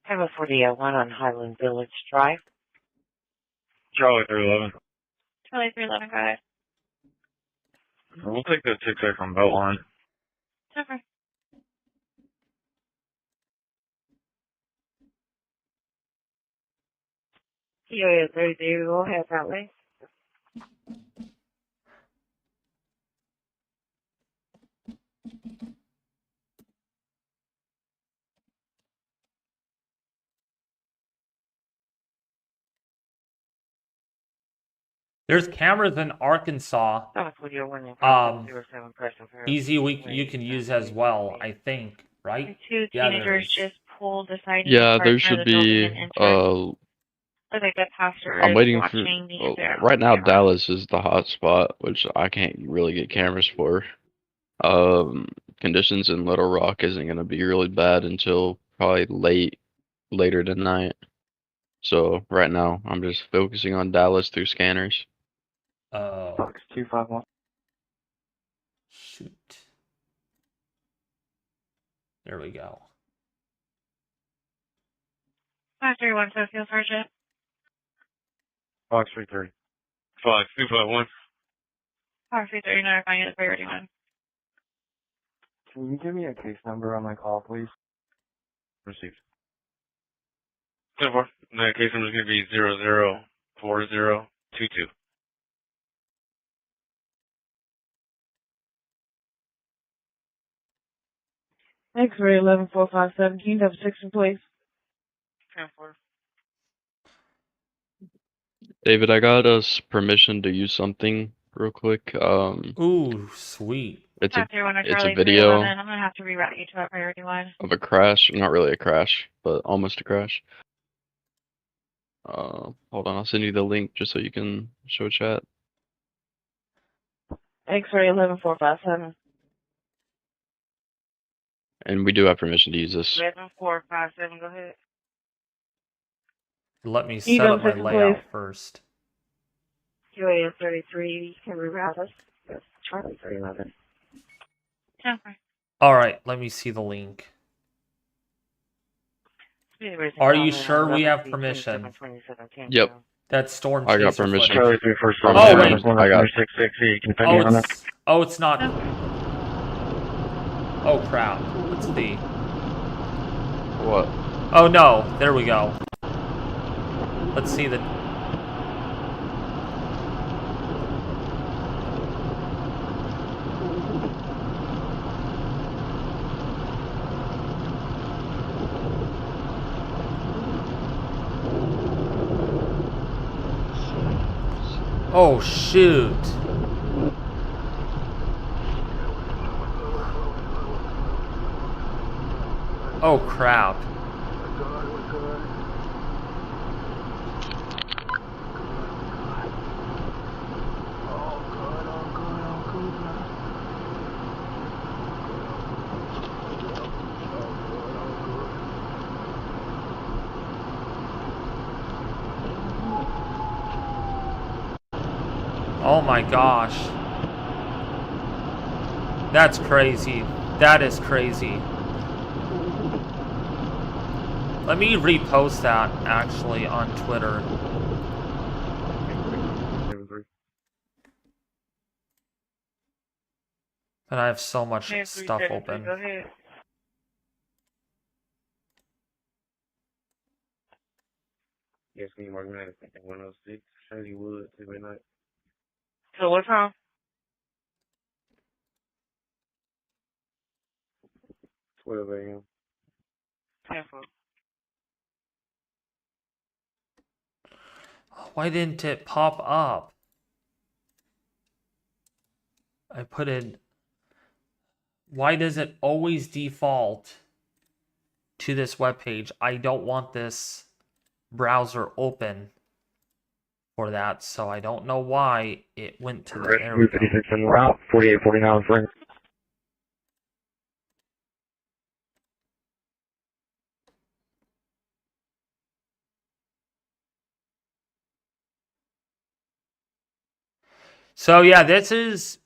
Speaker 15: Have a 40-1 on Highland Village Drive.
Speaker 8: Charlie 311.
Speaker 13: Charlie 311, got it.
Speaker 8: We'll take that 6X on Beltline.
Speaker 13: Okay.
Speaker 15: POA 33, we'll have that way.
Speaker 1: There's cameras in Arkansas. Easy, you can use as well, I think, right?
Speaker 13: Two teenagers just pulled the side.
Speaker 2: Yeah, there should be.
Speaker 13: I think that pastor
Speaker 2: I'm
Speaker 13: is
Speaker 2: waiting
Speaker 13: watching
Speaker 2: for.
Speaker 13: the
Speaker 2: Right now, Dallas is the hot spot, which I can't really get cameras for. Conditions in Little Rock isn't going to be really bad until probably later tonight. So right now, I'm just focusing on Dallas through scanners.
Speaker 6: Fox 251.
Speaker 1: Shoot. There we go.
Speaker 13: 531 Social Sergeant.
Speaker 8: Fox 330. Fox 251.
Speaker 13: Fox 339, finding the priority one.
Speaker 6: Can you give me a case number on my call, please?
Speaker 8: Received. 10-4. That case number is going to be 004022.
Speaker 15: X-ray 114517, can you have 6 in place?
Speaker 13: 10-4.
Speaker 2: David, I got us permission to use something real quick.
Speaker 1: Ooh, sweet.
Speaker 2: It's a
Speaker 13: Charlie
Speaker 2: video
Speaker 13: I'm gonna have to reroute you to a priority line.
Speaker 2: of a crash. Not really a crash, but almost a crash. Hold on, I'll send you the link just so you can show chat.
Speaker 15: X-ray 11457.
Speaker 2: And we do have permission to use this.
Speaker 13: 11457, go ahead.
Speaker 1: Let me set up my layout first.
Speaker 15: QAS 33 can reroute us. That's Charlie 311.
Speaker 13: Okay.
Speaker 1: All right, let me see the link. Are you sure we have permission?
Speaker 2: Yep.
Speaker 1: That storm
Speaker 2: I
Speaker 1: chaser
Speaker 2: got permission.
Speaker 1: footage.
Speaker 6: Charlie 31st.
Speaker 1: Oh, wait.
Speaker 2: I got.
Speaker 6: 660. Continue on it.
Speaker 1: It's not. Oh crap. Let's see.
Speaker 2: What?
Speaker 1: Oh no, there we go. Let's see the. Oh shoot. Oh crap. Oh my gosh. That's crazy. That is crazy. Let me repost that actually on Twitter. And I have so much stuff open.
Speaker 13: Go ahead.
Speaker 6: Yes, me, Mark Maddox, 106, Shady Wood, midnight.
Speaker 13: So what time?
Speaker 6: 12 a.m.
Speaker 13: 10-4.
Speaker 1: Why didn't it pop up? I put in. Why does it always default to this webpage? I don't want this browser open for that, so I don't know why it went to the there we go.
Speaker 6: 56 en route, 4849 frame.
Speaker 1: So yeah, this is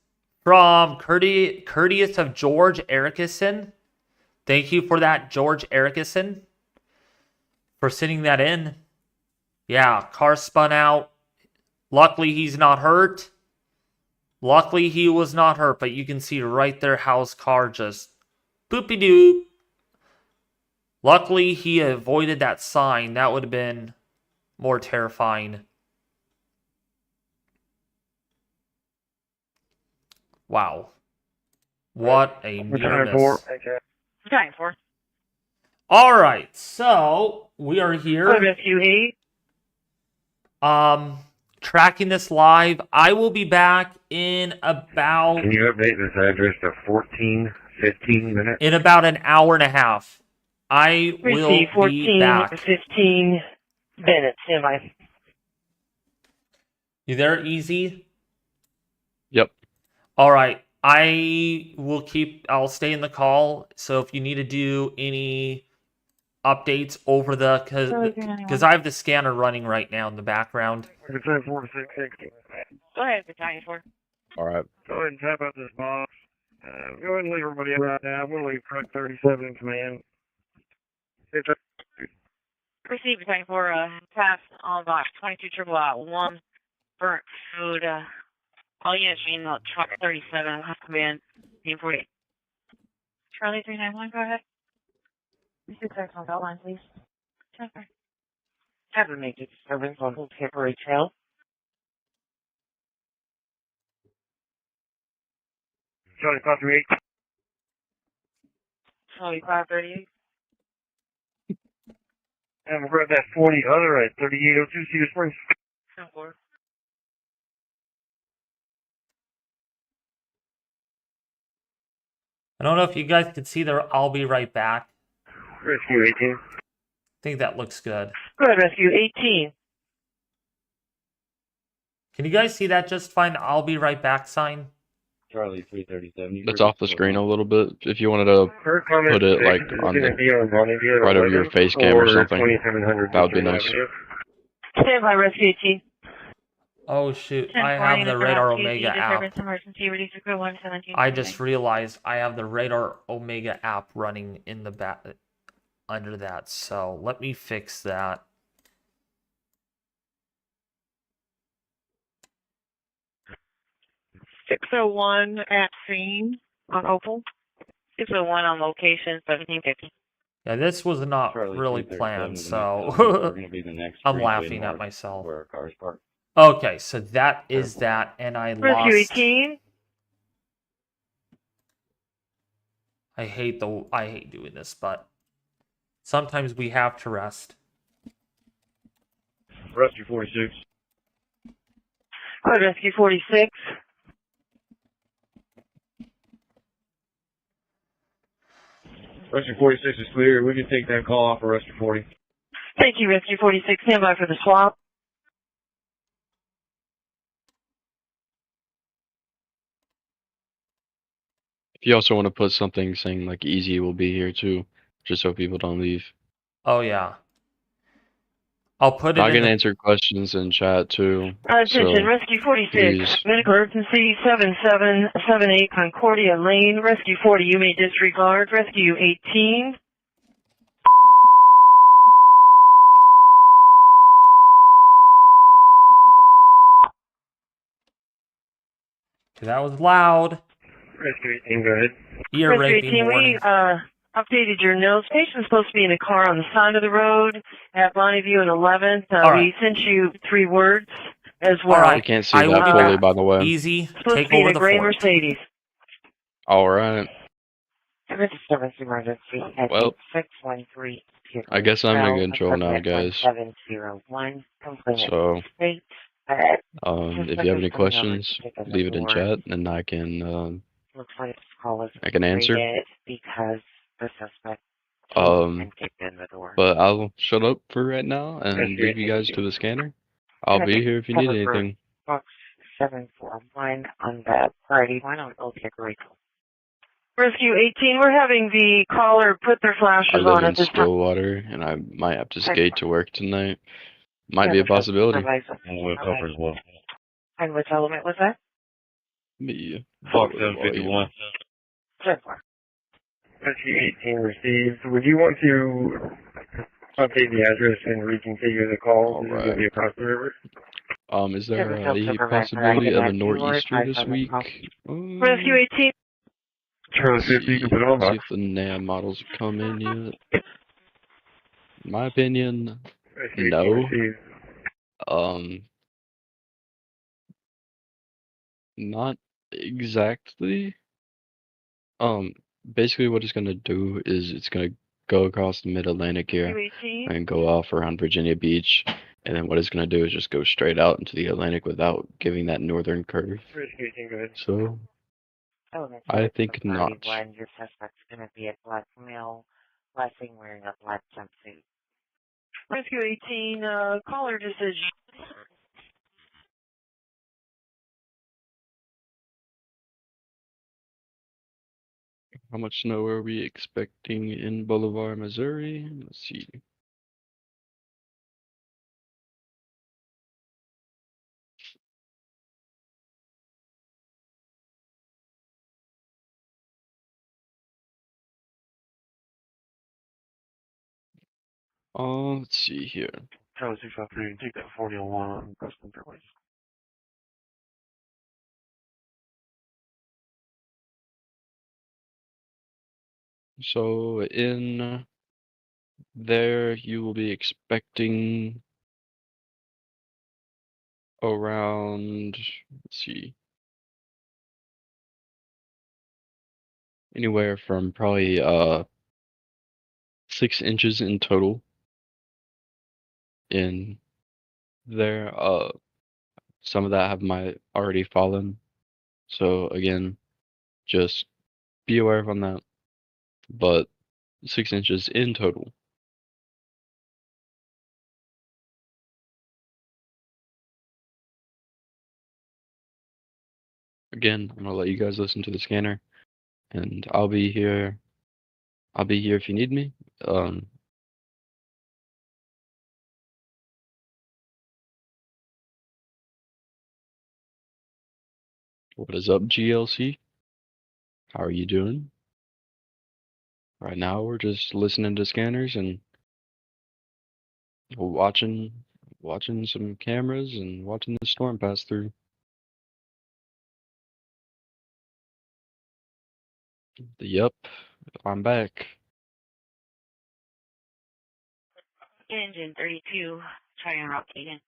Speaker 1: from Courteous of George Ericson. Thank you for that, George Ericson, for sending that in. Yeah, car spun out. Luckily, he's not hurt. Luckily, he was not hurt, but you can see right there how his car just boopy-doop. Luckily, he avoided that sign. That would have been more terrifying. Wow. What a near miss.
Speaker 13: Time for.
Speaker 1: All right, so we are here.
Speaker 13: Rescue
Speaker 1: 8. Tracking this live. I will be back in about.
Speaker 6: Can you update this address to 15 minutes?
Speaker 1: In about an hour and a half. I will
Speaker 15: Receive 14
Speaker 1: be back.
Speaker 15: 15 minutes, standby.
Speaker 1: You there, Easy?
Speaker 2: Yep.
Speaker 1: All right. I'll stay in the call. So if you need to do any updates over the, because I have the scanner running right now in the background.
Speaker 8: Like I said, 4 to 660.
Speaker 13: Go ahead, Battalion 4.
Speaker 2: All right.
Speaker 8: Go ahead and tap out this box. Go ahead and leave everybody in right now. I'm going to leave truck 37 in command.
Speaker 13: Receive Battalion 4, pass on box 22 triple out 1 burnt food. All units being truck 37, have command, team 48. Charlie 391, go ahead.
Speaker 15: This is text on outline, please.
Speaker 13: Okay.
Speaker 15: Have a major disturbance on Old Temporary Trail.
Speaker 8: Charlie 538.
Speaker 13: Charlie 538.
Speaker 8: And we'll grab that 40 other at 3802 Cedar Springs.
Speaker 13: 10-4.
Speaker 1: I don't know if you guys can see there. I'll be right back.
Speaker 8: Rescue 18.
Speaker 1: I think that looks good.
Speaker 15: Go ahead, Rescue 18.
Speaker 1: Can you guys see that just fine? I'll be right back sign.
Speaker 6: Charlie 337.
Speaker 2: It's off the screen a little bit. If you wanted to put it like on the right over your face cam or something, that would be nice.
Speaker 15: Stand by, Rescue 18.
Speaker 1: Oh shoot, I
Speaker 13: 1040
Speaker 1: have the
Speaker 13: Mr.
Speaker 1: Radar
Speaker 13: Husky,
Speaker 1: Omega
Speaker 13: disturbance
Speaker 1: app.
Speaker 13: emergency, reduce crew 117.
Speaker 1: I just realized I have the Radar Omega app running in the back under that, so let me fix that.
Speaker 13: .601 at scene on Opal. 601 on location, 1750.
Speaker 1: Yeah, this was not
Speaker 16: Charlie
Speaker 1: really
Speaker 16: 237
Speaker 1: planned,
Speaker 16: to the
Speaker 1: so
Speaker 16: we're going to be the next
Speaker 1: I'm
Speaker 16: breezeway
Speaker 1: laughing at
Speaker 16: north
Speaker 1: myself.
Speaker 16: where our cars parked.
Speaker 1: Okay, so that is that, and I
Speaker 13: Rescue
Speaker 1: lost.
Speaker 13: 18.
Speaker 1: I hate doing this, but sometimes we have to rest.
Speaker 8: Rescue 46.
Speaker 13: Rescue 46.
Speaker 8: Rescue 46 is clear. We can take that call off for Rescue 40.
Speaker 13: Thank you, Rescue 46. Stand by for the swap.
Speaker 2: If you also want to put something saying like Easy will be here too, just so people don't leave.
Speaker 1: Oh yeah. I'll put it
Speaker 2: I
Speaker 1: in
Speaker 2: can
Speaker 1: the...
Speaker 2: answer questions in chat too.
Speaker 13: Attention,
Speaker 2: so
Speaker 13: Rescue 46.
Speaker 2: please.
Speaker 13: Medical emergency 7778 Concordia Lane. Rescue 40, you may disregard. Rescue 18.
Speaker 1: That was loud.
Speaker 8: Rescue 18, go ahead.
Speaker 1: Ear
Speaker 13: Rescue
Speaker 1: raping
Speaker 13: 18,
Speaker 1: warning.
Speaker 13: we updated your notes. Patient's supposed to be in a car on the side of the road at Bonneview and 11th. We sent you 3 words as well.
Speaker 1: All right.
Speaker 2: I can't see that fully, by the way.
Speaker 1: Easy.
Speaker 13: Supposed
Speaker 1: Take
Speaker 13: to be in
Speaker 1: over
Speaker 13: a
Speaker 1: the
Speaker 13: gray
Speaker 1: fort.
Speaker 13: Mercedes.
Speaker 2: All right.
Speaker 15: Service emergency at
Speaker 2: Well,
Speaker 15: 8613.
Speaker 2: I guess I'm in control now, guys.
Speaker 15: 701.
Speaker 2: So,
Speaker 15: State.
Speaker 2: if you have any questions, leave it in chat, and I can
Speaker 15: Looks like this call is
Speaker 2: I can answer.
Speaker 15: because the suspect and kicked in the door.
Speaker 2: But I'll shut up for right now and
Speaker 15: Rescue
Speaker 2: leave you guys to the scanner. I'll be here if you need anything.
Speaker 15: Box 741 on that Friday. Why don't we take a recall?
Speaker 13: Rescue 18, we're having the caller put their
Speaker 2: I
Speaker 13: flashes
Speaker 2: live
Speaker 13: on
Speaker 2: in
Speaker 13: at this time.
Speaker 2: Stillwater, and I might have to skate to work tonight. Might be a possibility.
Speaker 14: We'll cover as well.
Speaker 15: And which element was that?
Speaker 2: Me.
Speaker 14: Box 751.
Speaker 8: Rescue 18 received. Would you want to update the address and reconfigure the call? This is going to be across the river.
Speaker 2: Is there a possibility of a nor'easter this week?
Speaker 13: Rescue 18.
Speaker 8: Charlie 50, you can put it on
Speaker 2: See
Speaker 8: box.
Speaker 2: if the NAM models have come in yet. In my opinion,
Speaker 8: Rescue 18
Speaker 2: no.
Speaker 8: received.
Speaker 2: Not exactly. Basically what it's gonna do is it's gonna go across the mid-Atlantic here and go off around Virginia Beach, and then what it's gonna do is just go straight out into the Atlantic without giving that northern curve.
Speaker 8: Rescue 18, go ahead.
Speaker 2: So, I think not.
Speaker 15: When your suspect's going to be a black male, flashing, wearing a black jumpsuit.
Speaker 13: Rescue 18, caller decision.
Speaker 2: How much snow are we expecting in Bolivar, Missouri? Let's see. Let's see here.
Speaker 8: Charlie 653, take that 4001 on custom fairways.
Speaker 2: So in there you will be expecting around, let's see, anywhere from probably 6 inches in total in there. Some of that might already fallen, so again, just be aware of on that, but 6 inches in total. Again, I'm gonna let you guys listen to the scanner, and I'll be here if you need me. What is up, GLC? How are you doing? Right now, we're just listening to scanners and watching some cameras and watching the storm pass through. Yep, I'm back.
Speaker 13: Engine 32, try and route again.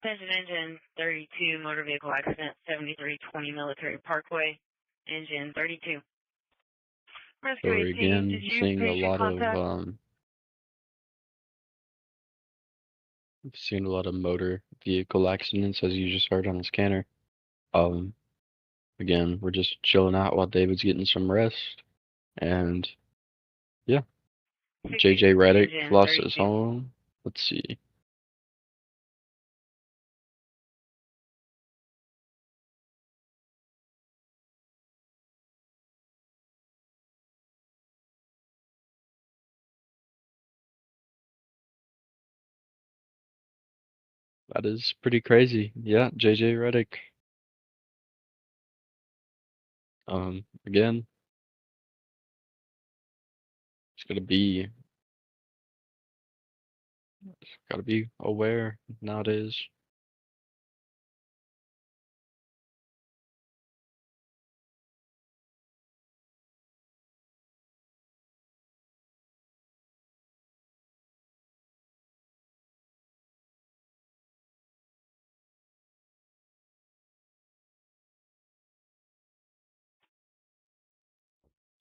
Speaker 13: Attention engine 32, motor vehicle accident, 7320 Military Parkway, engine 32. Rescue
Speaker 2: So
Speaker 13: 18,
Speaker 2: again,
Speaker 13: did you
Speaker 2: seeing a
Speaker 13: patient
Speaker 2: lot
Speaker 13: contact?
Speaker 2: of motor vehicle accidents, as you just heard on the scanner. Again, we're just chilling out while David's getting some rest, and yeah, JJ Reddick
Speaker 13: engine
Speaker 2: lost
Speaker 13: 32.
Speaker 2: his home. Let's see. That is pretty crazy. Yeah, JJ Reddick. Again, it's gotta be aware nowadays.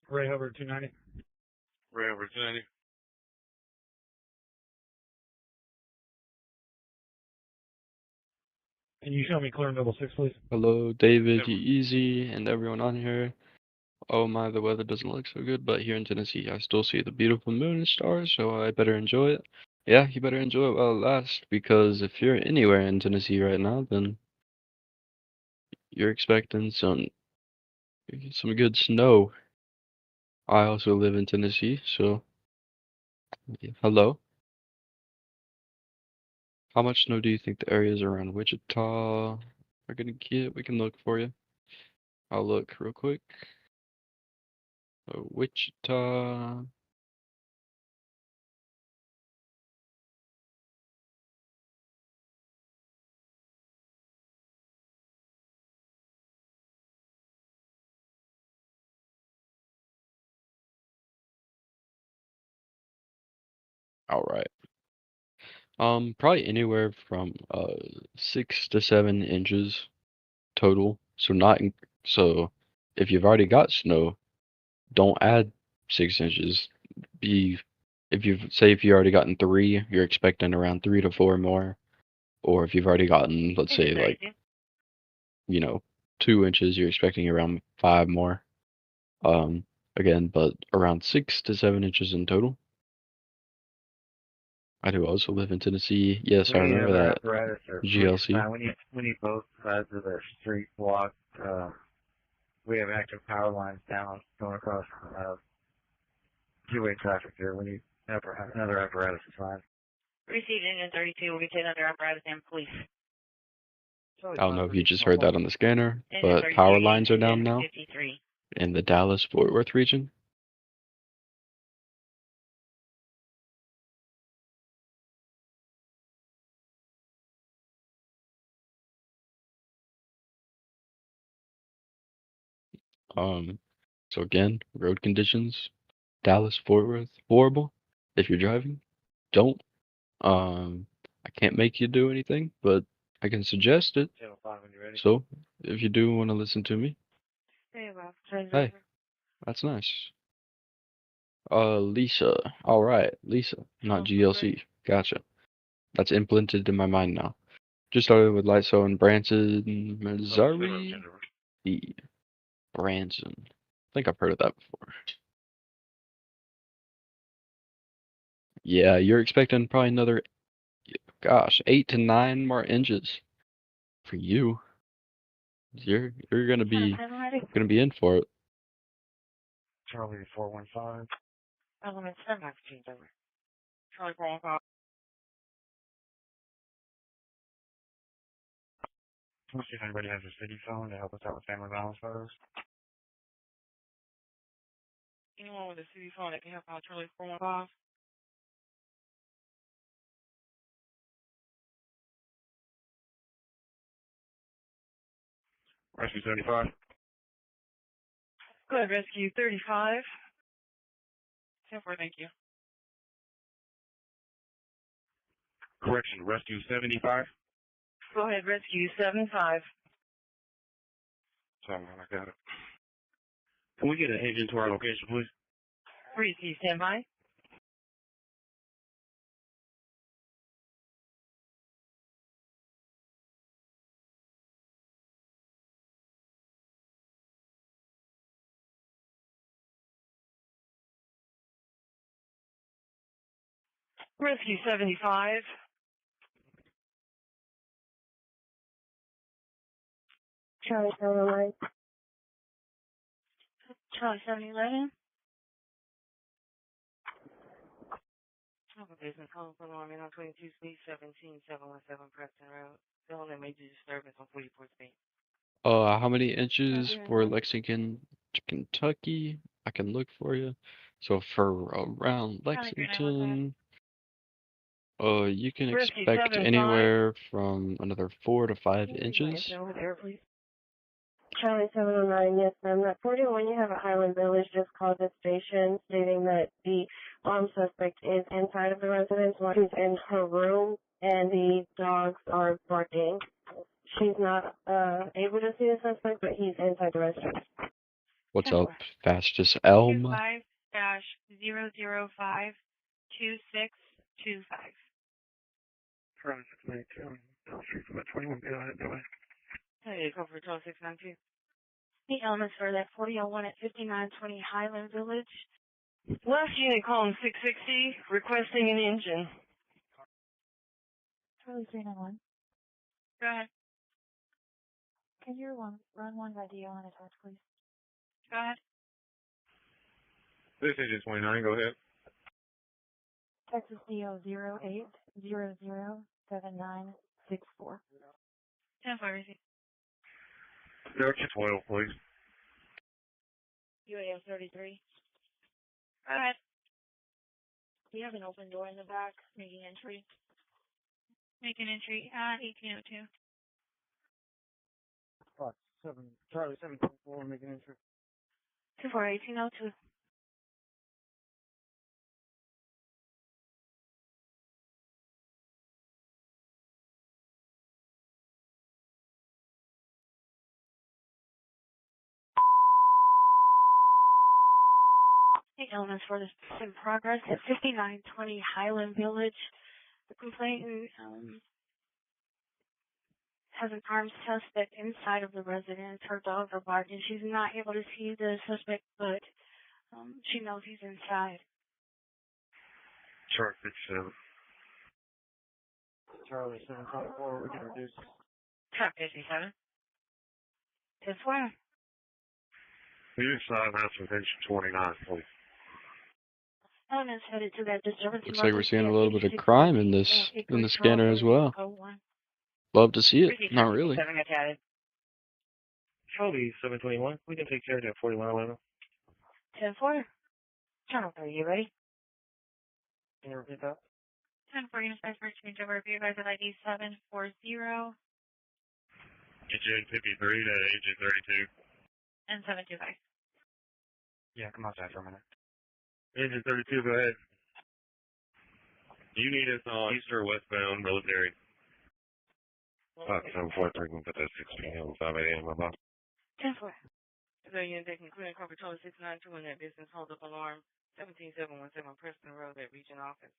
Speaker 3: Ray Hubbard 290.
Speaker 7: Ray over 290.
Speaker 3: Can you show me clear double six, please?
Speaker 2: Hello, David, Easy, and everyone on here. Oh my, the weather doesn't look so good, but here in Tennessee, I still see the beautiful moon and stars, so I better enjoy it. Yeah, you better enjoy it while it lasts, because if you're anywhere in Tennessee right now, then you're expecting some good snow. I also live in Tennessee, so hello. How much snow do you think the areas around Wichita are gonna get? We can look for you. I'll look real quick. So Wichita. All right. Probably anywhere from 6 to 7 inches total. So if you've already got snow, don't add 6 inches. Be if you already gotten 3, you're expecting around 3 to 4 more. Or if you've already gotten, let's say, like, 2 inches, you're expecting around 5 more. Again, but around 6 to 7 inches in total. I do also live in Tennessee. Yes, I remember that. GLC.
Speaker 6: We need both sides of the street blocked. We have active power lines down going across two-way traffic there. We need another apparatus to find.
Speaker 13: Received engine 32, we'll be taking under apparatus and police.
Speaker 2: I don't know if you just heard that on the scanner,
Speaker 13: Engine
Speaker 2: but
Speaker 13: 32,
Speaker 2: power lines are down
Speaker 13: engine
Speaker 2: now
Speaker 13: 53.
Speaker 2: in the Dallas-Fort Worth region. So again, road conditions, Dallas-Fort Worth, horrible. If you're driving, don't. I can't make you do anything, but I can suggest it.
Speaker 6: Channel 5 when you're ready.
Speaker 2: So, if you do want to listen to me,
Speaker 13: Hey, Bob.
Speaker 2: hey, that's nice. Lisa. All right, Lisa, not GLC. Gotcha. That's implanted in my mind now. Just started with Lights in Branson, Missouri. Branson. I think I've heard of that before. Yeah, you're expecting probably another, gosh, 8 to 9 more inches for you. You're gonna be in for it.
Speaker 6: Charlie 415.
Speaker 13: Element 7, I've changed over. Charlie 415.
Speaker 6: Let's see if anybody has a city phone to help us out with family violence photos.
Speaker 13: Anyone with a city phone that can help out Charlie 415?
Speaker 8: Rescue 75.
Speaker 13: Go ahead, Rescue 35. 10-4, thank you.
Speaker 8: Correction, Rescue 75.
Speaker 13: Go ahead, Rescue 75.
Speaker 8: Sorry, man, I got it. Can we get an agent to our location, please?
Speaker 13: Rescue, stand by. Rescue 75.
Speaker 16: Charlie 711.
Speaker 13: Charlie 711. Business home for alarming on 22 Suite 17717 Preston Road. Still in major disturbance on 44th Street.
Speaker 2: How many inches for Lexington, Kentucky? I can look for you. So for around Lexington, you can
Speaker 13: Rescue
Speaker 2: expect
Speaker 13: 75.
Speaker 2: anywhere from another 4 to 5 inches.
Speaker 16: Charlie 709, yes ma'am. That 41 you have at Highland Village just called the station stating that the armed suspect is inside of the residence while she's in her room and the dogs are barking. She's not able to see the suspect, but he's inside the residence.
Speaker 2: What's up, fastest Elm?
Speaker 13: 25-005-2625.
Speaker 8: Charlie 692. Down street from about 21. Go ahead, go ahead.
Speaker 13: Hey, go for 12692.
Speaker 4: The elements for that 4001 at 5920 Highland Village.
Speaker 13: Last unit calling 660, requesting an engine.
Speaker 16: Charlie 391.
Speaker 13: Go ahead.
Speaker 16: Can you run one by DO on attach, please?
Speaker 13: Go ahead.
Speaker 8: This is 29, go ahead.
Speaker 16: Texas DO 08007964.
Speaker 13: 10-4, receive.
Speaker 8: Direction 12, please.
Speaker 13: UAM 33. Go ahead. Do you have an open door in the back? Making entry. Make an entry at 1802.
Speaker 6: Charlie 724, making entry.
Speaker 4: 24 1802. The elements for this in progress at 5920 Highland Village. The complainant has an armed suspect inside of the residence. Her dogs are barking. She's not able to see the suspect, but she knows he's inside.
Speaker 8: Chart 57.
Speaker 6: Charlie 754, we can reduce.
Speaker 13: Truck 57.
Speaker 4: This way.
Speaker 8: Unit 5, house attention 29, please.
Speaker 4: Elements headed to that disturbance.
Speaker 2: Looks like we're seeing a little bit of crime in this scanner as well. Love to see it. Not really.
Speaker 6: Charlie 721, we can take care of that 4111.
Speaker 4: 10-4. Channel 3, you ready?
Speaker 6: Can you repeat that?
Speaker 13: 10-4, unit size for change over. View guys at ID 740.
Speaker 8: Engine 53 to engine 32.
Speaker 13: And 725.
Speaker 6: Yeah, come outside for a minute.
Speaker 8: Engine 32, go ahead. You need us on east or westbound military. 5743, we can put that 6 p.m. 5 a.m. my boss.
Speaker 4: 10-4.
Speaker 13: So unit taking clear and cover total 692 in that business hold up alarm 17717 Preston Road at region office.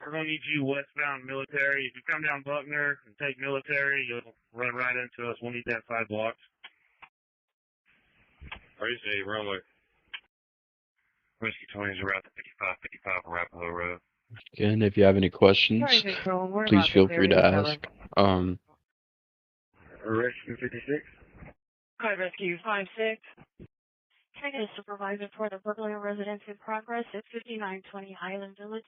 Speaker 8: We're going to need you westbound military. If you come down Buckner and take military, you'll run right into us. We'll need that 5 blocks.
Speaker 14: you say runway? Rescue 20 is around 5555 Arapahoe Road.
Speaker 2: Again, if you have any questions,
Speaker 13: Sorry, Control. We're
Speaker 2: please
Speaker 13: about
Speaker 2: feel
Speaker 13: this
Speaker 2: free to
Speaker 13: area
Speaker 2: ask.
Speaker 8: Rescue 56.
Speaker 13: Code Rescue 56. Can I get a supervisor for the burglary residence in progress at 5920 Highland Village?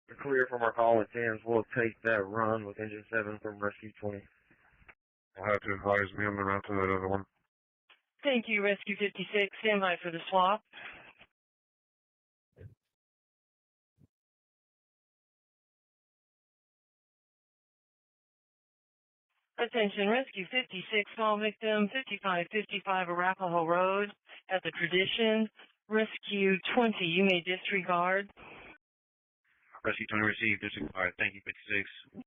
Speaker 6: We're clear from our call at 10s. We'll take that run with engine 7 from Rescue 20.
Speaker 14: I'll have to advise me on the route to that other one.
Speaker 13: Thank you, Rescue 56. Stand by for the swap. Attention, Rescue 56, small victim, 5555 Arapahoe Road at the Tradition. Rescue 20, you may disregard.
Speaker 14: Rescue 20 received, disregard. Thank you, 56.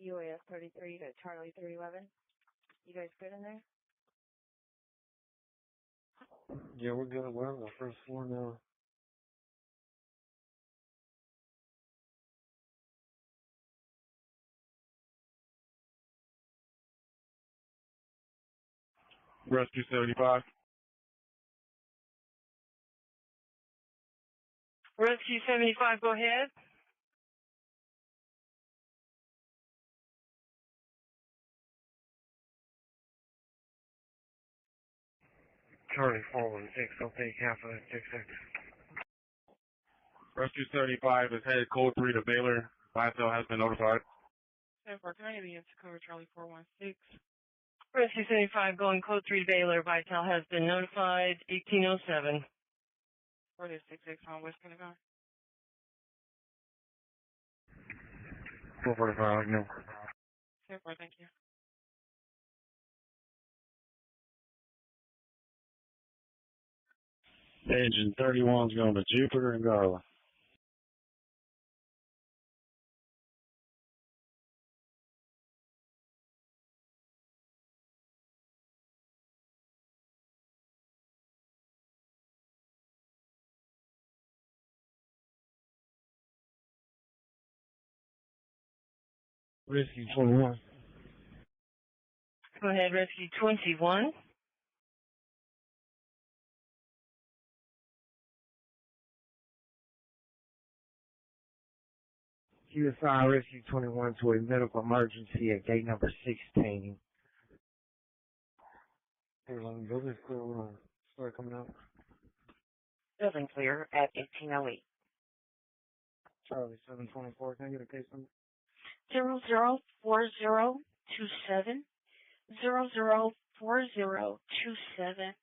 Speaker 16: UAS 33 to Charlie 311. You guys good in there?
Speaker 10: Yeah, we're good. We're on the first floor now.
Speaker 14: Rescue 75.
Speaker 13: Rescue 75, go ahead.
Speaker 8: Charlie 416, I'll take half of that 6-6.
Speaker 14: Rescue 75 is headed code 3 to Baylor. Vital has been notified.
Speaker 13: 74, can I be to cover Charlie 416? Rescue 75, going code 3 Baylor. Vital has been notified. 1807. 4666 on West Pentagon.
Speaker 8: 445, no.
Speaker 13: 74, thank you.
Speaker 10: Engine 31's going to Jupiter and Garland.
Speaker 8: Rescue 21.
Speaker 13: Go ahead, Rescue 21.
Speaker 6: QSI Rescue 21 to a medical emergency at gate number 16.
Speaker 8: Airline building still start coming out.
Speaker 15: Building clear at 1808.
Speaker 8: Charlie 724, can I get a case number?
Speaker 13: 004027. 004027.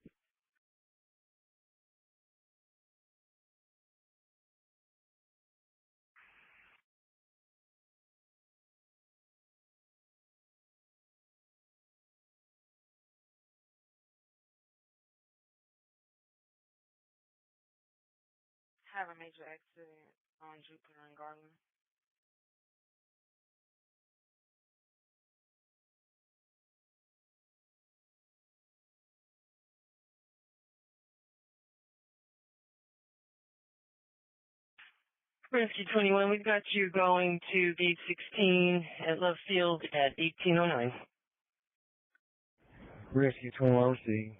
Speaker 13: Have a major accident on Jupiter and Garland. Rescue 21, we've got you going to gate 16 at Love Field at 1809.
Speaker 6: Rescue 21 received.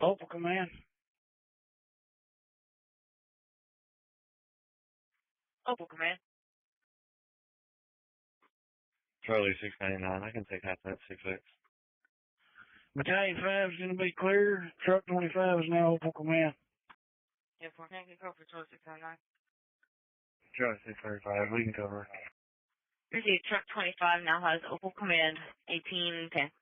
Speaker 6: Opal Command.
Speaker 13: Opal Command.
Speaker 14: Charlie 699, I can take half that 6X.
Speaker 6: Battalion 5 is going to be clear. Truck 25 is now Opal Command.
Speaker 13: Yeah, 4 can you cover Charlie 699?
Speaker 8: Charlie 635, we can cover.
Speaker 13: Receive truck 25 now has Opal Command 1810.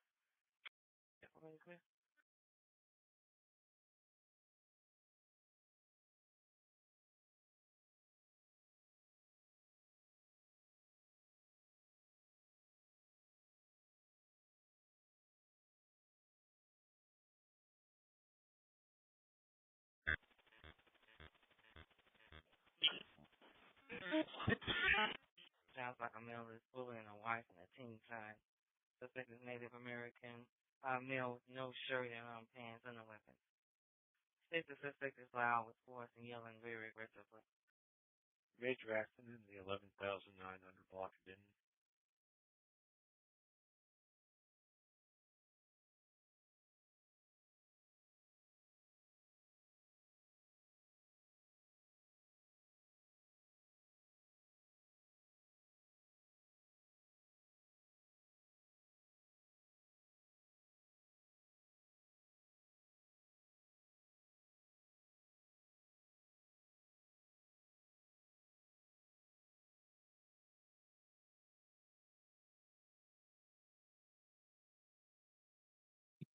Speaker 15: Sounds like a male is bullying a wife and a teen child. Suspect is Native American. Male with no shirt and pants and a weapon. State the suspect is loud with force and yelling very aggressively.
Speaker 7: Major accident in the 11,900 block of Denton.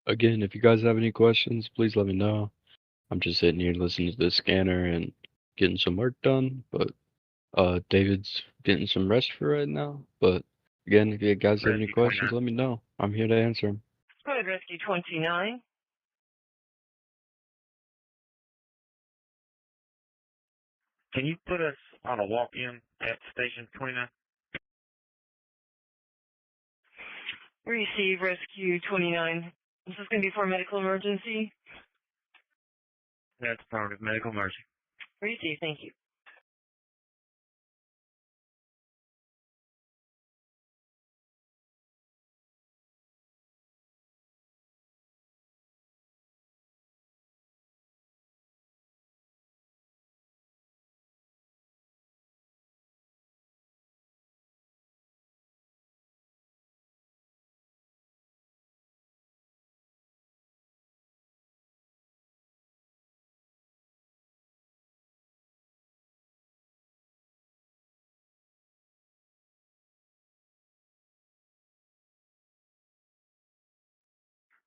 Speaker 2: Again, if you guys have any questions, please let me know. I'm just sitting here listening to the scanner and getting some work done, but David's getting some rest for right now. But again, if you guys have any
Speaker 14: Rescue
Speaker 2: questions,
Speaker 14: 29.
Speaker 2: let me know. I'm here to answer them.
Speaker 13: Code Rescue 29.
Speaker 14: Can you put us on a walk-in at Station 29?
Speaker 13: Receive Rescue 29. This is going to be for a medical emergency.
Speaker 14: That's affirmative. Medical emergency.
Speaker 13: Receive, thank you.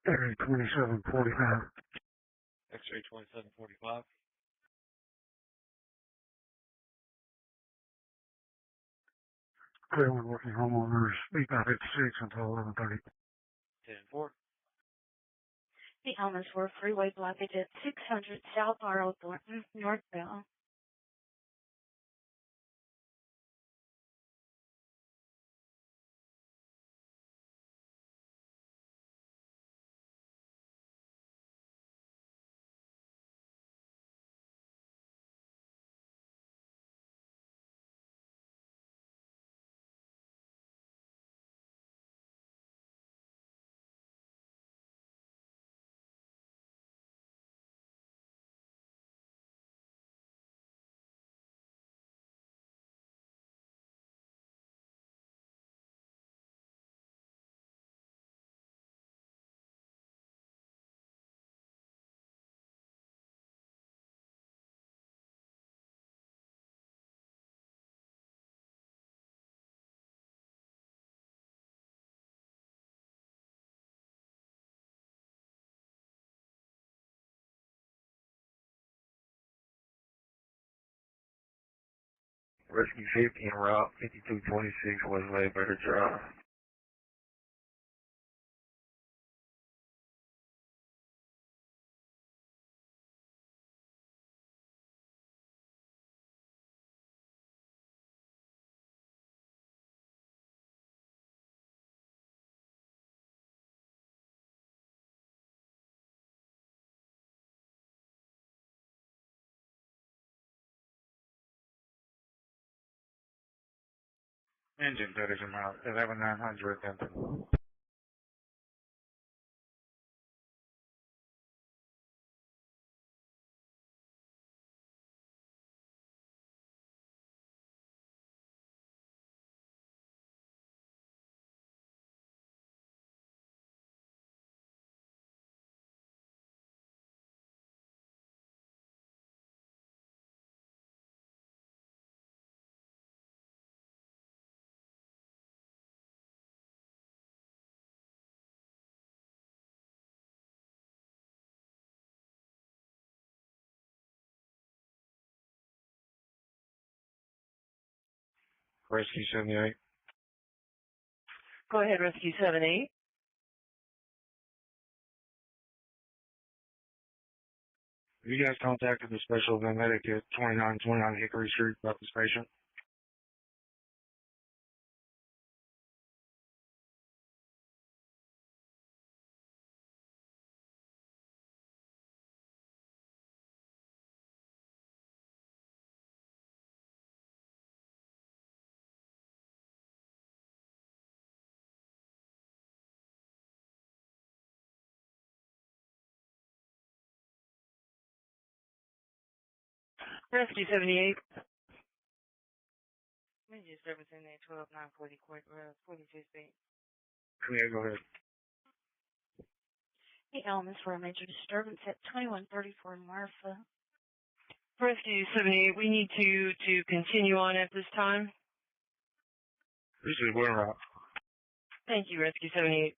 Speaker 8: Area 2745.
Speaker 7: X-ray 2745.
Speaker 8: Clearly working homeowners, speak out at 6 until 11:30.
Speaker 7: 10-4.
Speaker 13: The Elmersworth Freeway blockage at 600 South R.O. Thornton, northbound.
Speaker 8: Rescue 50 en route, 5226 West Laybetter Drive. Engine 30 en route, 11900 Denton. Rescue 78.
Speaker 13: Go ahead, Rescue 78.
Speaker 8: Have you guys contacted the special event medic at 2929 Hickory Street about this patient?
Speaker 13: Rescue 78. Major service in there, 12940 Court Road, 42 State.
Speaker 8: Yeah, go ahead.
Speaker 13: The elements for a major disturbance at 2134 Marfa. Rescue 78, we need to continue on at this time.
Speaker 8: This is Winter.
Speaker 13: Thank you, Rescue 78.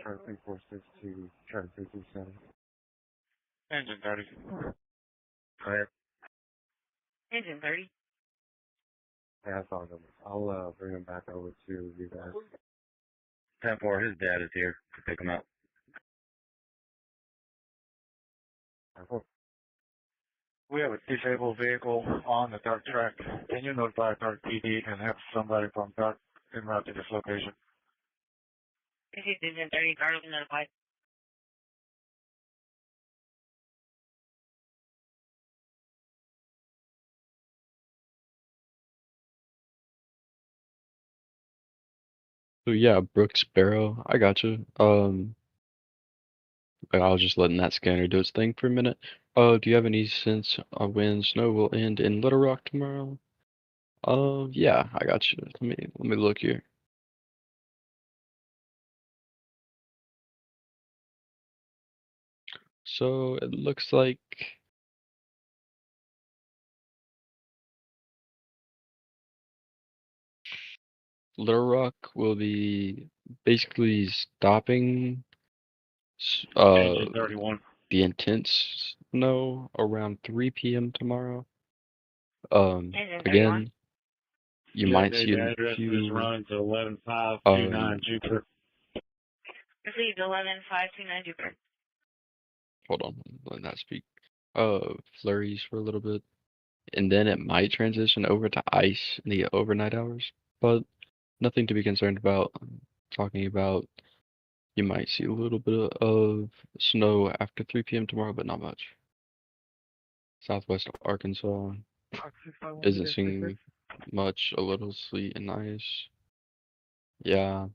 Speaker 6: Try 3462, try 327.
Speaker 8: Engine 30. Go ahead.
Speaker 13: Engine 30.
Speaker 6: Yeah, I thought of it. I'll bring him back over to you guys.
Speaker 14: 10-4, his dad is here to pick him up.
Speaker 8: We have a disabled vehicle on the dark track. Can you notify Dark PD and have somebody from Dark en route to this location?
Speaker 13: This is Engine 30, Garland notified.
Speaker 2: So yeah, Brooks Barrow, I got you. I was just letting that scanner do its thing for a minute. Do you have any sense of when snow will end in Little Rock tomorrow? Yeah, I got you. Let me look here. So it looks like Little Rock will be basically stopping
Speaker 8: Engine 31.
Speaker 2: the intense snow around 3 p.m. tomorrow.
Speaker 13: Engine 31.
Speaker 2: Again, you might see
Speaker 8: The
Speaker 2: a
Speaker 8: address is
Speaker 2: few
Speaker 8: running to 11529 Jupiter.
Speaker 13: Received 11529 Jupiter.
Speaker 2: hold on, let that speak. Flurries for a little bit, and then it might transition over to ice in the overnight hours, but nothing to be concerned about. I'm talking about you might see a little bit of snow after 3 p.m. tomorrow, but not much. Southwest Arkansas isn't seeing much, a little sleet and ice. Yeah.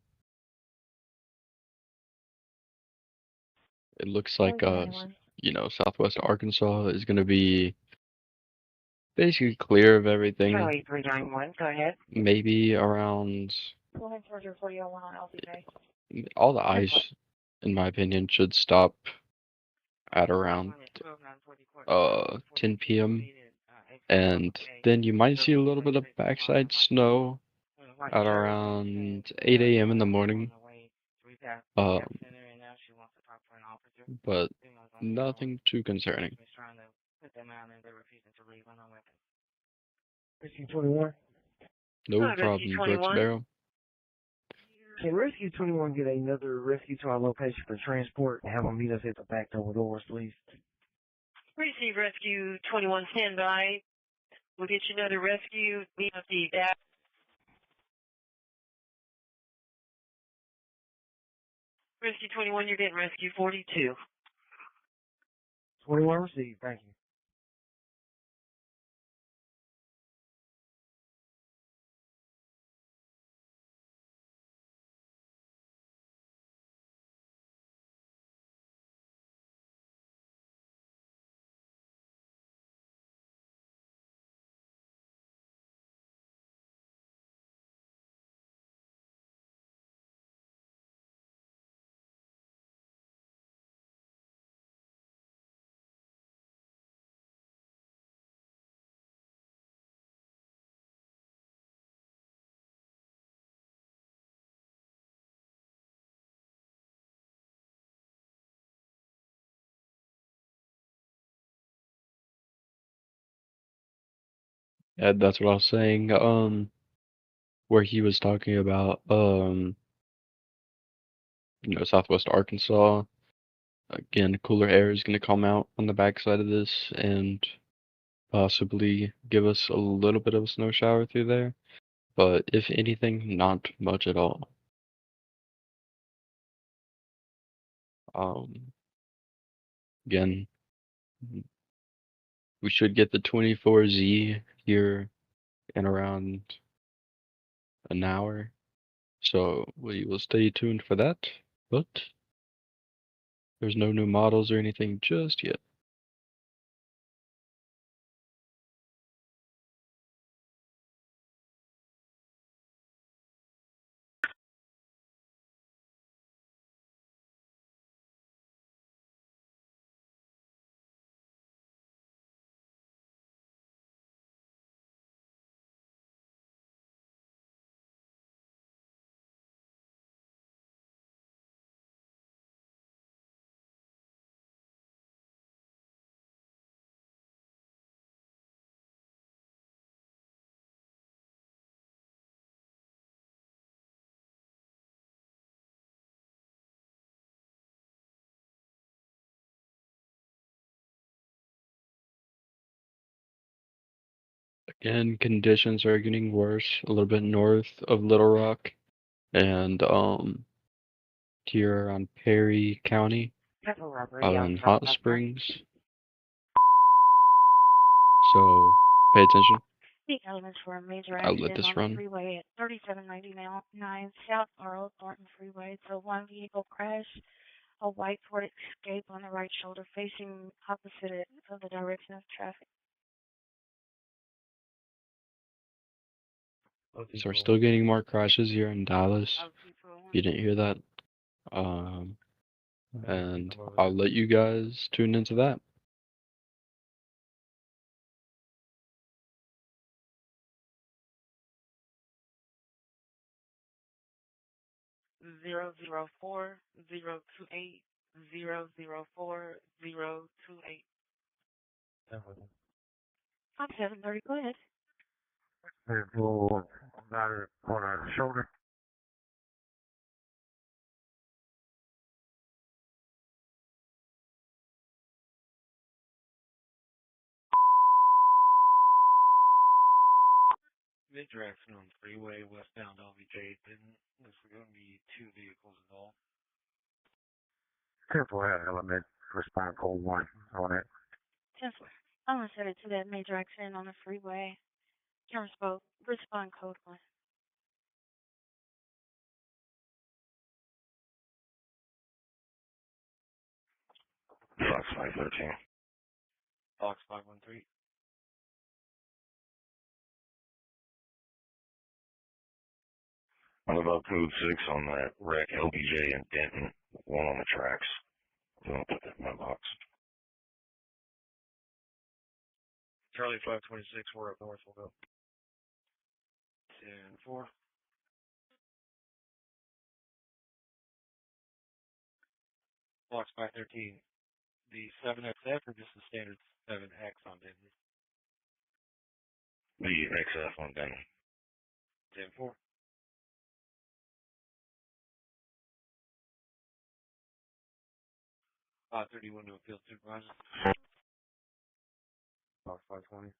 Speaker 2: It looks like Southwest Arkansas is gonna be basically clear of everything.
Speaker 13: Charlie 391, go ahead.
Speaker 2: Maybe around
Speaker 13: 4001 on LBJ.
Speaker 2: all the ice, in my opinion, should stop at around 10 p.m. And then you might see a little bit of backside snow at around 8 a.m. in the morning. But nothing too concerning.
Speaker 6: Rescue 21?
Speaker 2: No problem, Brooks Barrow.
Speaker 6: Can Rescue 21 get another rescue to our location for transport and have them meet us at the back door doors, please?
Speaker 13: Receive Rescue 21 standby. We'll get you another rescue. Meet us the back. Rescue 21, you're getting Rescue 42.
Speaker 6: 21 received. Thank you.
Speaker 2: Yeah, that's what I was saying. Where he was talking about, Southwest Arkansas. Again, cooler air is going to come out on the backside of this and possibly give us a little bit of a snow shower through there. But if anything, not much at all. Again, we should get the 24Z here in around an hour. So we will stay tuned for that. But there's no new models or anything just yet. Again, conditions are getting worse a little bit north of Little Rock and here on Perry County,
Speaker 13: Pepper rubber,
Speaker 2: out
Speaker 13: yeah,
Speaker 2: in
Speaker 13: from
Speaker 2: Hot
Speaker 13: Pepper.
Speaker 2: Springs. So pay attention.
Speaker 13: The elements for a major
Speaker 2: I'll let
Speaker 13: accident
Speaker 2: this
Speaker 13: on the
Speaker 2: run.
Speaker 13: freeway at 3799 South Earl Thornton Freeway. So one vehicle crashed, a white Ford Escape on the right shoulder facing opposite of the direction of traffic.
Speaker 2: So we're still getting more crashes here in Dallas. If you didn't hear that. And I'll let you guys tune into that.
Speaker 13: Zero zero 028 004 028. I'm 730. Go ahead.
Speaker 8: People got it on our shoulder.
Speaker 10: Major accident on the freeway westbound LBJ. There's going to be 2 vehicles involved.
Speaker 8: Careful that element. Respond code 1 on it.
Speaker 13: 10-4. I'm going to set it to that major accident on the freeway. Camera spoke. Respond code 1.
Speaker 14: Fox 513.
Speaker 10: Fox 513.
Speaker 14: I'm about code 6 on that wreck LBJ in Denton. One on the tracks. I'm going to put that in my box.
Speaker 10: Charlie 526, we're up north, we'll go. 10-4. Fox 513. The 7XF or just the standard 7X on Denton?
Speaker 14: The XF on Denton.
Speaker 10: 10-4. Fox 31 to a field supervisor. Fox 520.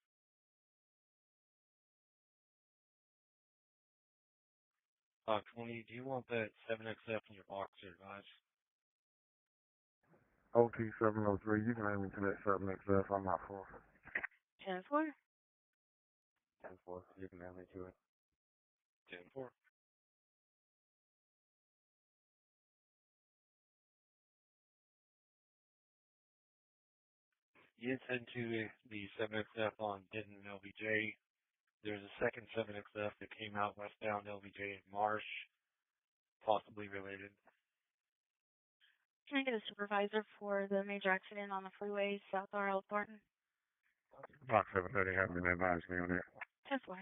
Speaker 10: 520, do you want that 7XF in your box or advice?
Speaker 8: OT703, you can aim me to that 7XF, I'm not far.
Speaker 13: 10-4.
Speaker 6: 10-4, you can aim me to it.
Speaker 10: 10-4. Units into the 7XF on Denton and LBJ. There's a second 7XF that came out westbound LBJ in Marsh, possibly related.
Speaker 17: Can I get a supervisor for the major accident on the freeway south of Earl Thornton?
Speaker 8: Box 730, have been advised me on that.
Speaker 17: 10-4.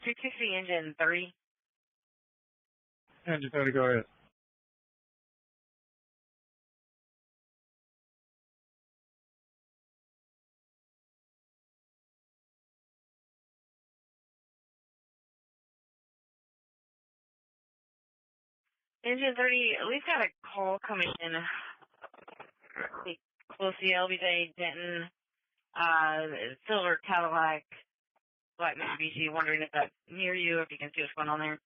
Speaker 13: Engine 30.
Speaker 8: Engine 30, go ahead.
Speaker 13: Engine 30, we've got a call coming in close to the LBJ Denton, silver Cadillac, black Mitsubishi. Wondering if that's near you, if you can see what's going on there.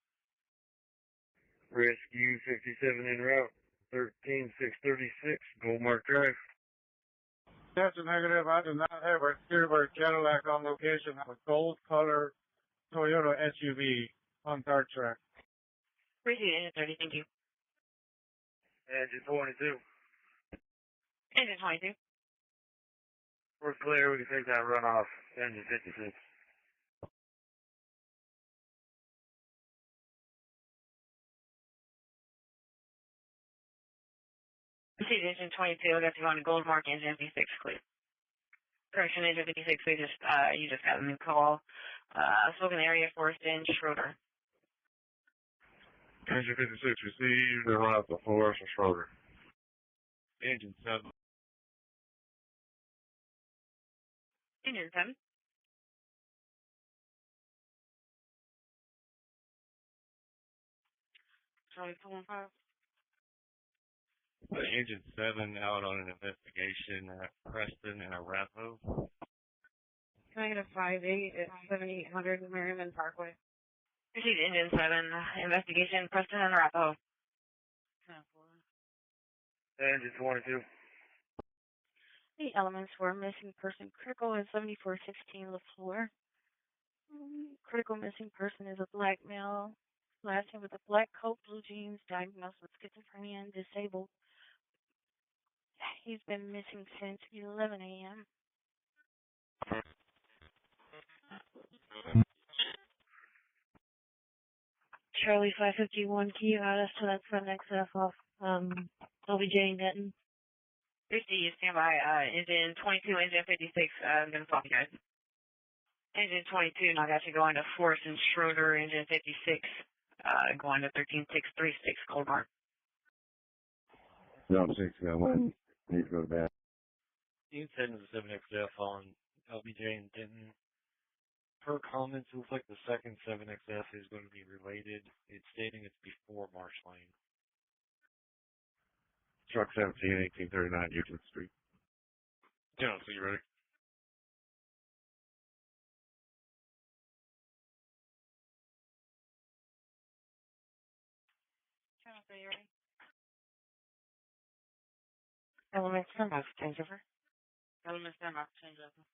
Speaker 8: Rescue 57 en route, 13636, Goldmark Drive.
Speaker 18: That's a negative. I do not have a silver Cadillac on location. I have a gold color Toyota SUV on guard track.
Speaker 13: Appreciate it, Engine 30, thank you.
Speaker 8: Engine 22.
Speaker 13: Engine 22.
Speaker 8: We're clear, we can take that runoff. Engine 56.
Speaker 13: Proceed Engine 22, I got you on Goldmark, Engine 56, clear. Correction, Engine 56, you just got a new call. Spoken area, Forest in Schroeder.
Speaker 8: Engine 56 received, and run out to Forest and Schroeder.
Speaker 10: Engine 7.
Speaker 13: Engine 7. Charlie 415.
Speaker 10: Engine 7 out on an investigation at Preston and Arapahoe.
Speaker 17: Can I get a 5-8 at 7800 Merriman Parkway?
Speaker 13: Proceed Engine 7, investigation, Preston and Arapahoe.
Speaker 17: 10-4.
Speaker 8: Engine 22.
Speaker 17: The elements were missing person critical at 7416 LaFleur. Critical missing person is a black male, last name with a black coat, blue jeans, diagnosed with schizophrenia and disabled. He's been missing since 11 a.m. Charlie 551, can you add us to that front XF off LBJ and Denton?
Speaker 13: 50, stand by. Engine 22, Engine 56, I'm going to talk to you guys. Engine 22, now I got you going to Forest and Schroeder, Engine 56, going to 13636, Goldmark.
Speaker 8: No, 6, got one. Need to go to bed.
Speaker 10: Unit 10 is a 7XF on LBJ and Denton. Per comments, it looks like the second 7XF is going to be related. It's stating it's before Marsh Lane.
Speaker 8: Truck 17, 1839, Euclid Street.
Speaker 10: General, so you ready?
Speaker 17: Are you ready? Elements stand by for changeover.
Speaker 13: Elements stand by for changeover.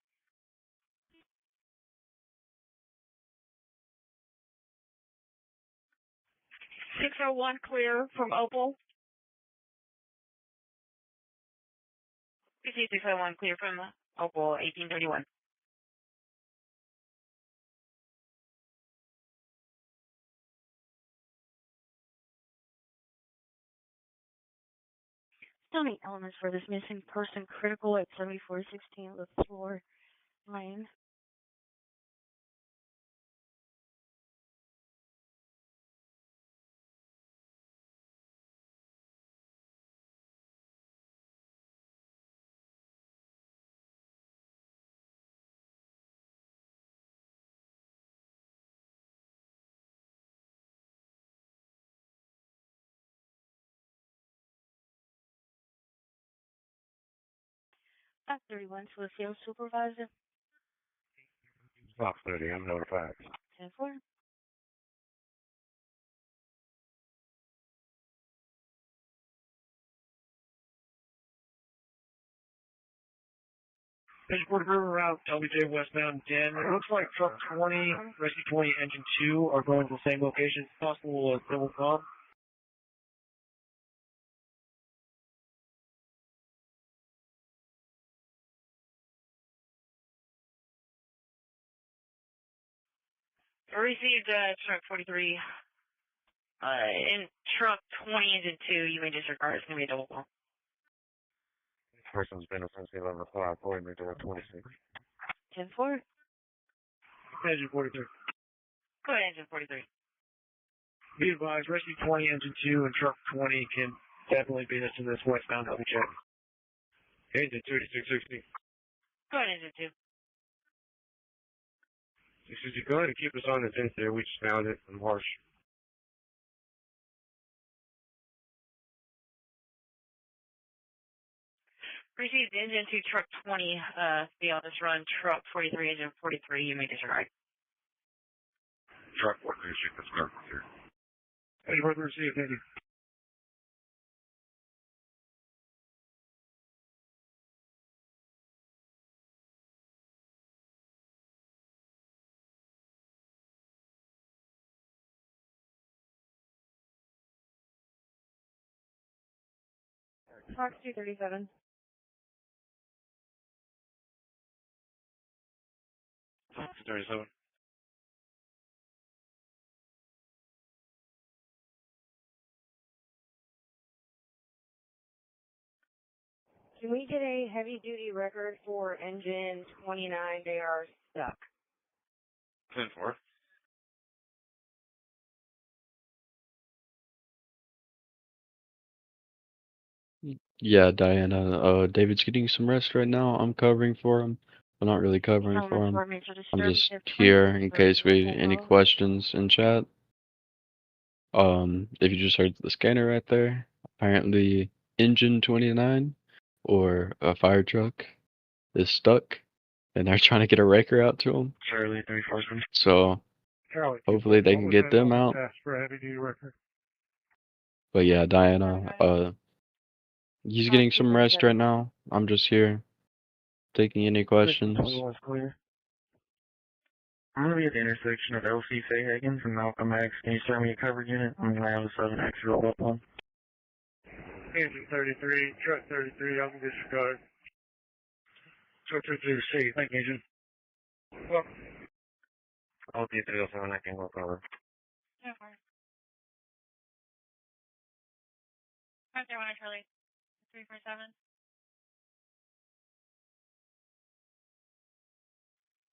Speaker 17: .601 clear from Opal.
Speaker 13: PC 601 clear from Opal 1831.
Speaker 17: Tell me elements for this missing person critical at 7416 LaFleur Lane. At 31 to the field supervisor.
Speaker 12: Box 30, I'm notified.
Speaker 17: 10-4.
Speaker 18: Edgewood River Route, LBJ westbound 10. It looks like truck 20, rescue 20, engine 2 are going to the same location. Possible double call.
Speaker 13: Received truck 43. In truck 20 engine 2, you may disregard. It's going to be a double call.
Speaker 12: Person's been since 11 o'clock, according to 26.
Speaker 17: 10-4.
Speaker 18: Engine 43.
Speaker 13: Go ahead, engine 43.
Speaker 18: Be advised, rescue 20, engine 2, and truck 20 can definitely be to this westbound LBJ.
Speaker 12: Engine 3660.
Speaker 13: Go ahead, engine 2.
Speaker 12: Should you go ahead and keep us on the 10th there? We just found it from Harsh.
Speaker 13: Received engine 2, truck 20, be on this run. Truck 43, engine 43, you may disregard.
Speaker 12: Truck 43, shoot the start here.
Speaker 18: Any further received, thank you.
Speaker 16: Fox 237.
Speaker 7: Fox 37.
Speaker 16: Can we get a heavy-duty record for engine 29? They are stuck.
Speaker 7: 10-4.
Speaker 2: Yeah, Diana. David's getting some rest right now. I'm covering for him. I'm not really covering for him. I'm just here in case any questions in chat. If you just heard the scanner right there, apparently engine 29 or a fire truck is stuck, and they're trying to get a raker out to them.
Speaker 12: Charlie 3-4.
Speaker 2: So
Speaker 18: Charlie,
Speaker 2: hopefully they can get them out.
Speaker 18: Ask for a heavy-duty record.
Speaker 2: But yeah, Diana, he's getting some rest right now. I'm just here taking any questions.
Speaker 6: Everyone's clear. I'm going to be at the intersection of LC Fayhagen and Malcolm X. Can you send me a cover unit? I'm going to have a 7X roll up on.
Speaker 18: Engine 33, truck 33, I'll disregard. Truck 33, thank you, engine. Well,
Speaker 6: I'll be at 307, I can go cover.
Speaker 17: 10-4. Right there, one Charlie. 347.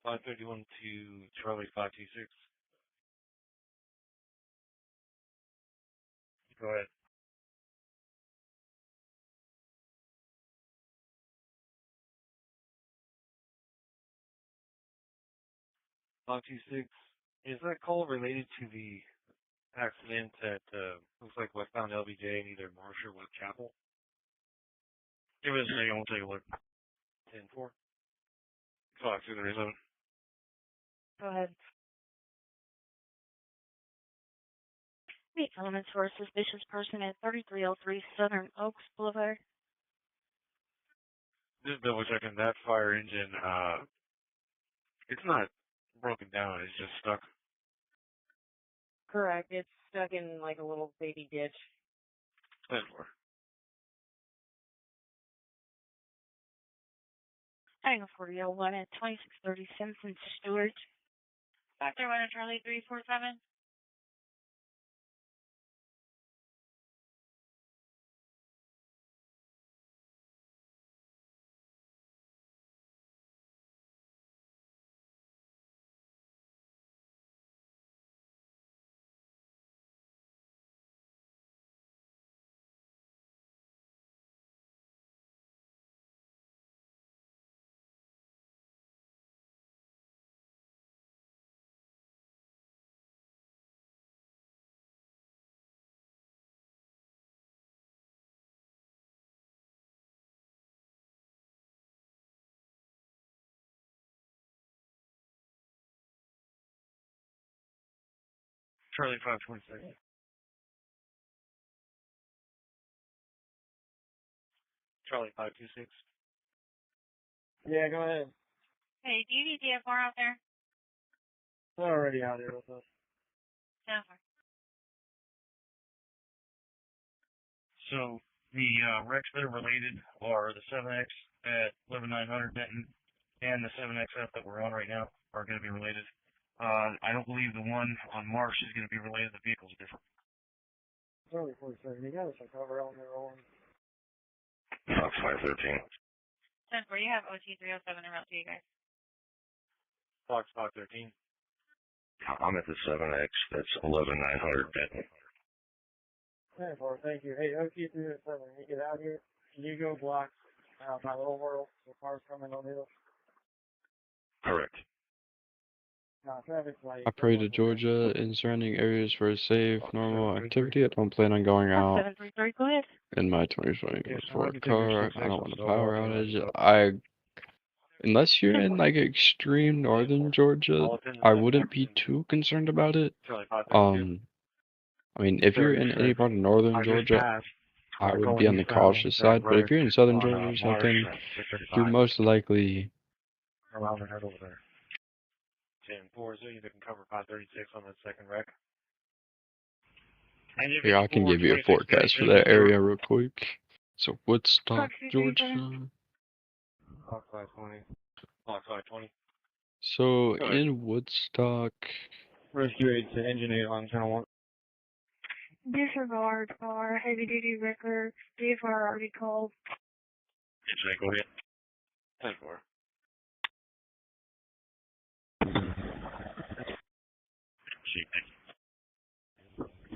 Speaker 10: 531 to Charlie 526.
Speaker 18: go ahead.
Speaker 10: Is that call related to the accident at looks like westbound LBJ in either Marsh or West Chapel?
Speaker 18: Give us a second, we'll take a look.
Speaker 10: 10-4. Fox 237.
Speaker 16: Go ahead.
Speaker 17: The elements for a suspicious person at 3303 Southern Oaks Boulevard.
Speaker 10: Just double checking that fire engine. It's not broken down. It's just stuck.
Speaker 16: Correct. It's stuck in like a little baby ditch.
Speaker 10: 10-4.
Speaker 17: Angle 4001 at 2630 Simpson Stewart. Dr. 1 Charlie 347.
Speaker 18: Charlie 526. Charlie 526.
Speaker 8: Yeah, go ahead.
Speaker 17: Hey, do you need DFR out there?
Speaker 8: It's already out there with us.
Speaker 17: 10-4.
Speaker 18: So the wrecks that are related are the 7X at 11900 Denton and the 7XF that we're on right now are going to be related. I don't believe the one on Marsh is going to be related. The vehicle's different.
Speaker 8: Charlie 47. You got us a cover on there on.
Speaker 14: Fox 513.
Speaker 17: 10-4, you have OT 307 en route to you guys.
Speaker 10: Fox 513.
Speaker 14: I'm at the 7X. That's 11900 Denton.
Speaker 8: 10-4, thank you. Hey, OT 307, you get out here. Can you go block my little world? The cars coming on the hill.
Speaker 14: Correct.
Speaker 8: Traffic's like.
Speaker 2: Operated Georgia and surrounding areas for a safe, normal activity. I don't plan on going out
Speaker 17: 733, go ahead.
Speaker 2: in my 2024
Speaker 18: Yes,
Speaker 2: car. I don't want a power outage. Unless you're in like extreme northern Georgia, I wouldn't be too concerned about it. I mean, if you're in any part of northern Georgia, I would be on the cautious side. But if you're in southern Georgia or something, you're most likely.
Speaker 18: Around the head over there. 10-4, so you can cover 536 on that second wreck.
Speaker 2: Here, I can give you a forecast for that area real quick. So Woodstock, Georgia.
Speaker 18: Fox 520. Fox 520.
Speaker 2: So in Woodstock.
Speaker 8: Rescue 8 to engine 8 on channel 1.
Speaker 16: Disregard for heavy duty wrecker. DFR already called.
Speaker 18: Go ahead. 10-4.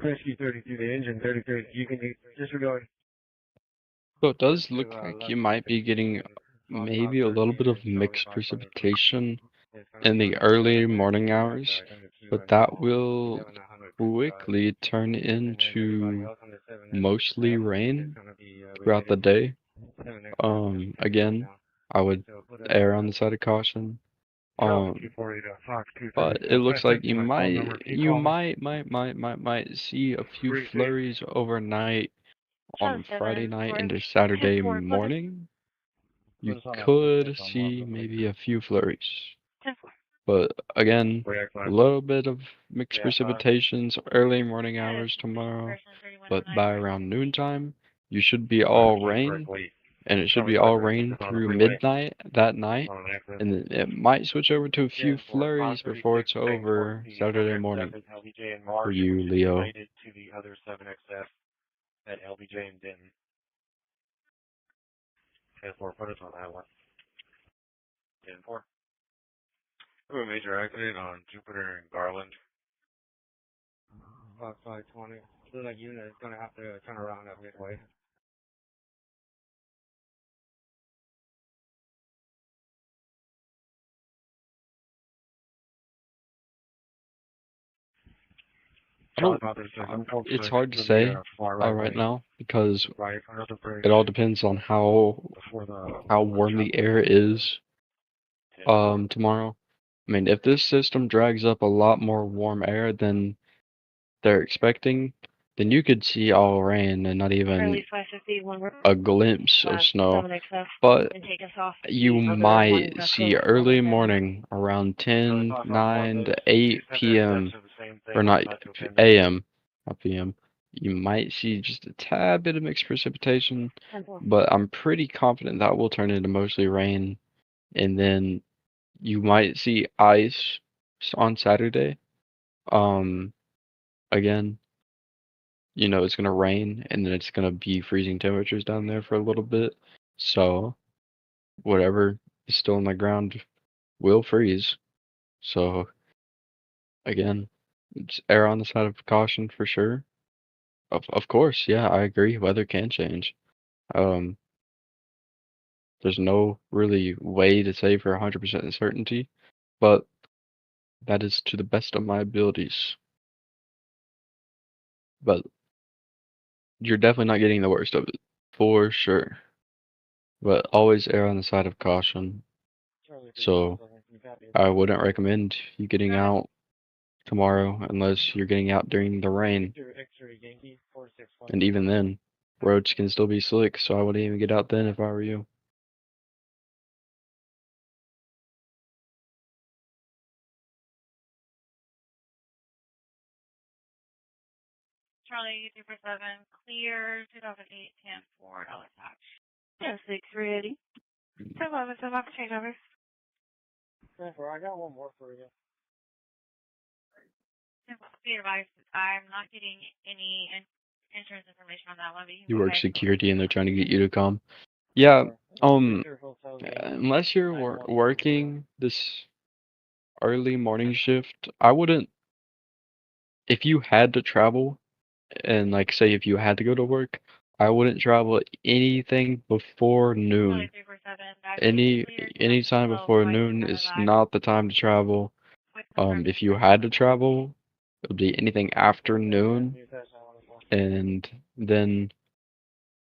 Speaker 8: Rescue 32 to engine 33. You can disregard.
Speaker 2: So it does look like you might be getting maybe a little bit of mixed precipitation in the early morning hours, but that will quickly turn into mostly rain throughout the day. Again, I would err on the side of caution. But it looks like you might see a few flurries overnight on Friday night into Saturday morning. You could see maybe a few flurries. But again, a little bit of mixed precipitations early morning hours tomorrow. But by around noontime, you should be all rain. And it should be all rain through midnight that night. And then it might switch over to a few flurries before it's over Saturday morning. For you, Leo.
Speaker 18: Related to the other 7XF at LBJ and Denton. 10-4, put us on that one. 10-4. We have a major accident on Jupiter and Garland.
Speaker 8: Fox 520. Looks like unit is going to have to turn around up midway.
Speaker 2: It's hard to say right now because it all depends on how warm the air is tomorrow. I mean, if this system drags up a lot more warm air than they're expecting, then you could see all rain and not even a glimpse of snow. But you might see early morning around 10, 9 to 8 p.m. or not a.m. not p.m. You might see just a tad bit of mixed precipitation, but I'm pretty confident that will turn into mostly rain, and then you might see ice on Saturday. Again, you know, it's gonna rain and then it's gonna be freezing temperatures down there for a little bit. So whatever is still on the ground will freeze. So again, it's err on the side of caution for sure. Of course, yeah, I agree. Weather can change. There's no really way to say for 100% certainty, but that is to the best of my abilities. But you're definitely not getting the worst of it, for sure. But always err on the side of caution. So I wouldn't recommend you getting out tomorrow unless you're getting out during the rain.
Speaker 10: X-ray Yankee 461.
Speaker 2: And even then, roads can still be slick, so I wouldn't even get out then if I were you.
Speaker 17: Charlie 347, clear, 2008 10-4 tax.
Speaker 16: Yeah, 6 ready.
Speaker 17: 10-11, 10 off change over.
Speaker 10: I got one more for you.
Speaker 17: Be advised, I'm not getting any insurance information on that one, but you can
Speaker 2: You
Speaker 17: go
Speaker 2: work
Speaker 17: ahead.
Speaker 2: security and they're trying to get you to come. Yeah,
Speaker 10: Hotel Yankee
Speaker 2: unless you're working this early morning shift, I wouldn't, if you had to travel, and like say if you had to go to work, I wouldn't travel anything before noon.
Speaker 17: Charlie 347,
Speaker 2: Any time before noon is not the time to travel. If you had to travel, it would be anything after noon, and then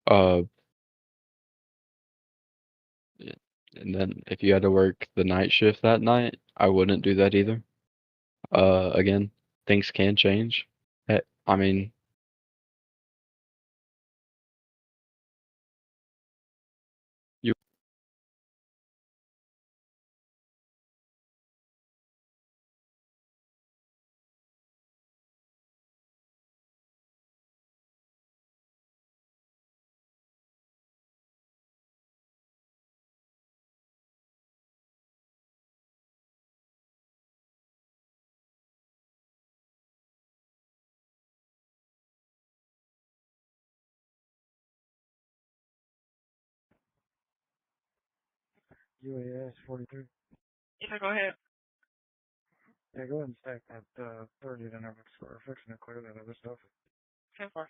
Speaker 2: uh and then if you had to work the night shift that night, I wouldn't do that either. Again, things can change. I mean, you
Speaker 10: UAS 43.
Speaker 17: Yeah, go ahead.
Speaker 10: Yeah, go ahead and stack that 30 and everything. We're fixing to clear that other stuff.
Speaker 17: 10-4.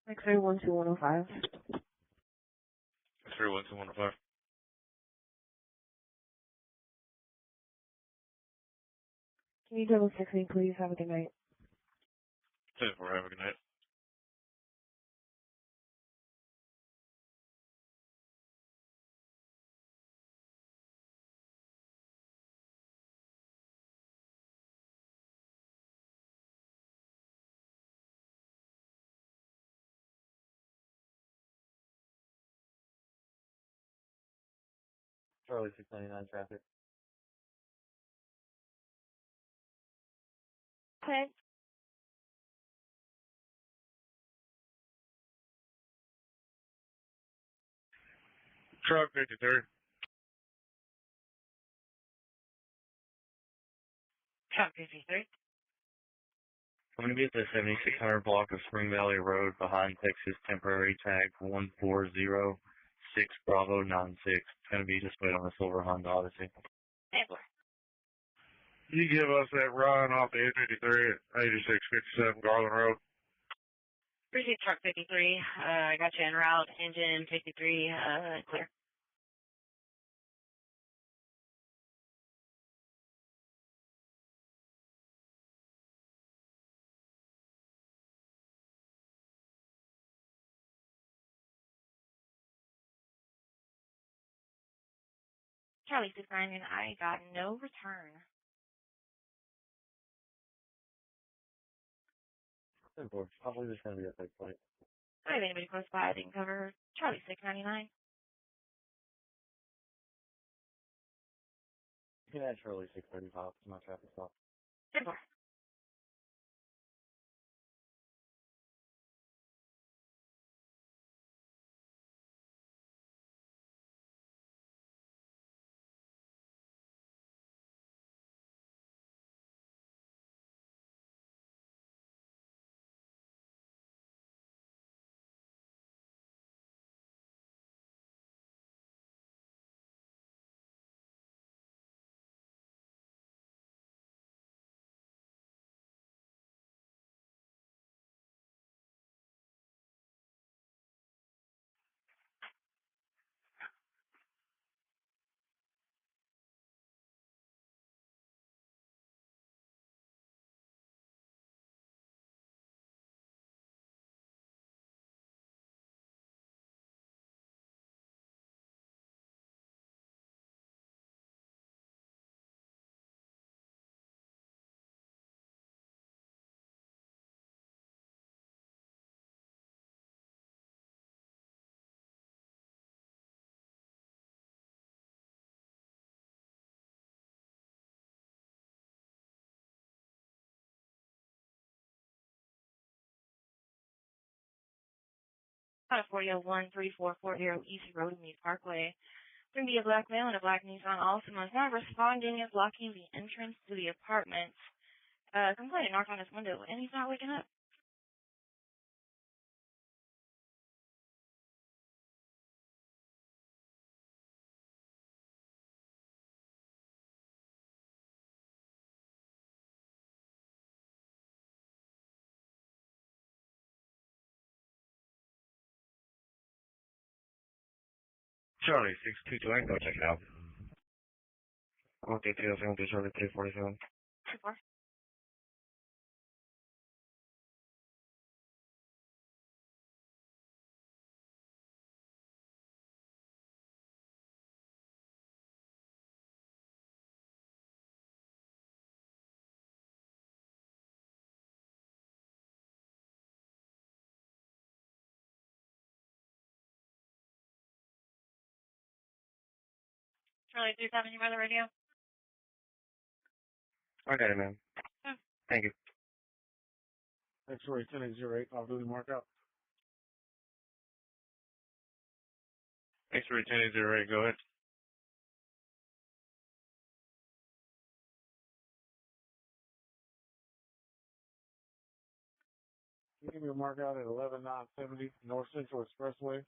Speaker 16: X-ray 12105.
Speaker 7: X-ray 12105.
Speaker 16: Can you double check me, please? Have a good night.
Speaker 7: 10-4, have a good night.
Speaker 10: Charlie 699 traffic.
Speaker 17: Okay.
Speaker 8: Truck 53.
Speaker 17: Truck 53.
Speaker 18: I'm going to be at the 7600 block of Spring Valley Road behind Texas temporary tag 1406 Bravo 96. It's going to be displayed on the silver Honda Odyssey.
Speaker 8: You give us that run off the 853 at 8657 Garland Road.
Speaker 17: Appreciate truck 53. I got you en route. Engine 53, clear. Charlie 69, and I got no return.
Speaker 9: 10-4. I believe it's going to be a big point.
Speaker 17: I have anybody close by, I didn't cover Charlie 699.
Speaker 9: You can add Charlie 635 to my traffic stop.
Speaker 17: 10-4. Out of 4001-3440 East Road, Mead Parkway. Going to be a black male and a black Nissan Altima. Is not responding and blocking the entrance to the apartment. Complaint knocked on his window and he's not waking up.
Speaker 18: Charlie 622, go check it out. I'll take details and do Charlie 347.
Speaker 17: 10-4. Charlie 37, you by the radio?
Speaker 18: I got it, man. Thank you.
Speaker 8: X-ray 1008, I'll do the mark out.
Speaker 18: X-ray 1008, go ahead.
Speaker 8: You give me a mark out at 11970 North Central Expressway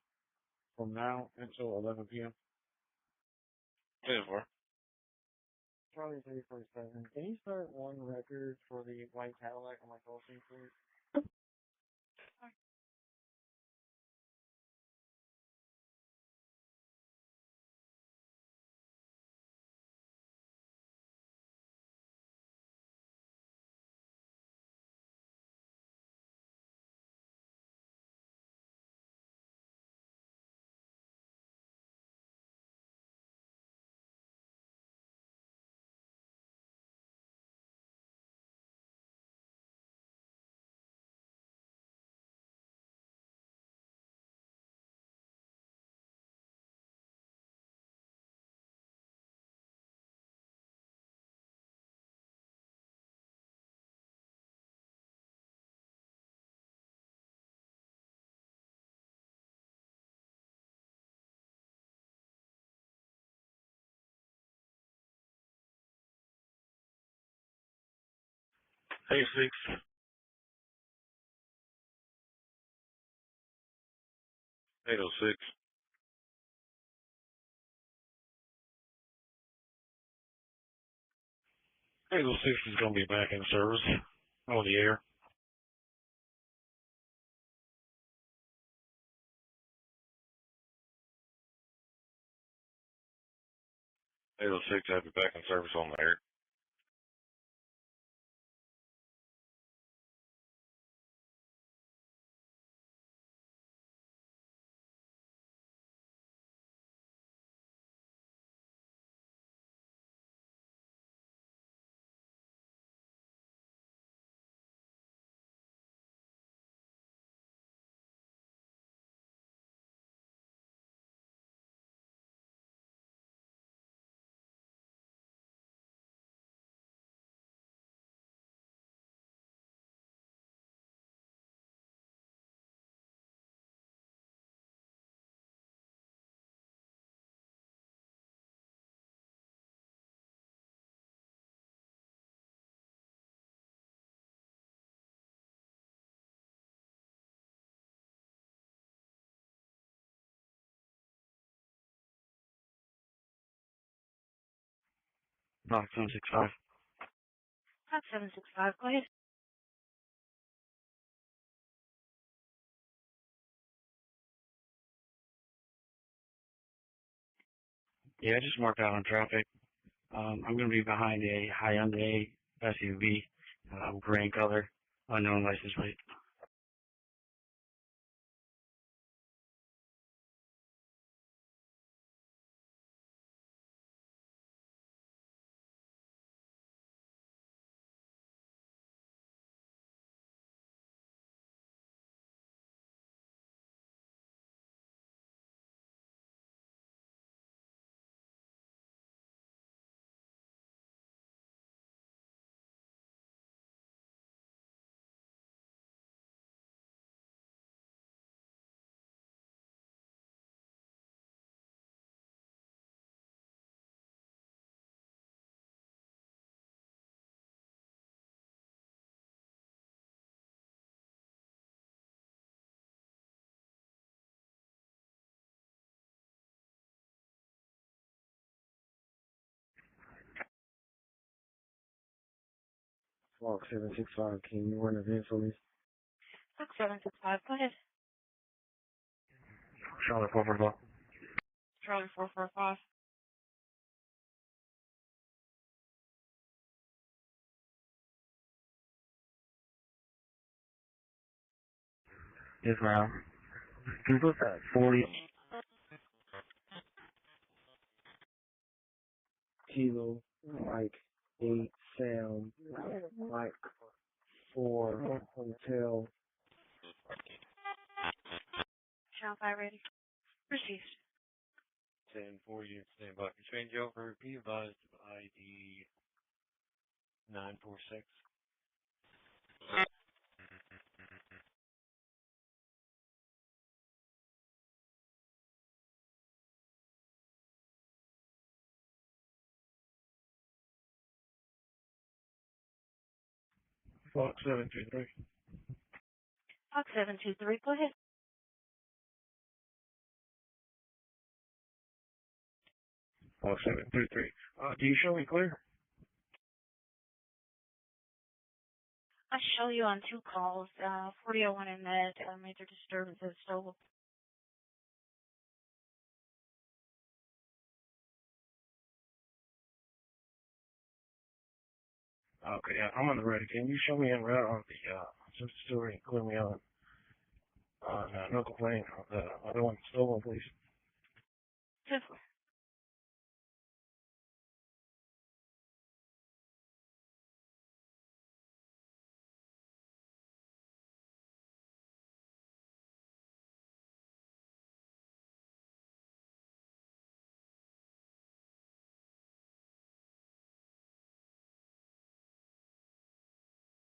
Speaker 8: from now until 11 p.m.
Speaker 18: 10-4.
Speaker 9: Charlie 347. Can you start one record for the white Cadillac on my call sheet, please?
Speaker 18: Hey, 6. 806. 806 is going to be back in service on the air. 806, I'll be back in service on the air. Fox 765.
Speaker 17: Fox 765, go ahead.
Speaker 18: Yeah, I just marked out on traffic. I'm going to be behind a Hyundai SUV, gray in color, unknown license plate.
Speaker 6: Fox 765, can you run a event for me?
Speaker 17: Fox 765, go ahead.
Speaker 18: Charlotte 445.
Speaker 17: Charlie 445.
Speaker 18: Yes, ma'am. Can you put that 40?
Speaker 6: Kilo, Mike 8, Sam, Mike 4, Hotel.
Speaker 17: Channel 5 ready. Received.
Speaker 10: 10-4 units stand by. Change over. Be advised of ID 946.
Speaker 18: Fox 723.
Speaker 17: Fox 723, go ahead.
Speaker 18: Fox 723. Do you show me clear?
Speaker 17: I show you on 2 calls, 4001 and that major disturbances, so
Speaker 18: Okay, yeah, I'm on the ready. Can you show me en route on the, since it's still ready, clear me on, no complaint, the other one, stolen, please.
Speaker 17: 10-4.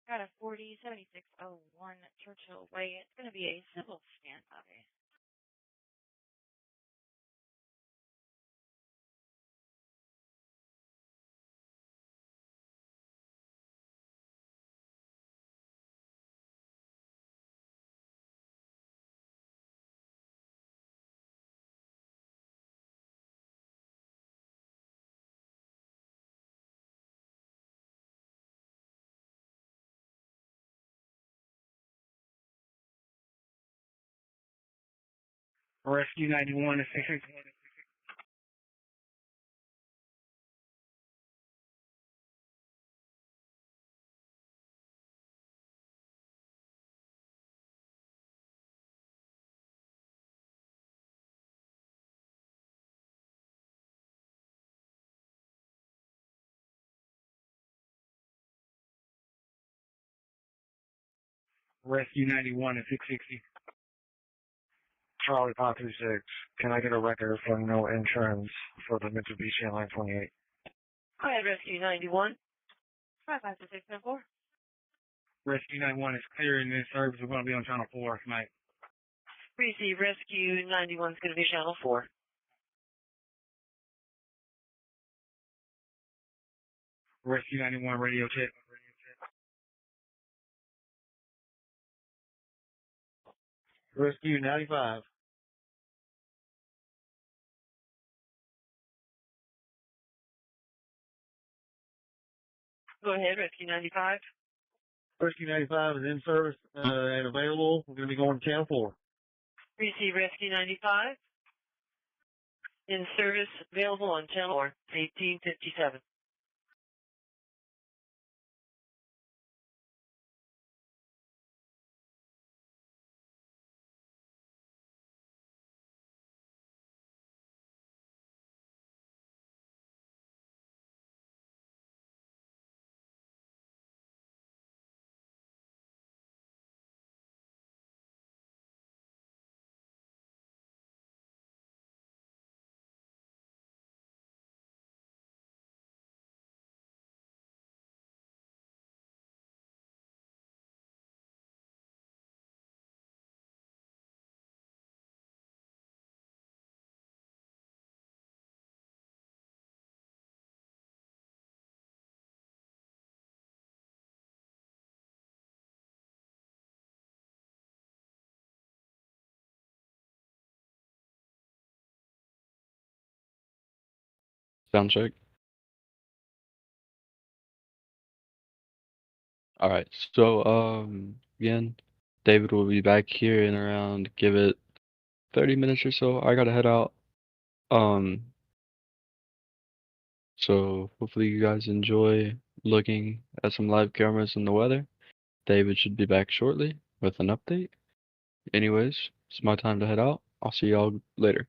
Speaker 17: Got a 407601 Churchill Way. It's going to be a civil standby.
Speaker 18: Rescue 91 is 661. Rescue 91 is 660. Charlie 526. Can I get a record for no insurance for the Mitsubishi Line 28?
Speaker 13: Go ahead, Rescue 91. 55674.
Speaker 18: Rescue 91 is clear in this service. We're going to be on channel 4 tonight.
Speaker 13: Receive Rescue 91 is going to be channel 4.
Speaker 18: Rescue 91 radio check.
Speaker 9: Rescue 95.
Speaker 19: Go ahead, Rescue 95.
Speaker 18: Rescue 95 is in service and available. We're going to be going to Channel 4.
Speaker 19: Receive Rescue 95. In service, available on Channel 4, 1857.
Speaker 2: Sound check. Alright, so again, David will be back here in around, give it 30 minutes or so. I gotta head out. Um, so hopefully you guys enjoy looking at some live cameras and the weather. David should be back shortly with an update. Anyways, it's my time to head out. I'll see y'all later.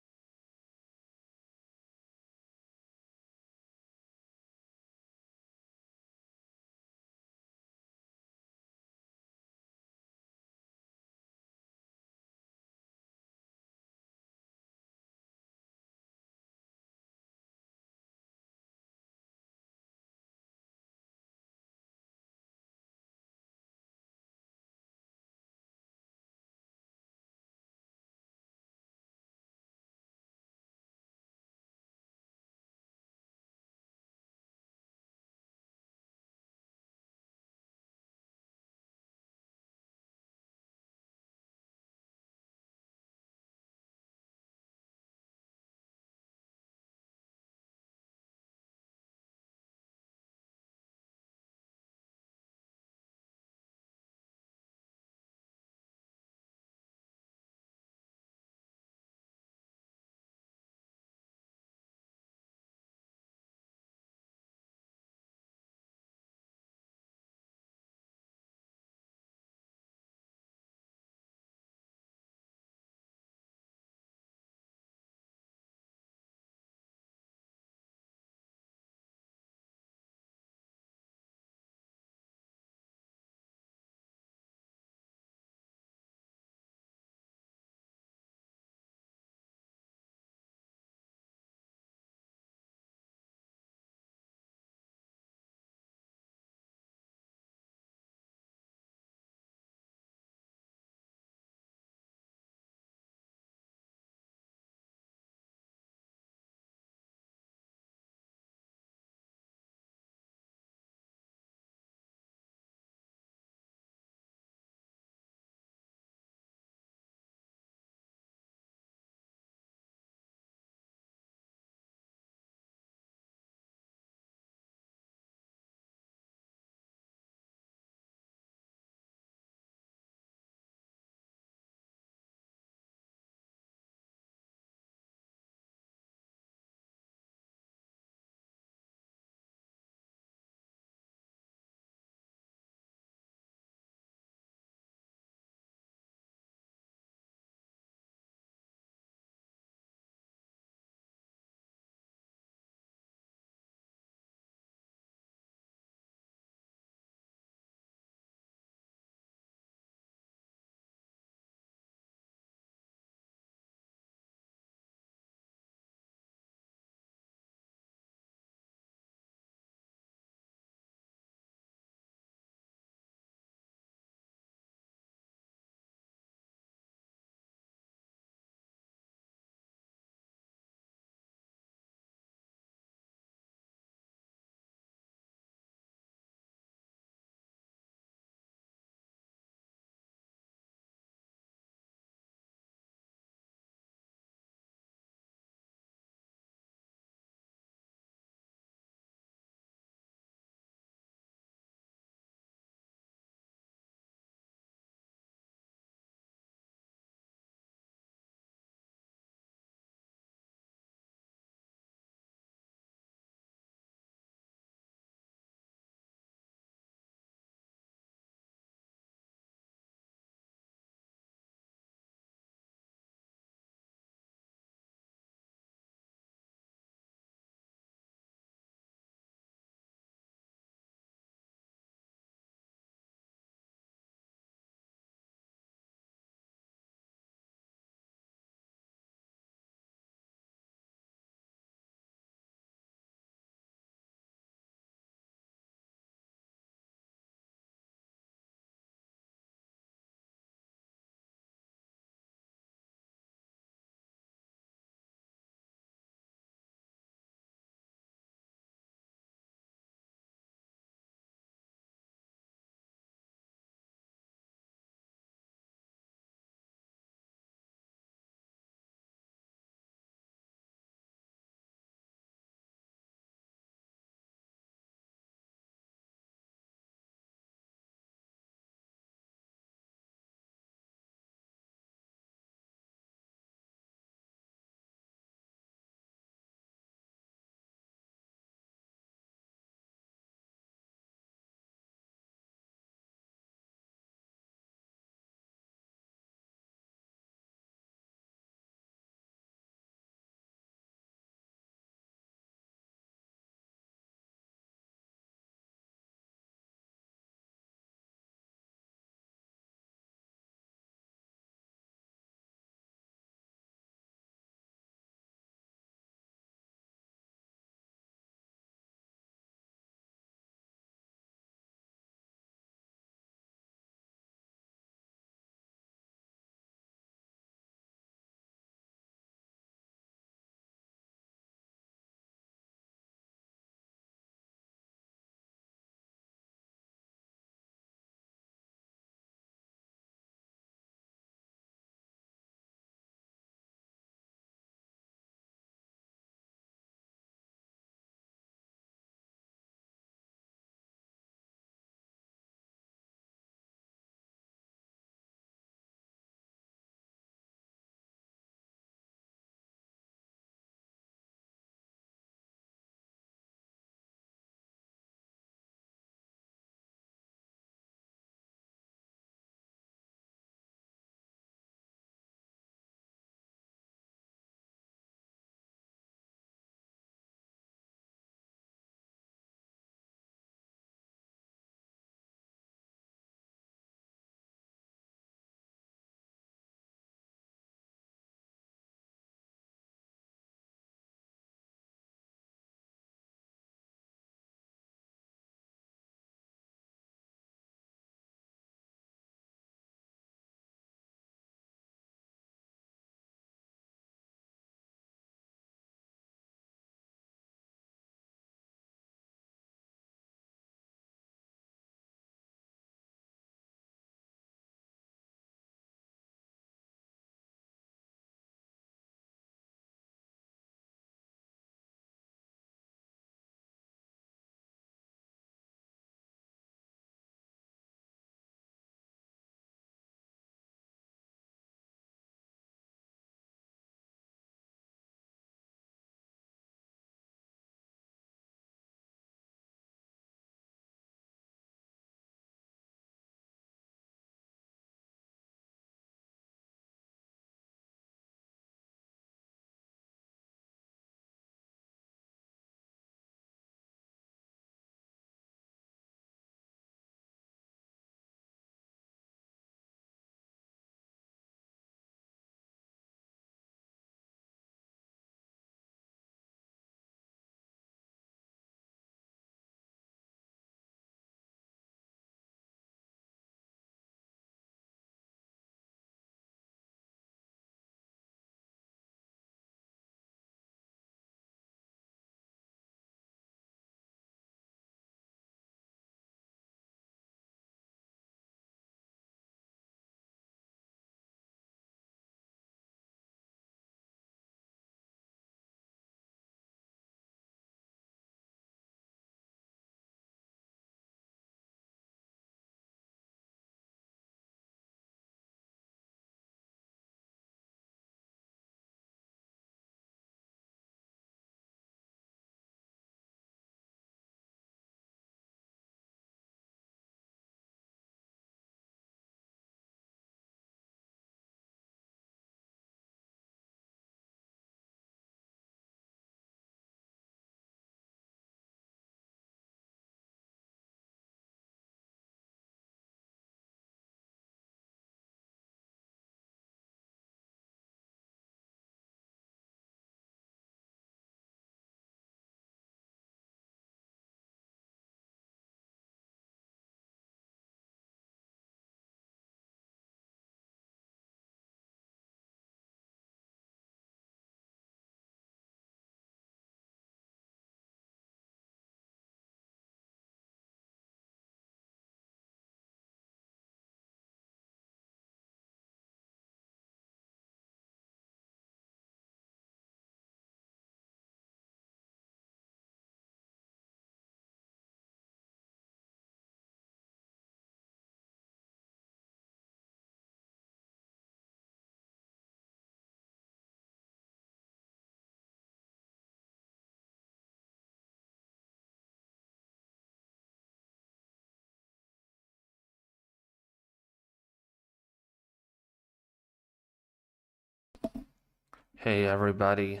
Speaker 1: Hey everybody,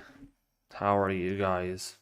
Speaker 1: how are you guys?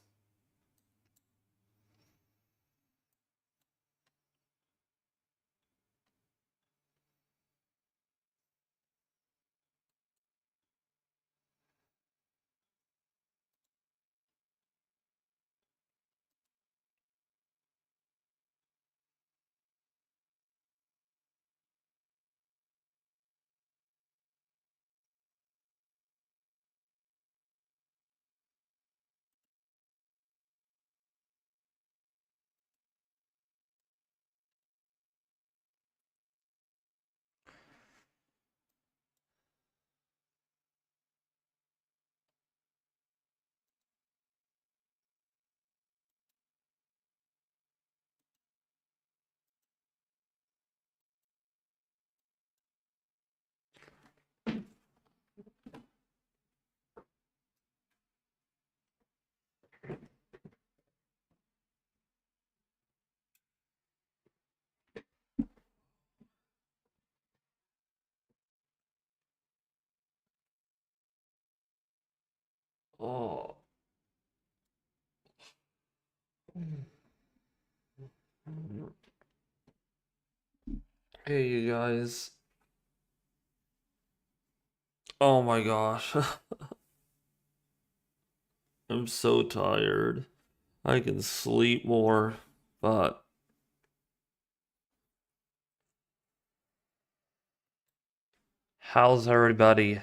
Speaker 1: Oh. Hey you guys. Oh my gosh. I'm so tired. I can sleep more, but how's everybody?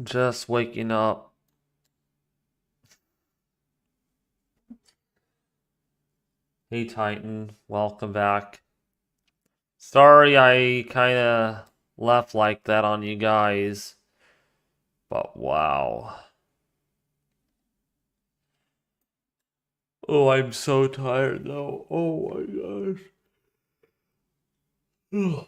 Speaker 1: Just waking up. Hey Titan, welcome back. Sorry I kinda left like that on you guys. But wow. Oh, I'm so tired though. Oh my gosh.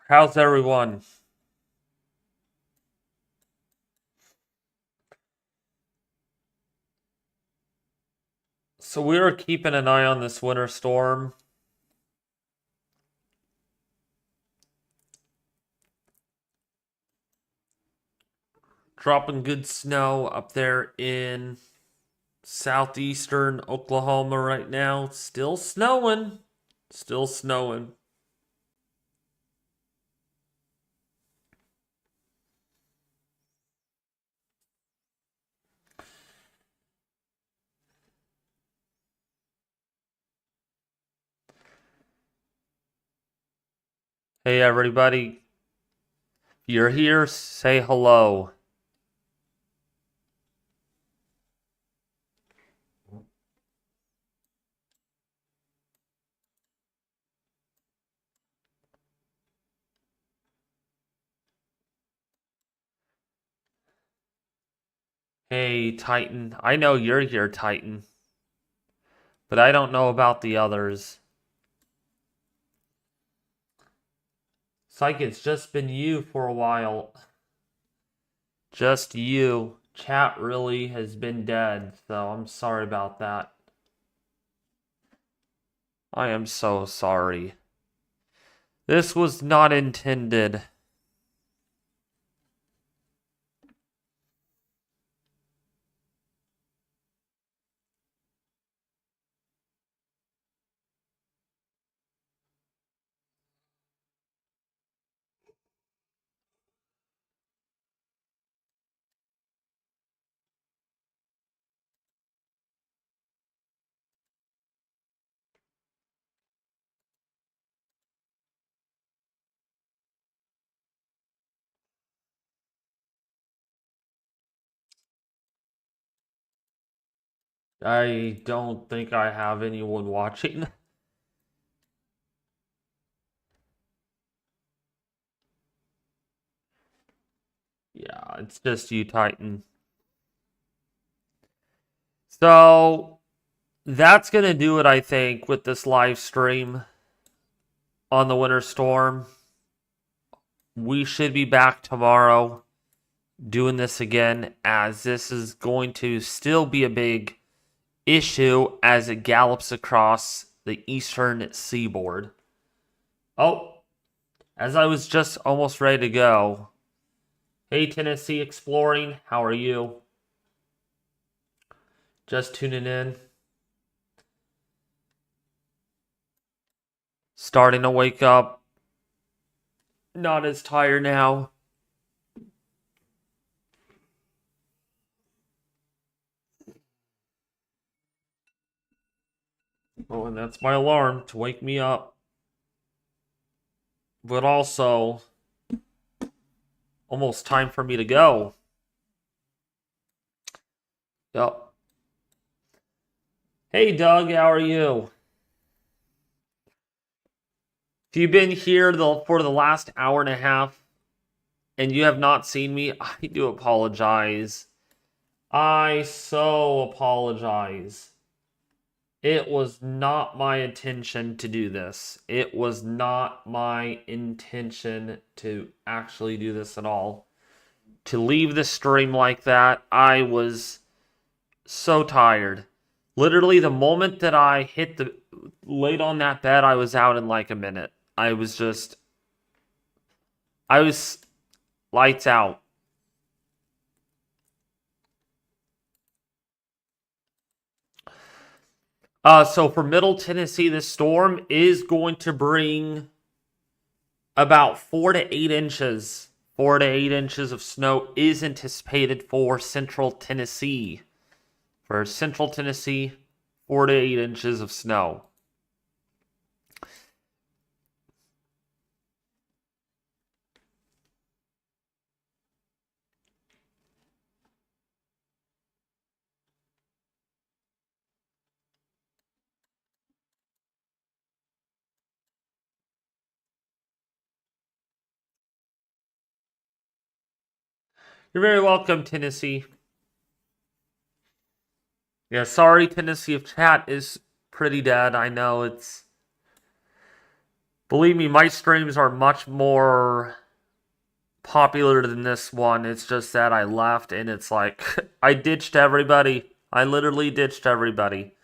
Speaker 1: How's everyone? So we are keeping an eye on this winter storm. Dropping good snow up there in southeastern Oklahoma right now. Still snowing. Still snowing. Hey everybody. If you're here, say hello. Hey Titan. I know you're here, Titan. But I don't know about the others. Psych, it's just been you for a while. Just you. Chat really has been dead, so I'm sorry about that. I am so sorry. This was not intended. I don't think I have anyone watching. Yeah, it's just you, Titan. So, that's going to do it, I think, with this live stream on the winter storm. We should be back tomorrow doing this again, as this is going to still be a big issue as it gallops across the eastern seaboard. Oh, as I was just almost ready to go. Hey, Tennessee Exploring, how are you? Just tuning in. Starting to wake up. Not as tired now. Oh, and that's my alarm to wake me up. But also, almost time for me to go. Yup. Hey, Doug, how are you? If you've been here for the last hour and a half and you have not seen me, I do apologize. I so apologize. It was not my intention to do this. It was not my intention to actually do this at all. To leave the stream like that, I was so tired. Literally, the moment that I laid on that bed, I was out in like a minute. I was lights out. So for Middle Tennessee, this storm is going to bring about 4 to 8 inches. 4 to 8 inches of snow is anticipated for Central Tennessee. For Central Tennessee, 4 to 8 inches of snow. You're very welcome, Tennessee. Yeah, sorry, Tennessee, if chat is pretty dead. I know it's... Believe me, my streams are much more popular than this one. It's just that I left and it's like, I ditched everybody. I literally ditched everybody.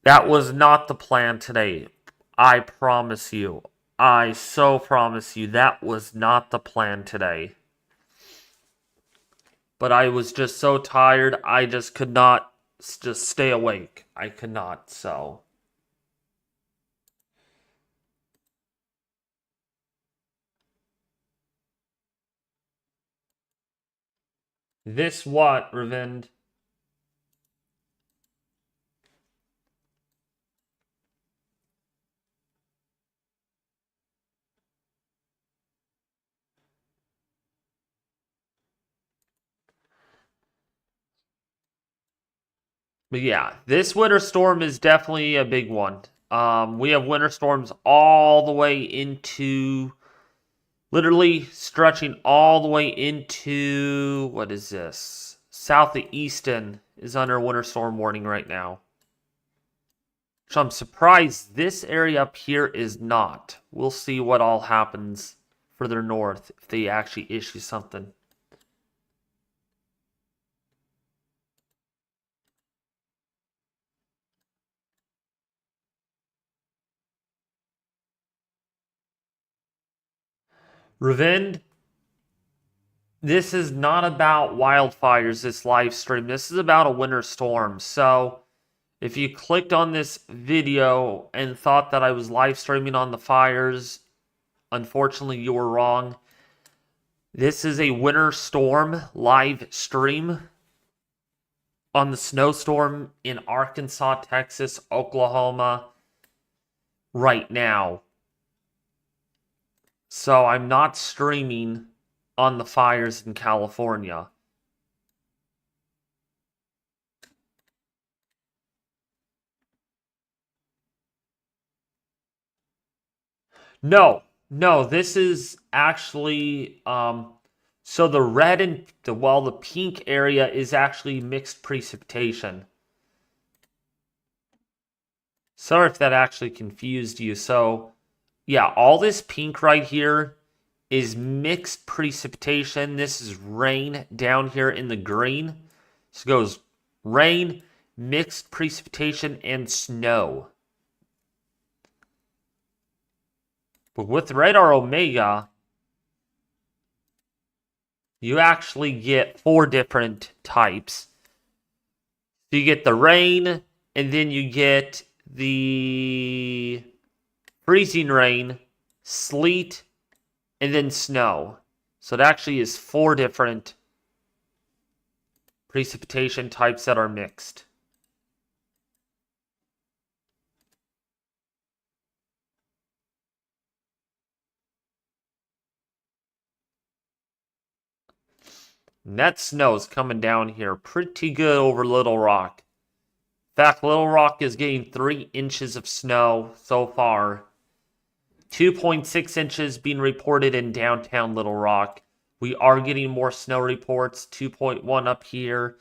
Speaker 1: That was not the plan today. I promise you. I so promise you that was not the plan today. But I was just so tired, I just could not just stay awake. I could not, so. This what, Ravind? But yeah, this winter storm is definitely a big one. We have winter storms all the way into, literally stretching all the way into, what is this? Southeastern is under winter storm warning right now. So I'm surprised this area up here is not. We'll see what all happens further north if they actually issue something. Ravind, this is not about wildfires, this live stream. This is about a winter storm. So if you clicked on this video and thought that I was live streaming on the fires, unfortunately you were wrong. This is a winter storm live stream on the snowstorm in Arkansas, Texas, Oklahoma right now. So I'm not streaming on the fires in California. No, this is actually, so the red and the pink area is actually mixed precipitation. Sorry if that actually confused you. So, yeah, all this pink right here is mixed precipitation. This is rain down here in the green. So it goes rain mixed precipitation and snow. But with radar Omega, you actually get 4 different types. So you get the rain, and then you get the freezing rain, sleet, and then snow. So it actually is 4 different precipitation types that are mixed. And that snow is coming down here pretty good over Little Rock. In fact, Little Rock is getting 3 inches of snow so far. 2.6 inches being reported in downtown Little Rock. We are getting more snow reports, 2.1 up here.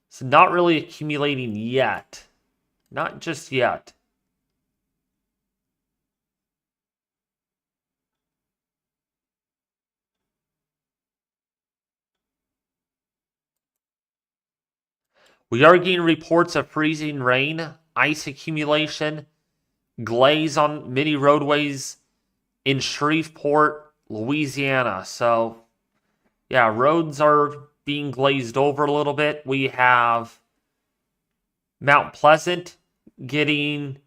Speaker 1: So not really accumulating yet. Not just yet. We are getting reports of freezing rain, ice accumulation, glaze on many roadways in Shreveport, Louisiana. So, yeah, roads are being glazed over a little bit. We have Mount Pleasant gotten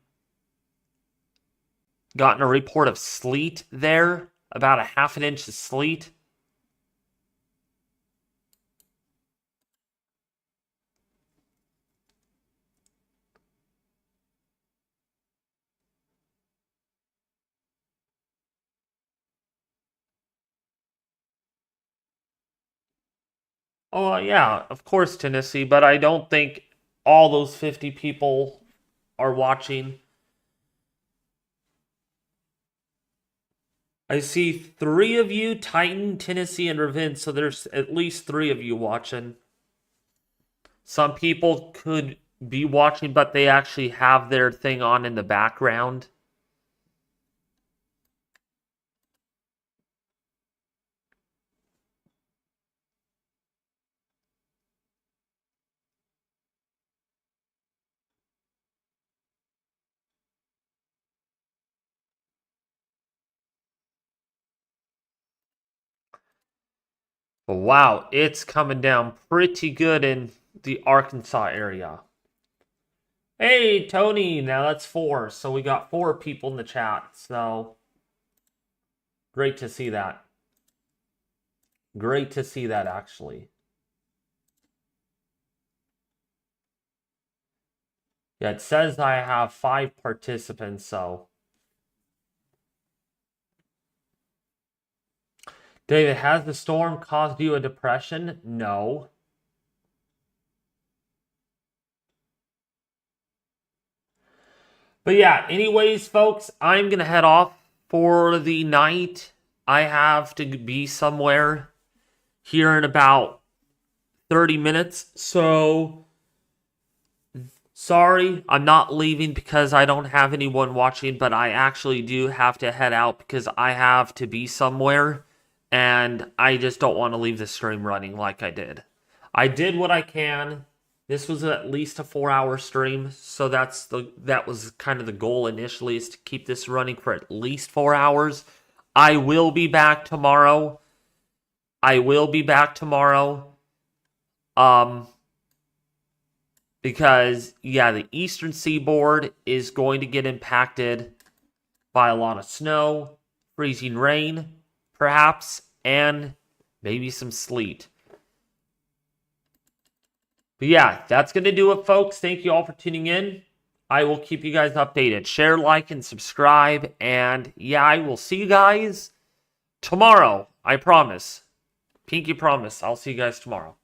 Speaker 1: a report of sleet there, about a half an inch of sleet. Oh, yeah, of course, Tennessee, but I don't think all those 50 people are watching. I see 3 of you, Titan, Tennessee, and Revenge, so there's at least 3 of you watching. Some people could be watching, but they actually have their thing on in the background. But wow, it's coming down pretty good in the Arkansas area. Hey, Tony, now that's 4. So we got 4 people in the chat. So great to see that. Great to see that, actually. Yeah, it says I have 5 participants, so. David, has the storm caused you a depression? No. But yeah, anyways, folks, I'm going to head off for the night. I have to be somewhere here in about 30 minutes. So, sorry, I'm not leaving because I don't have anyone watching, but I actually do have to head out because I have to be somewhere. And I just don't want to leave the stream running like I did. I did what I can. This was at least a 4-hour stream, so that was kind of the goal initially, is to keep this running for at least 4 hours. I will be back tomorrow. Because, yeah, the eastern seaboard is going to get impacted by a lot of snow, freezing rain, perhaps, and maybe some sleet. But yeah, that's going to do it, folks. Thank you all for tuning in. I will keep you guys updated. Share, like, and subscribe. And yeah, I will see you guys tomorrow. I promise. Pinky promise. I'll see you guys tomorrow.